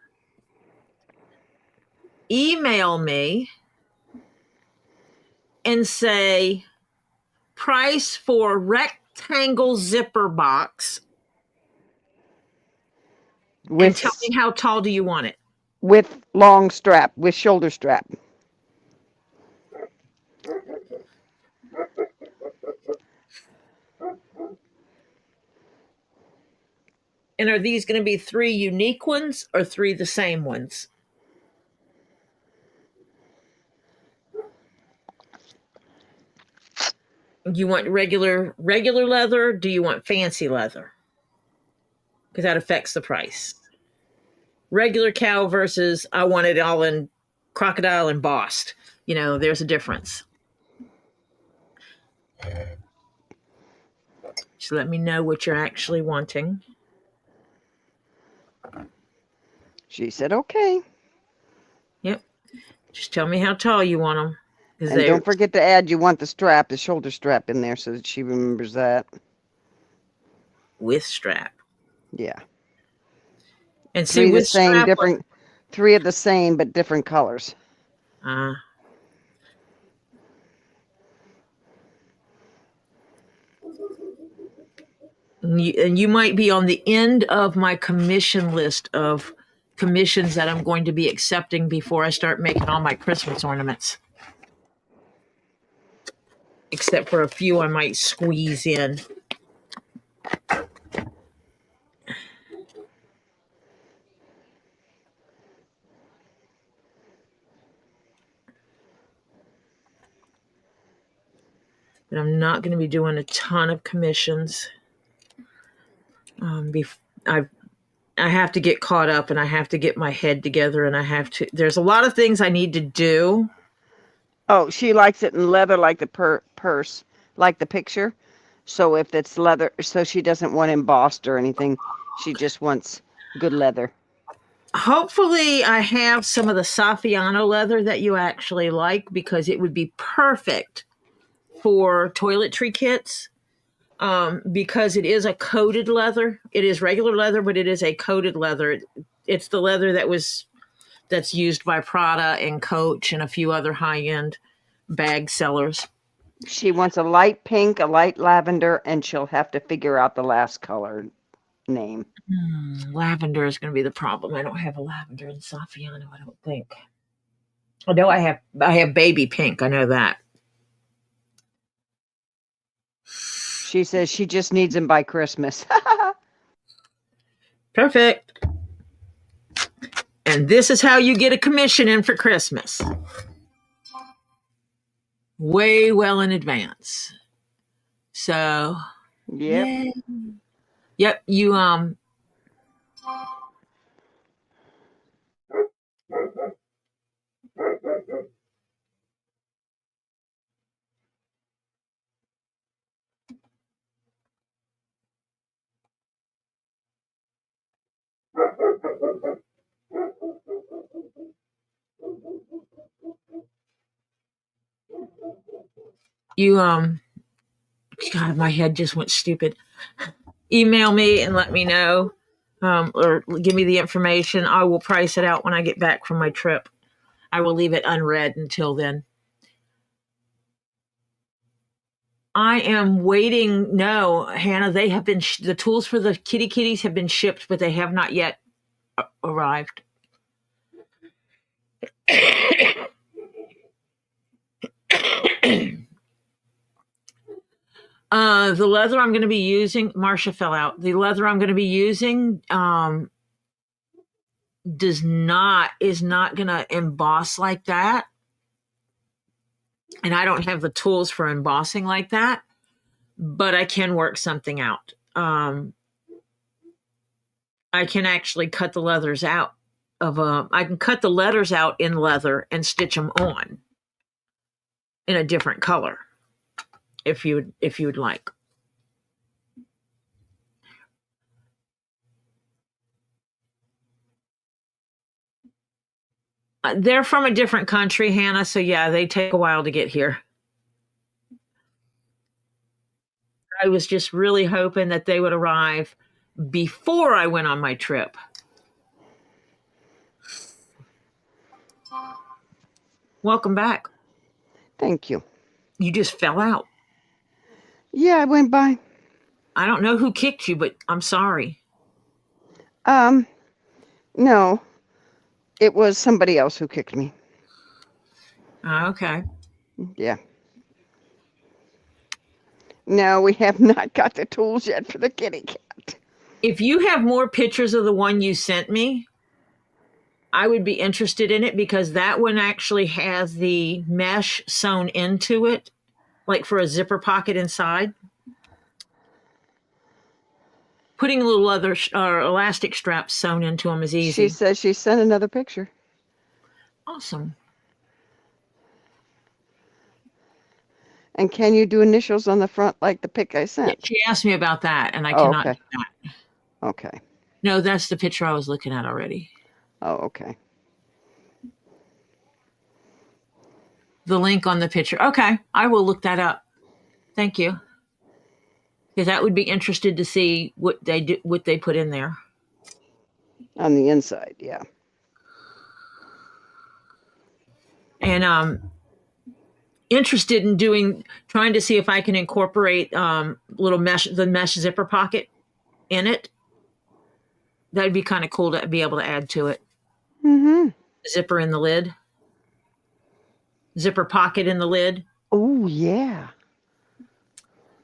[SPEAKER 1] email me and say price for rectangle zipper box and tell me how tall do you want it.
[SPEAKER 2] With long strap, with shoulder strap.
[SPEAKER 1] And are these going to be 3 unique ones or 3 the same ones? You want regular leather? Do you want fancy leather? because that affects the price. Regular cow versus I want it all in crocodile embossed. You know, there's a difference. Just let me know what you're actually wanting.
[SPEAKER 2] She said, okay.
[SPEAKER 1] Yep. Just tell me how tall you want them.
[SPEAKER 2] And don't forget to add, you want the strap, the shoulder strap in there so that she remembers that.
[SPEAKER 1] With strap.
[SPEAKER 2] Yeah.
[SPEAKER 1] And see,
[SPEAKER 2] Three
[SPEAKER 1] with
[SPEAKER 2] the same,
[SPEAKER 1] strap,
[SPEAKER 2] different. 3 of the same, but different colors.
[SPEAKER 1] And you might be on the end of my commission list of commissions that I'm going to be accepting before I start making all my Christmas ornaments. Except for a few I might squeeze in. But I'm not going to be doing a ton of commissions. I have to get caught up, and I have to get my head together, and there's a lot of things I need to do.
[SPEAKER 2] Oh, she likes it in leather, like the purse, like the picture. So if it's leather, so she doesn't want embossed or anything. She just wants good leather.
[SPEAKER 1] Hopefully I have some of the Saffiano leather that you actually like, because it would be perfect for toiletry kits. Because it is a coated leather. It is regular leather, but it is a coated leather. It's the leather that's used by Prada and Coach and a few other high-end bag sellers.
[SPEAKER 2] She wants a light pink, a light lavender, and she'll have to figure out the last color name.
[SPEAKER 1] Lavender is going to be the problem. I don't have a lavender in Saffiano, I don't think. I know I have baby pink. I know that.
[SPEAKER 2] She says she just needs them by Christmas.
[SPEAKER 1] Perfect. And this is how you get a commission in for Christmas. Way well in advance. So,
[SPEAKER 2] yep.
[SPEAKER 1] Yay. Yep, you God, my head just went stupid. Email me and let me know, or give me the information. I will price it out when I get back from my trip. I will leave it unread until then. I am waiting. No, Hannah, they have been, the tools for the kitties have been shipped, but they have not yet arrived. The leather I'm going to be using, Marcia fell out. The leather I'm going to be using is not going to emboss like that. And I don't have the tools for embossing like that, but I can work something out. I can actually cut the leathers out I can cut the letters out in leather and stitch them on in a different color if you would like. They're from a different country, Hannah, so yeah, they take a while to get here. I was just really hoping that they would arrive before I went on my trip. Welcome back.
[SPEAKER 2] Thank you.
[SPEAKER 1] You just fell out.
[SPEAKER 2] Yeah, I went by.
[SPEAKER 1] I don't know who kicked you, but I'm sorry.
[SPEAKER 2] No. It was somebody else who kicked me.
[SPEAKER 1] Okay.
[SPEAKER 2] Yeah. No, we have not got the tools yet for the kitty cat.
[SPEAKER 1] If you have more pictures of the one you sent me, I would be interested in it, because that one actually has the mesh sewn into it, like for a zipper pocket inside. putting little leather or elastic straps sewn into them is easy.
[SPEAKER 2] She says she sent another picture.
[SPEAKER 1] Awesome.
[SPEAKER 2] And can you do initials on the front like the pic I
[SPEAKER 1] Yeah,
[SPEAKER 2] sent?
[SPEAKER 1] she asked me about that, and I
[SPEAKER 2] Oh,
[SPEAKER 1] cannot
[SPEAKER 2] okay.
[SPEAKER 1] do that.
[SPEAKER 2] Okay.
[SPEAKER 1] No, that's the picture I was looking at already.
[SPEAKER 2] Oh, okay.
[SPEAKER 1] The link on the picture. Okay, I will look that up. Thank you. Because that would be interested to see what they do, what they put in there.
[SPEAKER 2] On the inside, yeah.
[SPEAKER 1] And interested in trying to see if I can incorporate little the mesh zipper pocket in it. That'd be kind of cool to be able to add to it.
[SPEAKER 2] Mm-hmm.
[SPEAKER 1] Zipper in the lid. Zipper pocket in the lid.
[SPEAKER 2] Oh, yeah.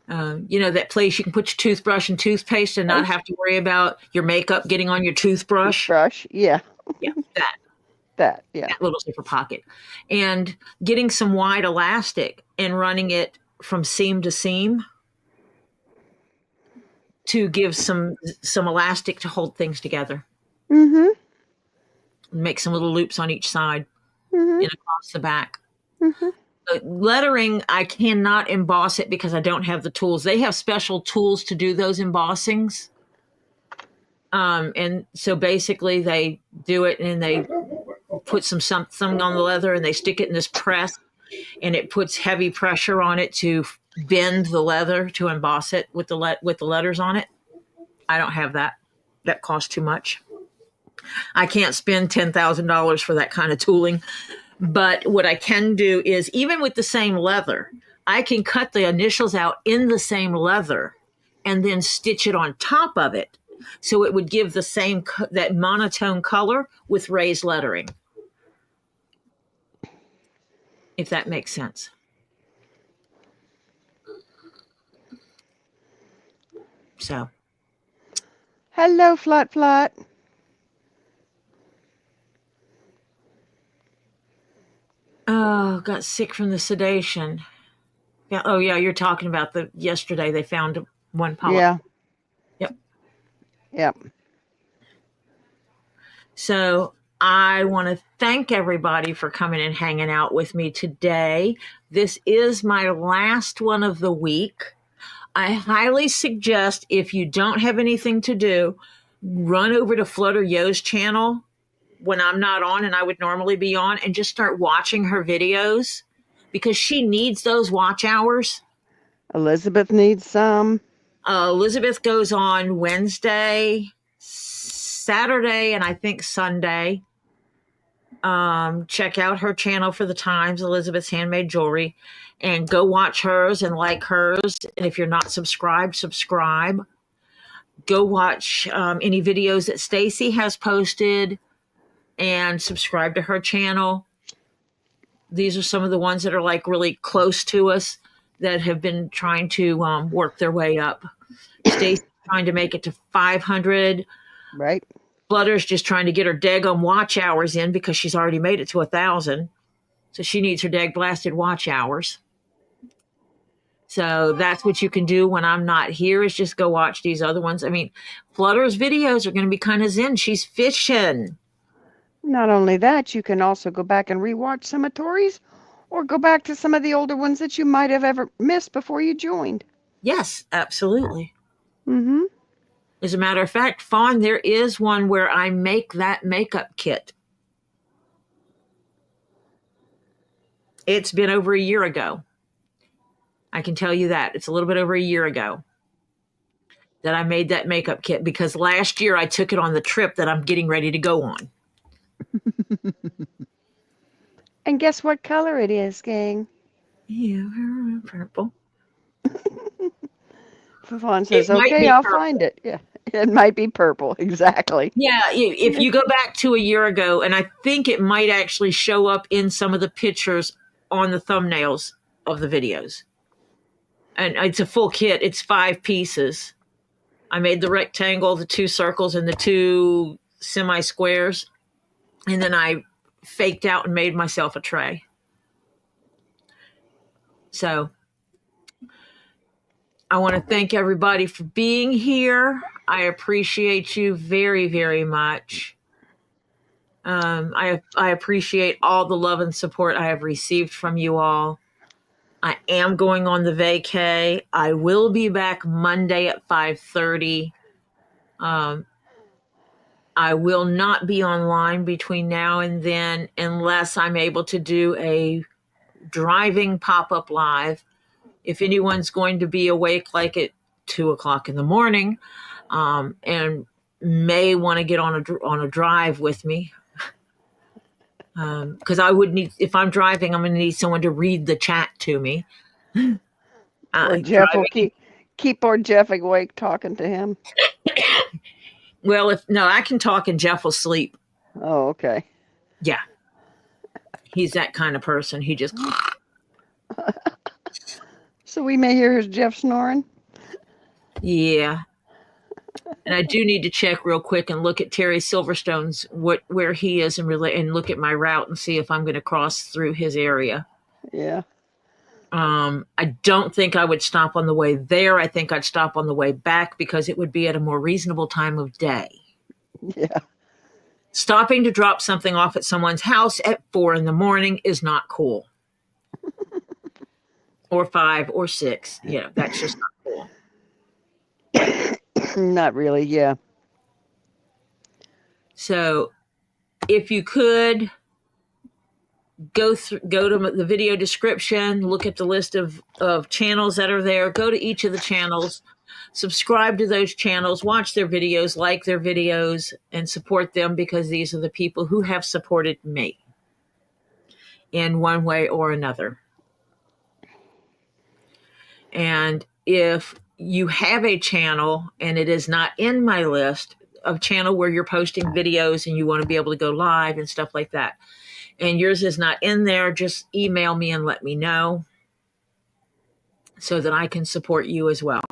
[SPEAKER 1] You know, that place you can put your toothbrush and toothpaste and not have to worry about your makeup getting on your toothbrush.
[SPEAKER 2] Yeah.
[SPEAKER 1] Yeah, that
[SPEAKER 2] Yeah.
[SPEAKER 1] that little zipper pocket. And getting some wide elastic and running it from seam to seam to give some elastic to hold things together.
[SPEAKER 2] Mm-hmm.
[SPEAKER 1] Make some little loops on each side
[SPEAKER 2] Mm-hmm.
[SPEAKER 1] and across the back.
[SPEAKER 2] Mm-hmm.
[SPEAKER 1] Lettering, I cannot emboss it because I don't have the tools. They have special tools to do those embossings. And so basically they do it and they put something on the leather and they stick it in this press and it puts heavy pressure on it to bend the leather to emboss it with the letters on it. I don't have that. That costs too much. I can't spend $10,000 for that kind of tooling. But what I can do is, even with the same leather, I can cut the initials out in the same leather and then stitch it on top of it. So it would give the same, that monotone color with raised lettering. If that makes sense. So.
[SPEAKER 2] Hello, Flat.
[SPEAKER 1] Oh, got sick from the sedation. Yeah. Oh, yeah. You're talking about yesterday they found one polyp.
[SPEAKER 2] Yeah.
[SPEAKER 1] Yep. So I want to thank everybody for coming and hanging out with me today. This is my last one of the week. I highly suggest, if you don't have anything to do, run over to Flutter Yo's channel when I'm not on and I would normally be on, and just start watching her videos because she needs those watch hours.
[SPEAKER 2] Elizabeth needs some.
[SPEAKER 1] Elizabeth goes on Wednesday, Saturday, and I think Sunday. Check out her channel for the times, Elizabeth's Handmade Jewelry, and go watch hers and like hers. And if you're not subscribed, subscribe. Go watch any videos that Stacy has posted and subscribe to her channel. These are some of the ones that are like really close to us that have been trying to work their way up. Stacy's trying to make it to 500.
[SPEAKER 2] Right.
[SPEAKER 1] Flutter's just trying to get her daggum watch hours in because she's already made it to 1,000. So she needs her dag blasted watch hours. So that's what you can do when I'm not here, is just go watch these other ones. I mean, Flutter's videos are going to be kind of zen. She's fishing.
[SPEAKER 2] Not only that, you can also go back and rewatch some of Tori's, or go back to some of the older ones that you might have ever missed before you joined.
[SPEAKER 1] Yes, absolutely.
[SPEAKER 2] Mm-hmm.
[SPEAKER 1] As a matter of fact, Fawn, there is one where I make that makeup kit. It's been over a year ago. I can tell you that. It's a little bit over a year ago that I made that makeup kit, because last year I took it on the trip that I'm getting ready to go on.
[SPEAKER 2] And guess what color it is, gang?
[SPEAKER 1] Yeah, purple.
[SPEAKER 2] Fawn says, okay, I'll find it. Yeah, it might be purple. Exactly.
[SPEAKER 1] Yeah, if you go back to a year ago, and I think it might actually show up in some of the pictures on the thumbnails of the videos. And it's a full kit. It's 5 pieces. I made the rectangle, the 2 circles, and the 2 semi-squares. And then I faked out and made myself a tray. So I want to thank everybody for being here. I appreciate you very, very much. I appreciate all the love and support I have received from you all. I am going on the vacay. I will be back Monday at 5:30. I will not be online between now and then unless I'm able to do a driving pop-up live. If anyone's going to be awake like at 2:00 in the morning and may want to get on a drive with me, because I would need, if I'm driving, I'm going to need someone to read the chat to me.
[SPEAKER 2] Or Jeff will keep poor Jeff awake talking to him.
[SPEAKER 1] Well, I can talk and Jeff will sleep.
[SPEAKER 2] Oh, okay.
[SPEAKER 1] Yeah. He's that kind of person. He just.
[SPEAKER 2] So we may hear Jeff snoring?
[SPEAKER 1] Yeah. And I do need to check real quick and look at Terry Silverstone's, where he is, and look at my route and see if I'm going to cross through his area.
[SPEAKER 2] Yeah.
[SPEAKER 1] I don't think I would stop on the way there. I think I'd stop on the way back because it would be at a more reasonable time of day.
[SPEAKER 2] Yeah.
[SPEAKER 1] Stopping to drop something off at someone's house at 4 a.m. is not cool. Or 5 or 6. That's just not
[SPEAKER 2] cool. Not really, yeah.
[SPEAKER 1] So if you could go to the video description, look at the list of channels that are there, go to each of the channels, subscribe to those channels, watch their videos, like their videos, and support them, because these are the people who have supported me in one way or another. And if you have a channel and it is not in my list of channel where you're posting videos and you want to be able to go live and stuff like that, and yours is not in there, just email me and let me know so that I can support you as well.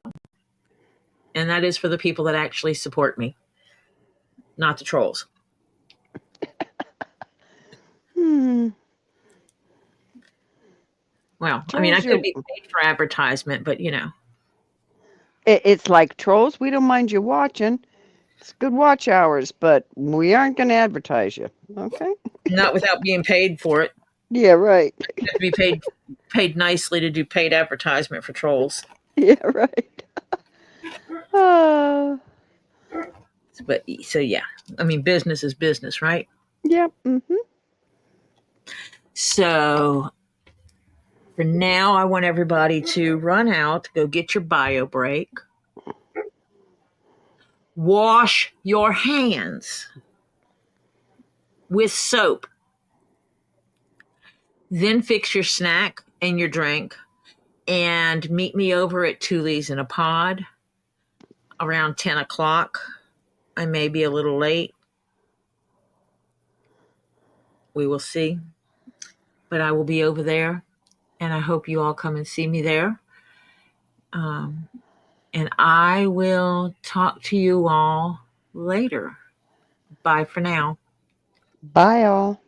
[SPEAKER 1] And that is for the people that actually support me, not the trolls. Well, trolls, I mean, I could be paid for advertisement, but
[SPEAKER 2] It's like trolls. We don't mind you watching. It's good watch hours, but we aren't going to advertise you. Okay?
[SPEAKER 1] Not without being paid for it.
[SPEAKER 2] Yeah, right.
[SPEAKER 1] You have to be paid nicely to do paid advertisement for trolls.
[SPEAKER 2] Yeah, right.
[SPEAKER 1] But so yeah, I mean, business is business, right?
[SPEAKER 2] Yep. Mm-hmm.
[SPEAKER 1] So for now, I want everybody to run out, go get your bio break. Wash your hands with soap. Then fix your snack and your drink and meet me over at Thule's in a Pod around 10 o'clock. I may be a little late. We will see. But I will be over there, and I hope you all come and see me there. And I will talk to you all later. Bye for now.
[SPEAKER 2] Bye, all.